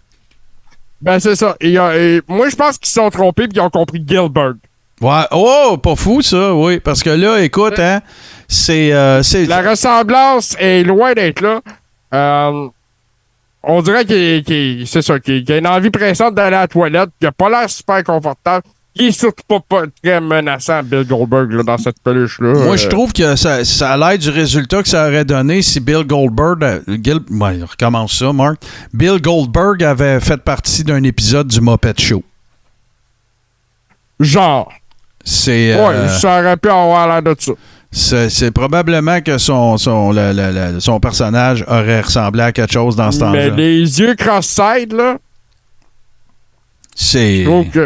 Ben, c'est ça. Moi, je pense qu'ils se sont trompés et qu'ils ont compris Gilbert. Ouais. Oh, pas fou, ça, oui. Parce que là, écoute, hein, c'est... La ressemblance est loin d'être là. On dirait qu'il a une envie pressante d'aller à la toilette, qu'il n'a pas l'air super confortable. Il est surtout pas très menaçant, Bill Goldberg, là, dans cette peluche-là. Moi, je trouve que ça a l'air du résultat que ça aurait donné si Bill Goldberg... recommence ça, Mark. Bill Goldberg avait fait partie d'un épisode du Muppet Show. Genre. C'est... ça aurait pu avoir l'air de ça. C'est probablement que son personnage aurait ressemblé à quelque chose dans ce temps-là. Mais les yeux cross-side, là... Donc,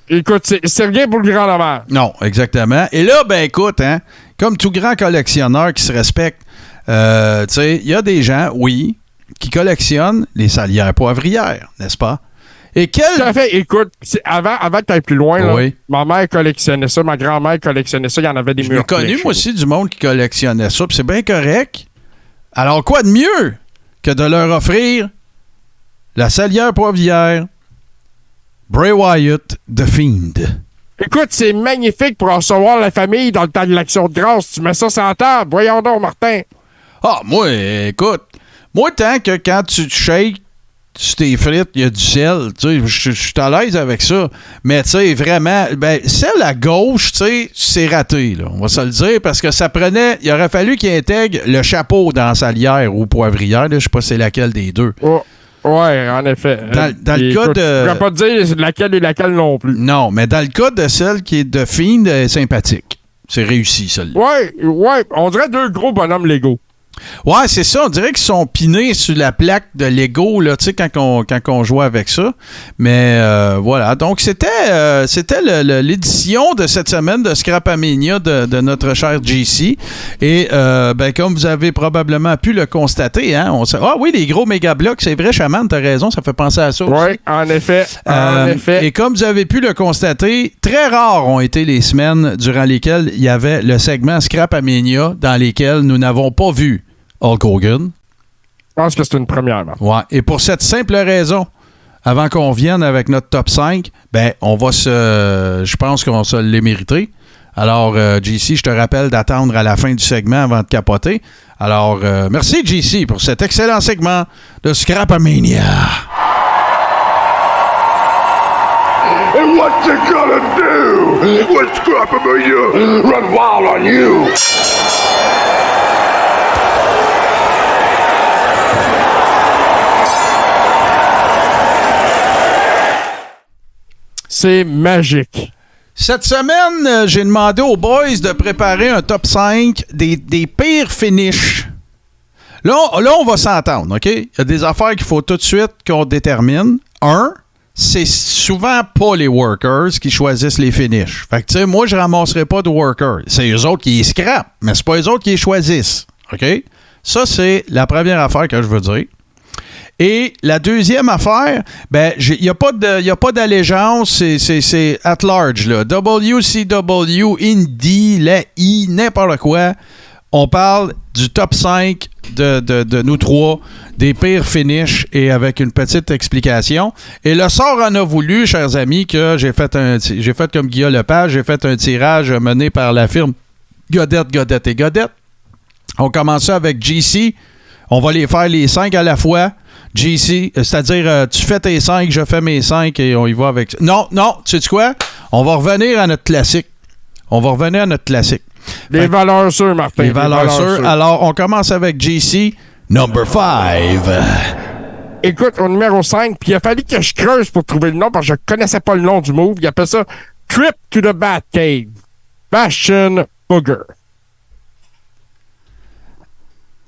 écoute, c'est rien pour le grand dommage. Non, exactement. Et là, ben écoute, hein, comme tout grand collectionneur qui se respecte, tu sais, il y a des gens, oui, qui collectionnent les salières poivrières, n'est-ce pas? Et Tout à fait. Écoute, avant que tu ailles plus loin, là, oui. Ma mère collectionnait ça, ma grand-mère collectionnait ça, il y en avait des murs. J'ai connu, moi aussi, du monde qui collectionnait ça, puis c'est bien correct. Alors, quoi de mieux que de leur offrir la salière poivrière Bray Wyatt, The Fiend. Écoute, c'est magnifique pour recevoir la famille dans le temps de l'Action de grâce. Tu mets ça sur la table. Voyons donc, Martin. Ah, moi, écoute, moi, tant que quand tu shakes sur tes frites, il y a du sel, tu sais, je suis à l'aise avec ça. Mais, tu sais, vraiment, ben, sel à gauche, tu sais, c'est raté, là. On va se le dire, parce que ça prenait, il aurait fallu qu'il intègre le chapeau dans salière ou poivrière, là. Je sais pas c'est laquelle des deux. Oh. Ouais, en effet. Dans le cas de... Je ne vais pas te dire laquelle est laquelle non plus. Non, mais dans le cas de celle qui est de Fiend, elle est sympathique. C'est réussi, celle-là. Ouais. On dirait deux gros bonhommes Lego. Ouais, c'est ça. On dirait qu'ils sont pinés sur la plaque de Lego, là, tu sais, quand on jouait avec ça. Mais voilà. Donc, c'était l'édition de cette semaine de Scrapamania de notre cher JC. Et, ben, comme vous avez probablement pu le constater, hein, oui, les gros méga blocs, c'est vrai, Chaman, t'as raison, ça fait penser à ça. Oui, en effet. Et comme vous avez pu le constater, très rares ont été les semaines durant lesquelles il y avait le segment Scrapamania dans lesquelles nous n'avons pas vu Hulk Hogan. Je pense que c'est une première. Man. Ouais. Et pour cette simple raison, avant qu'on vienne avec notre top 5, ben, je pense qu'on se l'est mérité. Alors, JC, je te rappelle d'attendre à la fin du segment avant de capoter. Alors, merci, JC, pour cet excellent segment de Scrapamania. And what you gonna do when Scrapamania run wild on you. C'est magique. Cette semaine, j'ai demandé aux boys de préparer un top 5 des pires finishes. Là, on va s'entendre, OK? Il y a des affaires qu'il faut tout de suite qu'on détermine. Un, c'est souvent pas les workers qui choisissent les finishes. Fait que, tu sais, moi, je ramasserai pas de workers. C'est eux autres qui les scrapent, mais c'est pas eux autres qui les choisissent, OK? Ça, c'est la première affaire que je veux dire. Et la deuxième affaire, ben, il n'y a pas d'allégeance, c'est at large, là. WCW, Indie, la I, n'importe quoi. On parle du top 5 de nous trois, des pires finishes, et avec une petite explication. Et le sort en a voulu, chers amis, que j'ai fait comme Guillaume Lepage, j'ai fait un tirage mené par la firme Godette et Godette. On commence ça avec GC. On va les faire les 5 à la fois. GC, c'est-à-dire, tu fais tes 5, je fais mes 5 et on y va avec... Non, tu sais quoi? On va revenir à notre classique. Les valeurs sûres, Martin. Les valeurs sûres. Alors, on commence avec GC, number 5. Écoute, au numéro 5, puis il a fallu que je creuse pour trouver le nom, parce que je connaissais pas le nom du move. Il appelle ça Trip to the Batcave. Bastion Booger.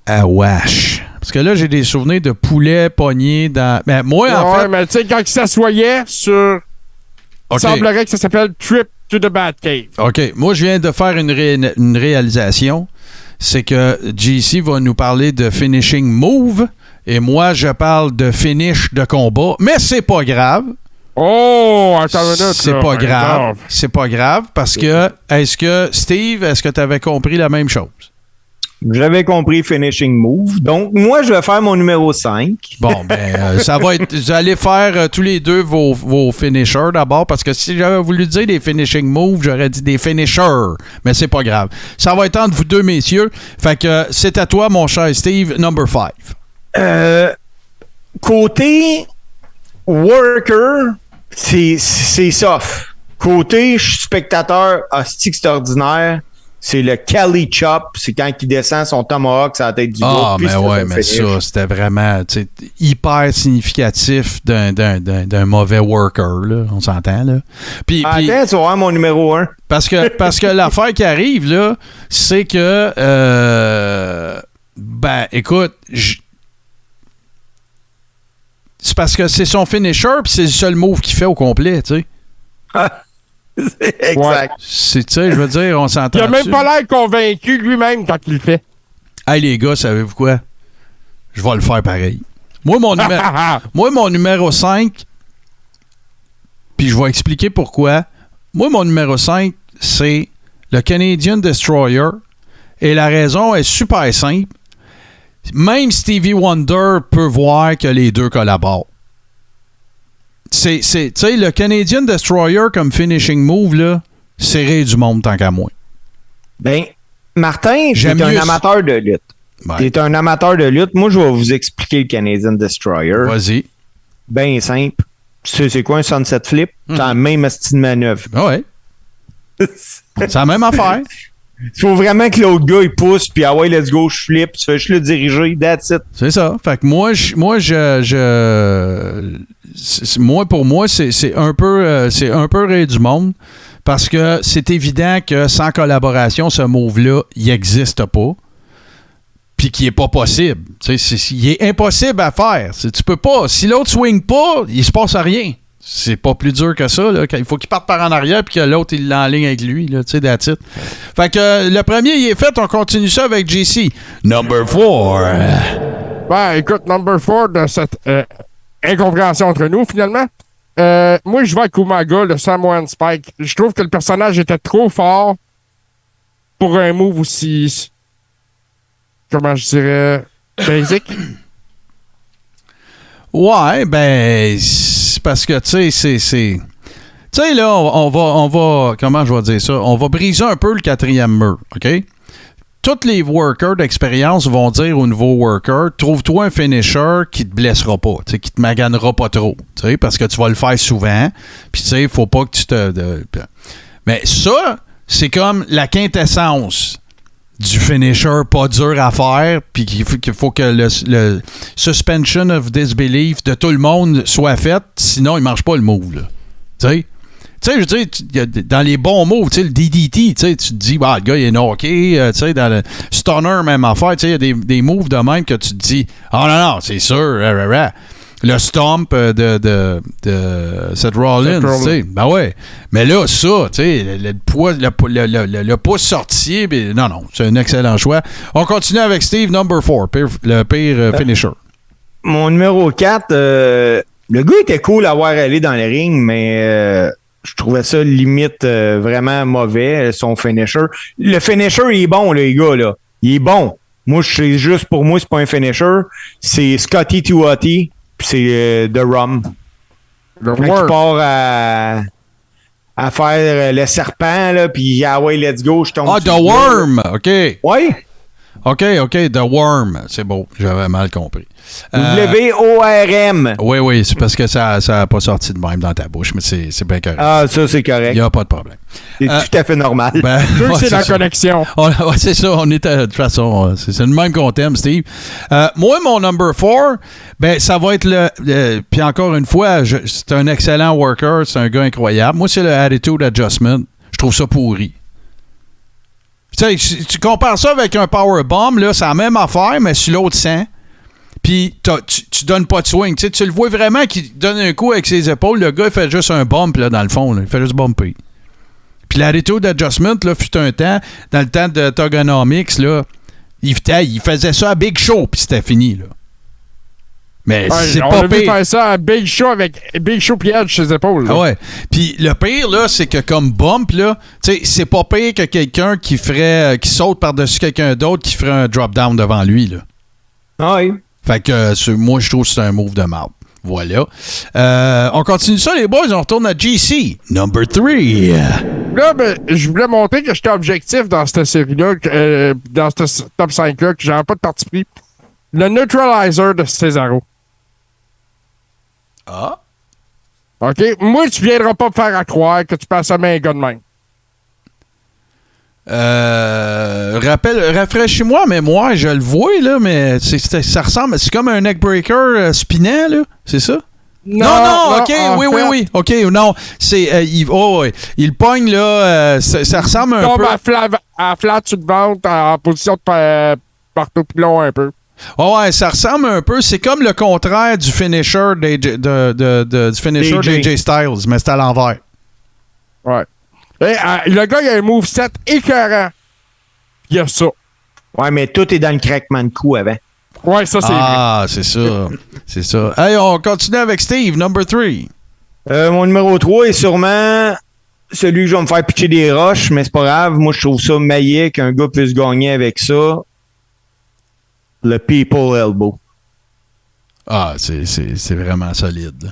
Ah, wesh. Parce que là, j'ai des souvenirs de poulet pogné dans... Mais moi, en fait... mais tu sais, quand il s'assoyait sur... Il semblerait que ça s'appelle Trip to the Batcave. OK. Moi, je viens de faire une réalisation. C'est que JC va nous parler de finishing move et moi, je parle de finish de combat. Mais c'est pas grave. Oh, attends une minute. C'est pas grave. C'est pas grave parce que... Steve, est-ce que tu avais compris la même chose? J'avais compris finishing move. Donc, moi, je vais faire mon numéro 5. Bon, ben, ça va être... Vous allez faire tous les deux vos finishers d'abord, parce que si j'avais voulu dire des finishing moves, j'aurais dit des finishers. Mais c'est pas grave. Ça va être entre vous deux, messieurs. Fait que c'est à toi, mon cher Steve, number 5. Côté worker, c'est soft. Côté, je suis spectateur, hostie, c'est ordinaire. C'est le Cali Chop. C'est quand il descend son tomahawk sur la tête du gars. Ah, mais ouais, mais ça, c'était vraiment hyper significatif d'un mauvais worker, là. On s'entend, là. Puis, attends, tu vas voir mon numéro 1. Parce que l'affaire qui arrive, là, c'est que... ben, écoute... C'est parce que c'est son finisher, puis c'est le seul move qu'il fait au complet, tu sais. Exact. Ouais. Tu sais, je veux dire, on s'entend. Il a même pas l'air convaincu lui-même quand il le fait. Hey, les gars, savez-vous quoi? Je vais le faire pareil. Moi, mon numéro 5, puis je vais expliquer pourquoi. Moi, mon numéro 5, c'est le Canadian Destroyer. Et la raison est super simple. Même Stevie Wonder peut voir que les deux collaborent. Tu sais, le Canadian Destroyer comme finishing move, là, c'est rire du monde tant qu'à moi. Ben, Martin, t'es un amateur de lutte. Ouais. T'es un amateur de lutte. Moi, je vais vous expliquer le Canadian Destroyer. Vas-y. Ben simple. C'est quoi un sunset flip? C'est la même style de manœuvre. Ouais. C'est la même affaire. Il faut vraiment que l'autre gars, il pousse, puis ah ouais, let's go, je flippe, tu fais juste le diriger, that's it. C'est ça. Fait que moi, pour moi, c'est un peu rire du monde, parce que c'est évident que sans collaboration, ce move-là, il n'existe pas, puis qu'il n'est pas possible. Il est impossible à faire. Tu peux pas. Si l'autre swing pas, il se passe rien. C'est pas plus dur que ça, là. Il faut qu'il parte par en arrière puis que l'autre, il l'enligne avec lui, là, tu sais, that's it. Fait que le premier, il est fait, on continue ça avec JC. Number 4. Ben, écoute, number 4 de cette incompréhension entre nous, finalement. Moi, je vais avec Umaga, le Samoan Spike. Je trouve que le personnage était trop fort pour un move aussi... Comment je dirais... basic. Ouais, ben... parce que, tu sais, c'est... Tu sais, là, on va... Comment je vais dire ça? On va briser un peu le quatrième mur, OK? Tous les workers d'expérience vont dire au nouveau worker, trouve-toi un finisher qui te blessera pas, tu sais, qui te maganera pas trop, tu sais, parce que tu vas le faire souvent, puis tu sais, il faut pas que tu te... Mais ça, c'est comme la quintessence du finisher pas dur à faire, puis qu'il faut que le suspension of disbelief de tout le monde soit fait, sinon il marche pas le move, là. Tu sais, je veux dire, dans les bons moves, tu sais, le DDT, tu te dis, bah, le gars, il est knocké, tu sais, dans le stunner, même affaire, tu sais, il y a des moves de même que tu te dis, non, c'est sûr, le stomp de Seth Rollins, tu sais, ben ouais. Mais là, ça, tu sais, le pouce sorti, non, c'est un excellent choix. On continue avec Steve, number 4, le pire finisher. Mon numéro 4, le gars était cool à voir aller dans le ring, mais je trouvais ça limite vraiment mauvais, son finisher. Le finisher, il est bon, là, les gars, là. Il est bon. Moi, pour moi, c'est pas un finisher. C'est Scotty 2Hotty, puis c'est The Rum. Quand il part à faire le serpent, là, puis ouais, let's go, je tombe. Ah, The Worm! OK. Oui. OK, The Worm. C'est beau, j'avais mal compris. W-O-R-M. Oui, c'est parce que ça n'a pas sorti de même dans ta bouche, mais c'est bien correct. Ah, ça, c'est correct. Il n'y a pas de problème. C'est tout à fait normal. C'est la connexion. C'est ça, on est de toute façon, c'est le même qu'on t'aime, Steve. Moi, mon number 4, ça va être puis encore une fois, c'est un excellent worker, c'est un gars incroyable. Moi, c'est le Attitude Adjustment. Je trouve ça pourri. Tu sais, tu compares ça avec un powerbomb, là, c'est la même affaire, mais sur l'autre sang. Puis tu donnes pas de swing. Tu le vois vraiment qu'il donne un coup avec ses épaules. Le gars, il fait juste un bump, là, dans le fond. Là. Il fait juste bumper. Puis l'attitude adjustment, là, fut un temps, dans le temps de Thuganomics, là, il faisait ça à Big Show, puis c'était fini, là. Mais c'est pas pire. On a vu faire ça à Big Show avec Big Show piège sur ses épaules. Ah ouais. Puis le pire, là, c'est que comme bump, là, tu sais, c'est pas pire que quelqu'un qui saute par-dessus quelqu'un d'autre qui ferait un drop-down devant lui, là. Ah oui. Fait que moi, je trouve que c'est un move de marde. Voilà. On continue ça, les boys. On retourne à GC. Number 3. Là, je voulais montrer que j'étais objectif dans cette série-là, dans ce top 5-là, que j'avais pas de parti pris. Le neutralizer de Cesaro. Ah. OK? Moi, tu viendras pas me faire à croire que tu passes à main un gars de même. Rafraîchis-moi, mais moi, je le vois, là, mais ça ressemble. C'est comme un neckbreaker spinant, là. C'est ça? Non, OK, oui. OK, non. C'est. Il pogne, là. Ça ressemble un peu. À flat sur le ventre, en position de partout pilon un peu. Ouais, ça ressemble un peu. C'est comme le contraire du finisher du finisher d'AJ Styles, mais c'est à l'envers. Ouais. Et, le gars, il a un moveset écœurant. Il y a ça. Ouais, mais tout est dans le craquement de cou avant. Ouais, ça, c'est vrai. Ah, c'est ça. C'est ça. Hey, on continue avec Steve, number 3. Mon numéro 3 est sûrement celui que je vais me faire pitcher des roches, mais c'est pas grave. Moi, je trouve ça maillet qu'un gars puisse gagner avec ça. Le People Elbow. Ah, c'est vraiment solide.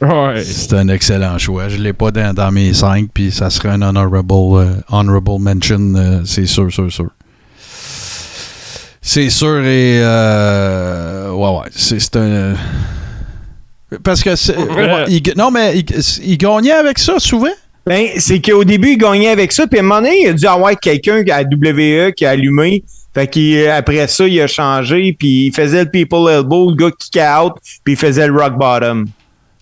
Ouais. C'est un excellent choix. Je l'ai pas dans mes 5, puis ça serait un honorable mention, c'est sûr. C'est sûr et... ouais, c'est un... Parce que... il gagnait avec ça souvent? Ben, c'est qu'au début, il gagnait avec ça, puis à un moment donné, il a dû avoir quelqu'un à WWE qui a allumé. Fait qu'après ça, il a changé, puis il faisait le People Elbow, le gars kick out, puis il faisait le Rock Bottom.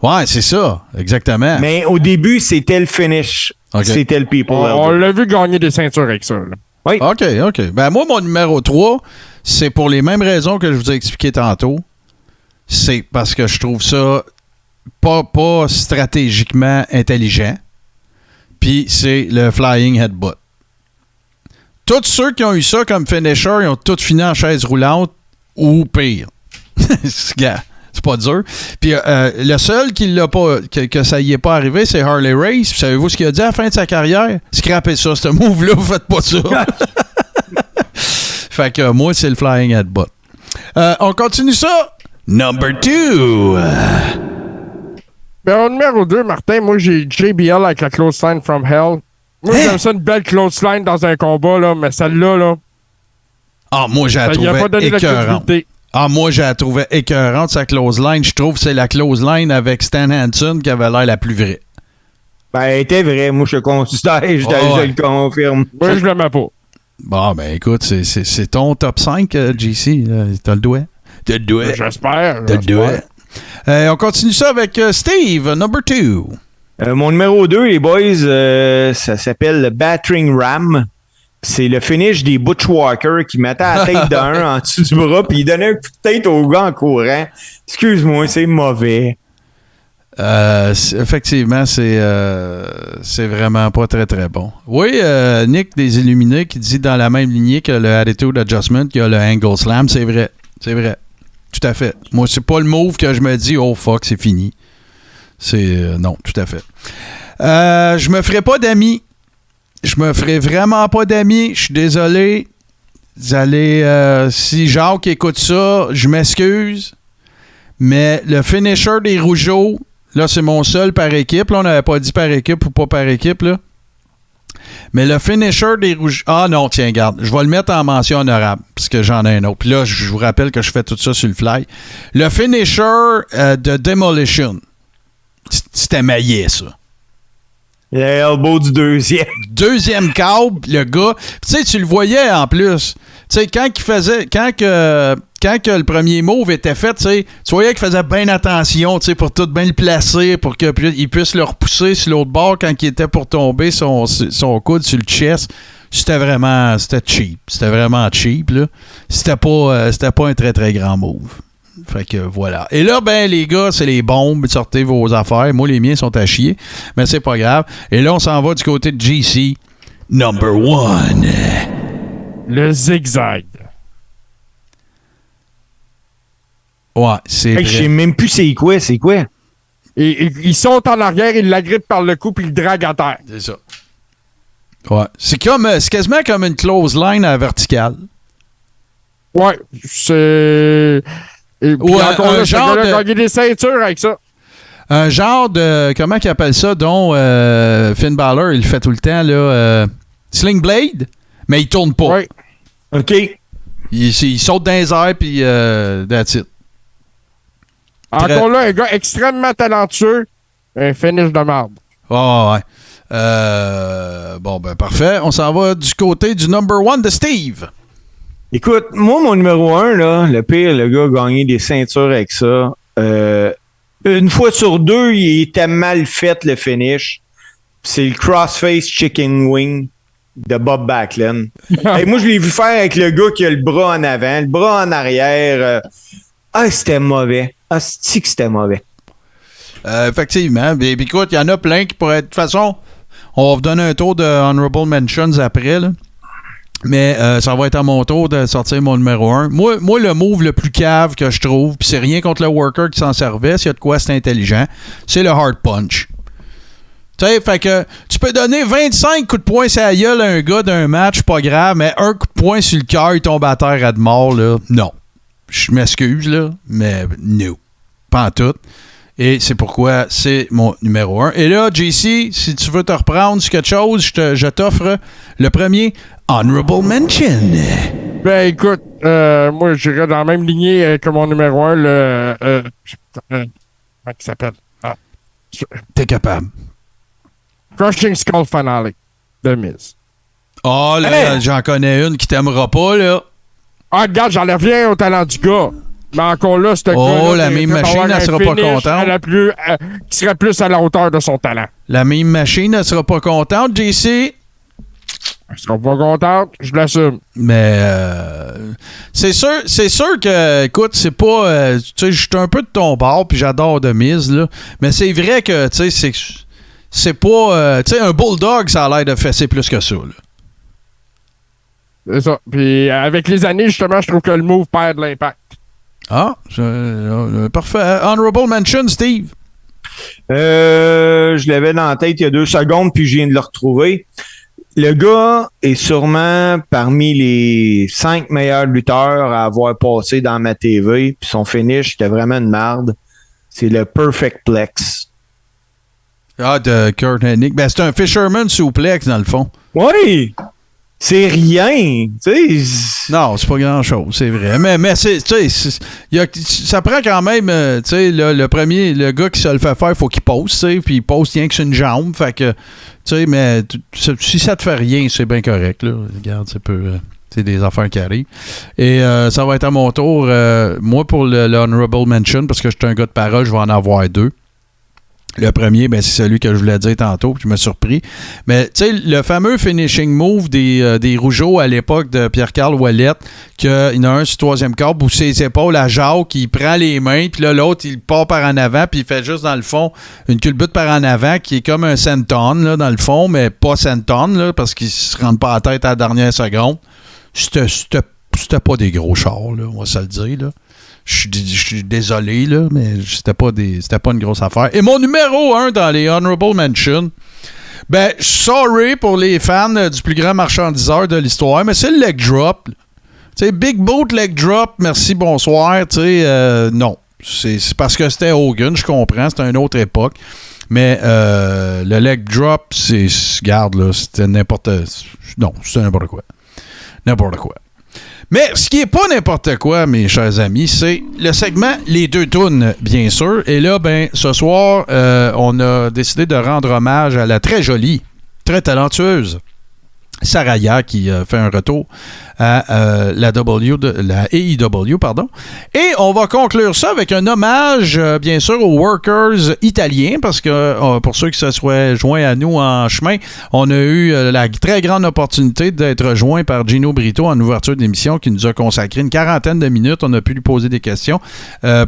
Ouais, c'est ça, exactement. Mais au début, c'était le finish. Okay. C'était le People Elbow. On l'a vu gagner des ceintures avec ça. Là. Oui. OK. Ben moi, mon numéro 3, c'est pour les mêmes raisons que je vous ai expliqué tantôt. C'est parce que je trouve ça pas stratégiquement intelligent. Puis c'est le Flying Headbutt. Tous ceux qui ont eu ça comme finisher, ils ont tous fini en chaise roulante ou pire. C'est pas dur. Puis le seul qui l'a pas, que ça y est pas arrivé, c'est Harley Race. Puis savez-vous ce qu'il a dit à la fin de sa carrière? Scrapez ça, ce move-là, vous faites pas ça. Fait que moi, c'est le Flying Headbutt. On continue ça. Number 2. Ben, au numéro 2, Martin, moi, j'ai JBL avec la Close Line from Hell. Moi, j'aime ça une belle close line dans un combat, là, mais celle-là, là... Ah, moi, j'ai la trouvé écœurante. Moi, j'ai la trouvé écœurante, sa close line. Je trouve que c'est la close line avec Stan Hansen qui avait l'air la plus vraie. Ben, elle était vrai. Moi, je le considère. Je le confirme. Moi, je l'aimais pas. Bon, ben écoute, c'est ton top 5, JC. T'as le doigt. J'espère. T'as le doigt. On continue ça avec Steve, number 2. Mon numéro 2, les boys, ça s'appelle le Battering Ram. C'est le finish des Butchwalker qui mettait la tête d'un en dessous du bras puis il donnait un coup de tête au gars en courant. Excuse-moi, c'est mauvais. Effectivement, c'est vraiment pas très, très bon. Oui, Nick des Illuminés qui dit dans la même lignée que le Attitude Adjustment qu'il y a le Angle Slam. C'est vrai. C'est vrai. Tout à fait. Moi, c'est pas le move que je me dis, oh fuck, c'est fini. C'est. Non, tout à fait. Je me ferai pas d'amis. Je me ferai vraiment pas d'amis. Je suis désolé. Vous allez. Si Jacques écoute ça, je m'excuse. Mais le finisher des Rougeaux, là, c'est mon seul par équipe. Là, on n'avait pas dit par équipe ou pas par équipe, là. Mais le finisher des Rougeaux... Ah non, tiens, garde. Je vais le mettre en mention honorable, parce que j'en ai un autre. Puis là, je vous rappelle que je fais tout ça sur le fly. Le finisher de Demolition. C'était maillet, ça. Le elbow du deuxième. Deuxième câble, le gars. Tu sais, tu le voyais en plus. Tu sais, quand que le premier move était fait, tu voyais qu'il faisait bien attention, pour tout bien le placer, pour qu'il puisse le repousser sur l'autre bord quand il était pour tomber son coude sur le chest. C'était cheap. C'était vraiment cheap, là. C'était pas un très, très grand move. Fait que voilà. Et là, ben, les gars, c'est les bombes. Sortez vos affaires. Moi, les miens sont à chier. Mais c'est pas grave. Et là, on s'en va du côté de GC. Number 1. Le zigzag. Ouais, c'est vrai. Je sais même plus c'est quoi. Et ils sont en arrière, ils l'agrippent par le cou puis ils le draguent à terre. C'est ça. Ouais. C'est quasiment comme une close line à la verticale. Ouais, c'est... Et puis encore là, genre de gagner des ceintures avec ça. Un genre de... Comment qu'ils appellent ça, dont Finn Balor, il le fait tout le temps, là. Sling Blade, mais il tourne pas. Ouais. OK. Il saute dans les airs, puis that's it. Encore là, un gars extrêmement talentueux, un finish de marde. Ouais. Bon, ben parfait. On s'en va du côté du number 1 de Steve. Écoute, moi, mon numéro 1, là, le pire, le gars a gagné des ceintures avec ça. Une fois sur deux, il était mal fait, le finish. C'est le crossface chicken wing de Bob Backlund. Hey, moi, je l'ai vu faire avec le gars qui a le bras en avant, le bras en arrière. C'était mauvais. C'est que c'était mauvais. Effectivement. Puis écoute, il y en a plein qui pourraient... De toute façon, on va vous donner un tour de Honorable Mentions après, là. Mais ça va être à mon tour de sortir mon numéro 1. Moi, le move le plus cave que je trouve, puis c'est rien contre le worker qui s'en servait, s'il y a de quoi c'est intelligent, c'est le hard punch. Tu sais, fait que tu peux donner 25 coups de poing sur la gueule à un gars d'un match, pas grave, mais un coup de poing sur le cœur, il tombe à terre à de mort, là. Non. Je m'excuse, là, mais no. Pas en tout. Et c'est pourquoi c'est mon numéro 1. Et là, JC, si tu veux te reprendre sur quelque chose, je t'offre le premier Honorable Mention. Ben écoute, moi j'irais dans la même lignée que mon numéro 1, comment il s'appelle? T'es capable. Crushing Skull Finale de Miz. Oh là, j'en connais une qui t'aimera pas, là. Regarde, j'en reviens au talent du gars. Mais encore là, cette gars-là, la même machine, elle sera pas contente. Qui serait plus à la hauteur de son talent. La même machine, elle sera pas contente, JC. Elle sera pas contente, je l'assume. Mais c'est sûr que, écoute, c'est pas... tu sais, je suis un peu de ton bord, puis j'adore de mise, là. Mais c'est vrai que, tu sais, c'est pas... tu sais, un bulldog, ça a l'air de fesser plus que ça, là. C'est ça. Puis avec les années, justement, je trouve que le move perd de l'impact. Ah, parfait. Honorable Mention, Steve. Je l'avais dans la tête il y a 2 secondes, puis je viens de le retrouver. Le gars est sûrement parmi les 5 meilleurs lutteurs à avoir passé dans ma TV, puis son finish, c'était vraiment une marde. C'est le Perfect Plex. Ah, de Kurt Hennig. Ben, c'est un Fisherman Suplex, dans le fond. Oui! c'est rien. Tu sais. Non, c'est pas grand-chose, c'est vrai. Mais c'est, tu sais, ça prend quand même, tu sais, le gars qui se le fait faire, il faut qu'il pose, tu sais, puis il pose rien que sur une jambe. Fait que, tu sais, mais si ça te fait rien, c'est bien correct, là. Regarde, c'est des affaires qui arrivent. Et ça va être à mon tour. Moi, pour l'Honorable Mention, parce que je suis un gars de parole, je vais en avoir 2. Le premier, ben, c'est celui que je voulais dire tantôt, puis je me suis surpris. Mais, tu sais, le fameux finishing move des Rougeaux à l'époque de Pierre-Carl Ouellette, qu'il y en a un sur le troisième quart, où ses épaules à Jacques, il prend les mains, puis là, l'autre, il part par en avant, puis il fait juste, dans le fond, une culbute par en avant, qui est comme un senton, là, dans le fond, mais pas senton, là, parce qu'il se rentre pas à la tête à la dernière seconde. C'était pas des gros chars, là, on va se le dire, là. Je suis désolé, là, mais c'était pas une grosse affaire. Et mon numéro 1 dans les Honorable Mention, ben, sorry pour les fans du plus grand marchandiseur de l'histoire, mais c'est le leg drop. Tu sais, Big Boot leg drop, merci, bonsoir. Tu sais, non. C'est parce que c'était Hogan, je comprends, c'était une autre époque. Mais le leg drop, garde, là, c'était n'importe... Non, c'était n'importe quoi. N'importe quoi. Mais ce qui est pas n'importe quoi, mes chers amis, c'est le segment Les Deux Tounes, bien sûr. Et là, ben, ce soir, on a décidé de rendre hommage à la très jolie, très talentueuse Saraya qui fait un retour à la AEW, pardon. Et on va conclure ça avec un hommage, bien sûr, aux workers italiens, parce que pour ceux qui se soient joints à nous en chemin, on a eu la très grande opportunité d'être joints par Gino Brito en ouverture d'émission, qui nous a consacré une 40aine de minutes. On a pu lui poser des questions.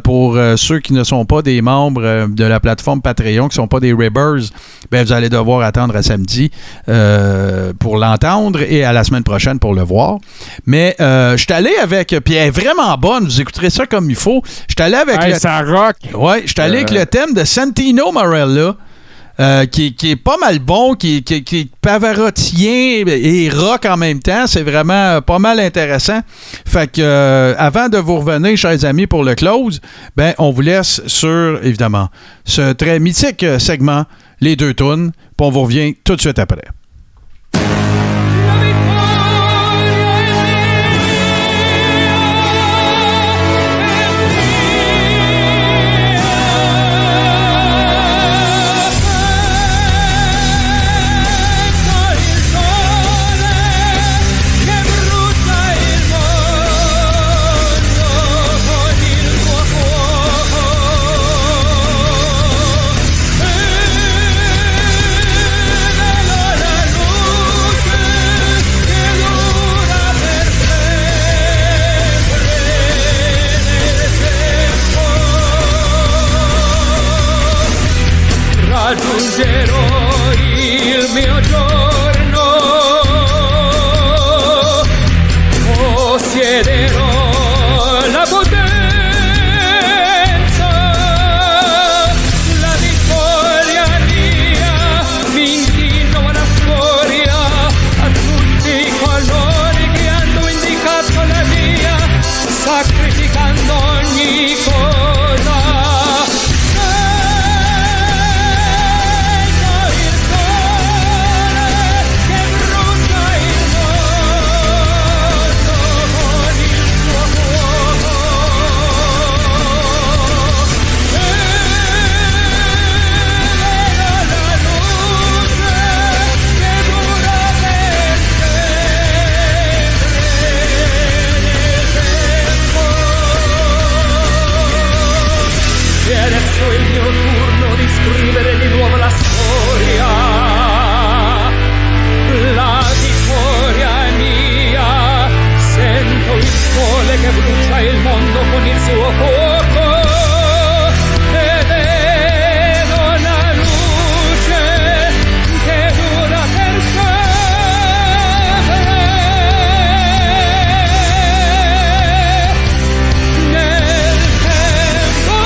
Pour ceux qui ne sont pas des membres de la plateforme Patreon, qui ne sont pas des Ribbers, ben, vous allez devoir attendre à samedi pour l'entendre et à la semaine prochaine pour le voir. Mais je suis allé avec... Puis elle est vraiment bonne, vous écouterez ça comme il faut. Je suis allé avec... ça rock! Ouais, je suis allé avec le thème de Santino Marella, qui est pas mal bon, qui est pavarotien et rock en même temps. C'est vraiment pas mal intéressant. Fait que avant de vous revenir, chers amis, pour le close, ben on vous laisse sur, évidemment, ce très mythique segment, Les Deux Tounes, puis on vous revient tout de suite après. Raggiungerò il mio giorno, possiederò la potenza, la vittoria mia, vinto una storia a tutti coloro che hanno indicato la via, sacrificando ogni cosa. E adesso è il mio turno di scrivere di nuovo la storia. La vittoria è mia. Sento il sole che brucia il mondo con il suo fuoco. E vedo la luce che dura per sempre. Nel tempo.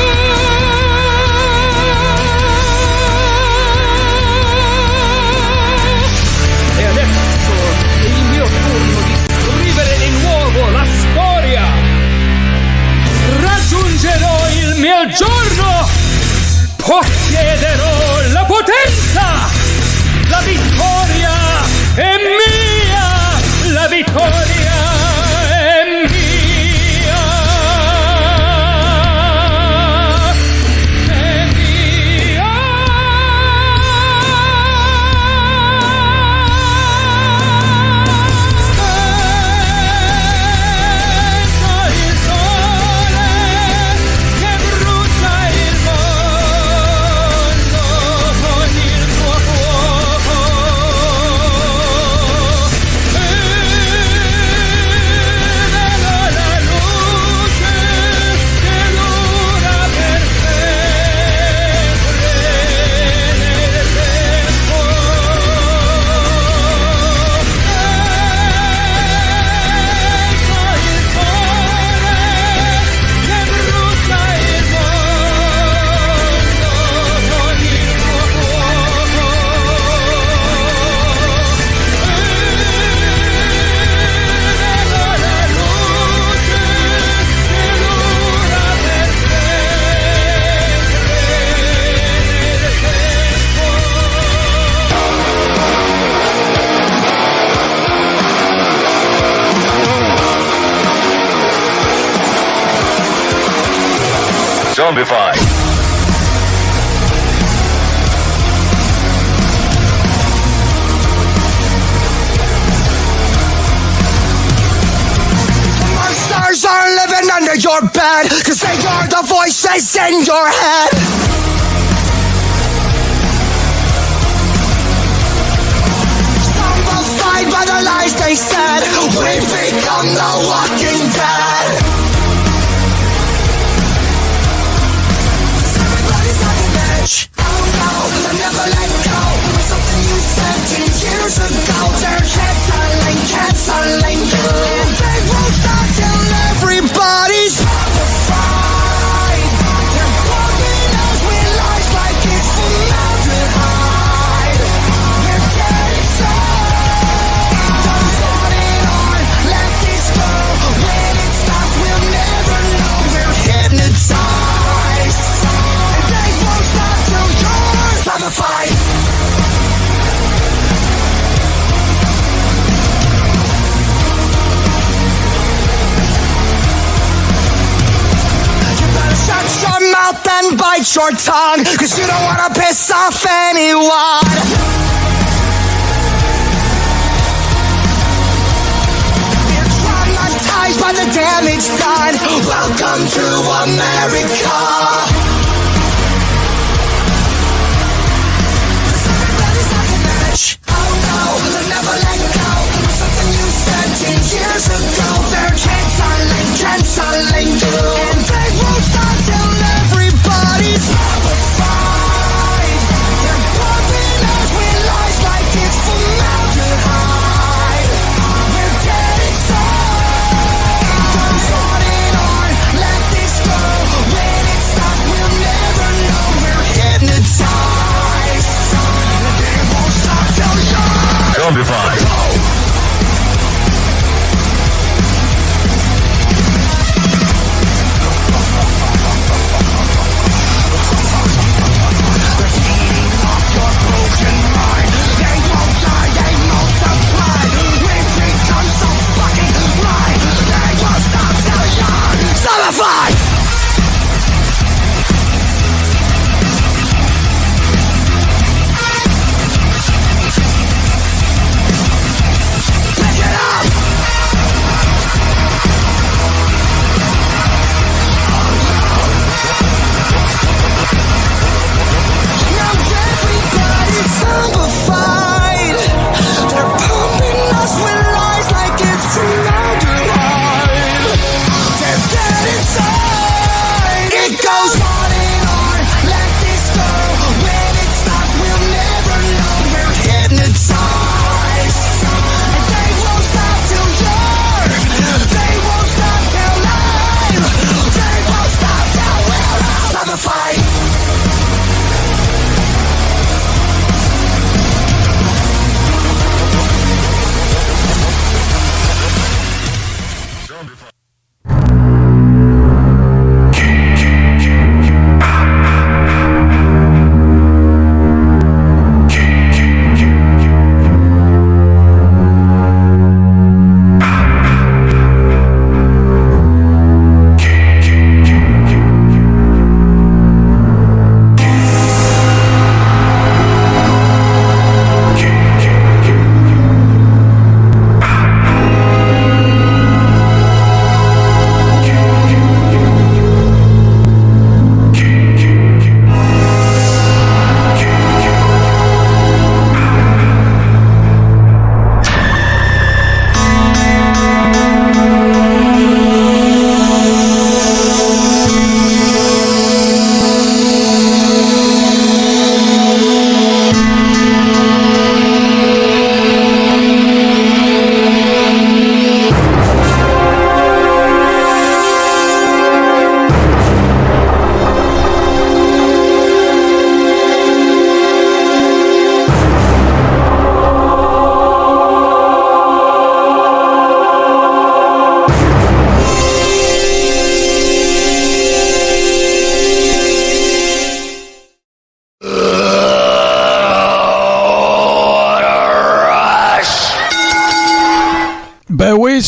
E adesso è il mio turno di scrivere di nuovo la storia. Raggiungerò Zombify. Monsters are living under your bed, 'cause they are the voices in your head. Zombified by the lies they said, we've become the walking dead. Everybody's on the edge. Oh no, they'll never let go. Something you said 10 years ago. They're canceling you. And they won't stop till everybody's zombified. They're clogging us with lies like it's formaldehyde. We're dead inside. Don't put it on, let this go. When it stops, we'll never know. We're hypnotized. And they won't stop till you're zombified. Shut your mouth and bite your tongue, 'cause you don't wanna piss off anyone. You're traumatized by the damage done. Welcome to America. Everybody's on the edge. Oh no, they'll never let go. Something you said 10 years ago. They're canceling you. And they won't stop till everybody's zombified. They're pumping us with lies like it's formaldehyde. We're dead inside. Don't put it on, let this go. When it stops, we'll never know. We're hypnotized. And they won't stop till you're Zombify. zombified!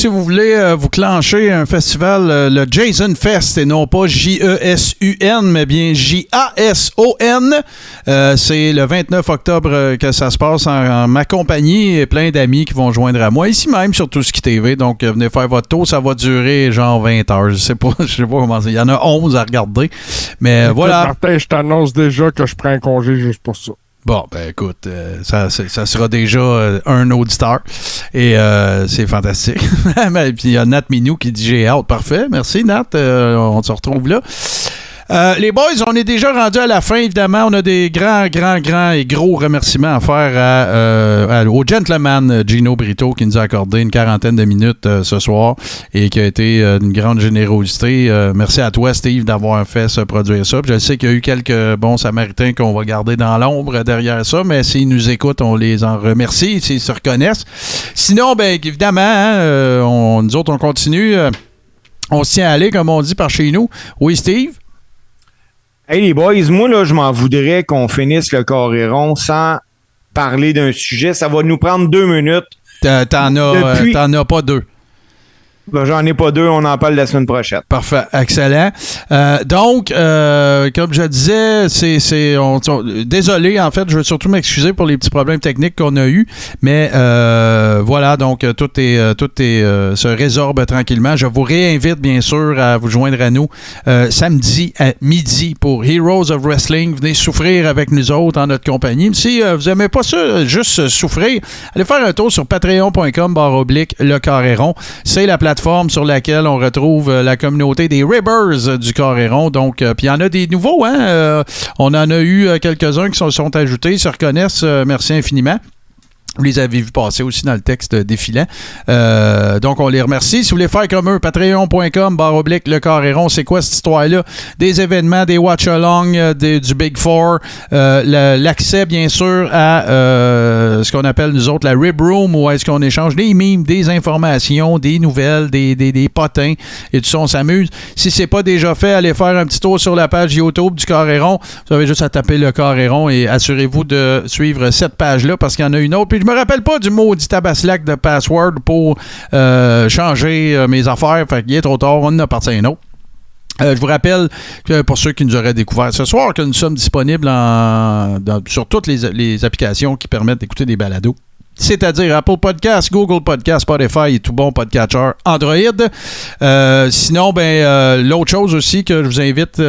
si vous voulez vous clencher un festival, le Jason Fest, et non pas J-E-S-U-N, mais bien J-A-S-O-N. C'est le 29 octobre que ça se passe en ma compagnie et plein d'amis qui vont joindre à moi, ici même sur Tout-Ce-qui TV. Donc, venez faire votre tour. Ça va durer genre 20 heures. Je sais pas comment c'est. Il y en a 11 à regarder. Mais écoute, voilà. Martin, je t'annonce déjà que je prends un congé juste pour ça. Bon, ben écoute, ça sera déjà un auditeur et c'est fantastique. Puis il y a Nat Minou qui dit j'ai hâte. Parfait, merci Nat, on se retrouve là. Les boys, on est déjà rendu à la fin, évidemment. On a des grands et gros remerciements à faire au gentleman Gino Brito qui nous a accordé une quarantaine de minutes ce soir et qui a été d'une grande générosité. Merci à toi, Steve, d'avoir fait produire ça. Puis je sais qu'il y a eu quelques bons samaritains qu'on va garder dans l'ombre derrière ça, mais s'ils nous écoutent, on les en remercie, s'ils se reconnaissent. Sinon, ben évidemment, nous autres, on continue. On se tient à aller, comme on dit par chez nous. Oui, Steve? Hey les boys, moi là, je m'en voudrais qu'on finisse le Coréron sans parler d'un sujet. Ça va nous prendre 2 minutes. T'en as pas 2. Ben, j'en ai pas 2, on en parle la semaine prochaine. Parfait, excellent. Donc, comme je disais, désolé, en fait, je veux surtout m'excuser pour les petits problèmes techniques qu'on a eus, mais voilà, donc tout se résorbe tranquillement. Je vous réinvite, bien sûr, à vous joindre à nous samedi à midi pour Heroes of Wrestling. Venez souffrir avec nous autres en notre compagnie. Si vous n'aimez pas ça, juste souffrir, allez faire un tour sur patreon.com/le Coréron. C'est la plateforme sur laquelle on retrouve la communauté des Ribbers du Coréron. Donc, puis il y en a des nouveaux, hein? On en a eu quelques-uns qui sont ajoutés, ils se reconnaissent. Merci infiniment. Vous les avez vus passer aussi dans le texte défilant. Donc, on les remercie. Si vous voulez faire comme eux, patreon.com/le Coréron, c'est quoi cette histoire-là? Des événements, des watch-along, du Big Four, l'accès, bien sûr, à ce qu'on appelle, nous autres, la Rib Room, où est-ce qu'on échange des memes, des informations, des nouvelles, des potins, et tout ça, on s'amuse. Si c'est pas déjà fait, allez faire un petit tour sur la page YouTube du Coréron. Vous avez juste à taper le Coréron et assurez-vous de suivre cette page-là, parce qu'il y en a une autre. Puis je me rappelle pas du maudit tabaslac de password pour changer mes affaires. Fait qu'il est trop tard, on en a parti un autre. Je vous rappelle que pour ceux qui nous auraient découvert ce soir, que nous sommes disponibles sur toutes les applications qui permettent d'écouter des balados. C'est-à-dire Apple Podcasts, Google Podcasts, Spotify et tout bon podcatcher Android. Sinon, l'autre chose aussi que je vous invite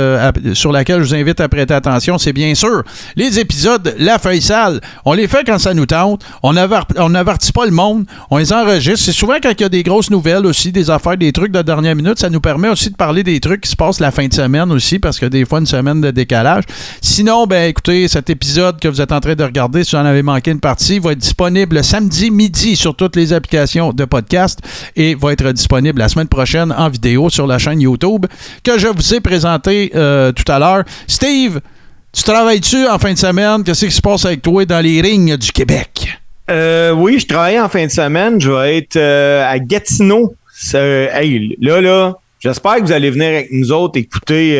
sur laquelle je vous invite à prêter attention, c'est bien sûr les épisodes La Feuille Sale. On les fait quand ça nous tente. On n'avertit pas le monde. On les enregistre. C'est souvent quand il y a des grosses nouvelles aussi, des affaires, des trucs de dernière minute. Ça nous permet aussi de parler des trucs qui se passent la fin de semaine aussi, parce que des fois, une semaine de décalage. Sinon, écoutez, cet épisode que vous êtes en train de regarder, si vous en avez manqué une partie, va être disponible samedi midi sur toutes les applications de podcast et va être disponible la semaine prochaine en vidéo sur la chaîne YouTube que je vous ai présenté tout à l'heure. Steve, tu travailles-tu en fin de semaine? Qu'est-ce qui se passe avec toi dans les rings du Québec? Oui, je travaille en fin de semaine. Je vais être à Gatineau. Là, j'espère que vous allez venir avec nous autres écouter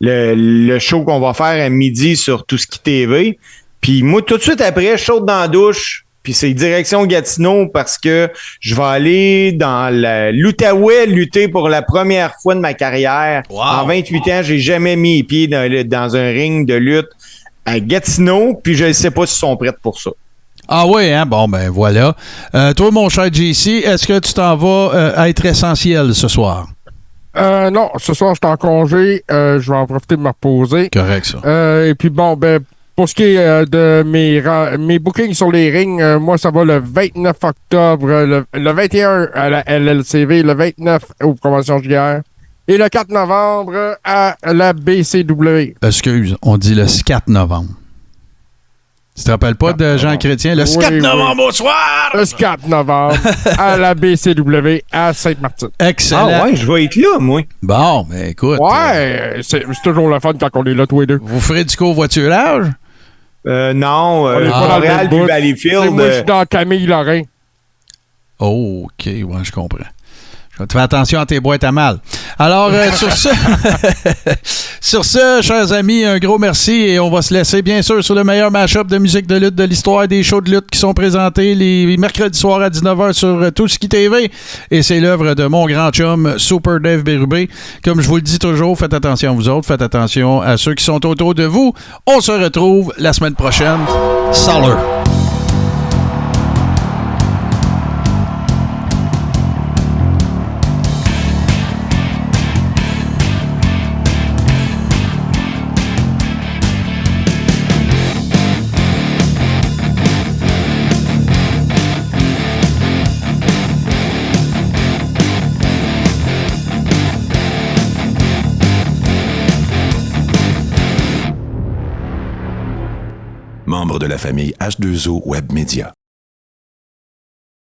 le show qu'on va faire à midi sur Tout-Ce-qui TV. Puis moi, tout de suite après, je saute dans la douche, puis c'est direction Gatineau parce que je vais aller dans l'Outaouais lutter pour la première fois de ma carrière. Wow. En 28 ans, j'ai jamais mis les pieds dans un ring de lutte à Gatineau, puis je ne sais pas s'ils sont prêts pour ça. Ah oui, hein? Bon, voilà. Toi, mon cher JC, est-ce que tu t'en vas être essentiel ce soir? Non, ce soir, je suis en congé. Je vais en profiter de me reposer. Correct, ça. Et puis bon, pour ce qui est de mes bookings sur les rings, moi, ça va le 29 octobre, le 21 à la LLCV, le 29 aux Promotions JR et le 4 novembre à la BCW. Excuse, on dit le 4 novembre. Tu te rappelles pas de Jean Chrétien? Le 4 novembre au soir! Le 4 novembre à la BCW à Sainte-Martine. Excellent. Ah ouais, je vais être là, moi. Bon, écoute. Ouais, c'est toujours le fun quand on est là tous les deux. Vous ferez du covoiturage? Non, Montréal puis Valleyfield. Moi, je suis dans Camille Lorrain. Oh, OK, ouais, je comprends. Tu fais attention à tes boîtes à mal. Alors, sur ce, chers amis, un gros merci et on va se laisser, bien sûr, sur le meilleur mash-up de musique de lutte de l'histoire, des shows de lutte qui sont présentés les mercredis soirs à 19h sur Tout-Ski TV. Et c'est l'œuvre de mon grand chum, Super Dave Bérubé. Comme je vous le dis toujours, faites attention à vous autres, faites attention à ceux qui sont autour de vous. On se retrouve la semaine prochaine. Salut! Membre de la famille H2O Web Media.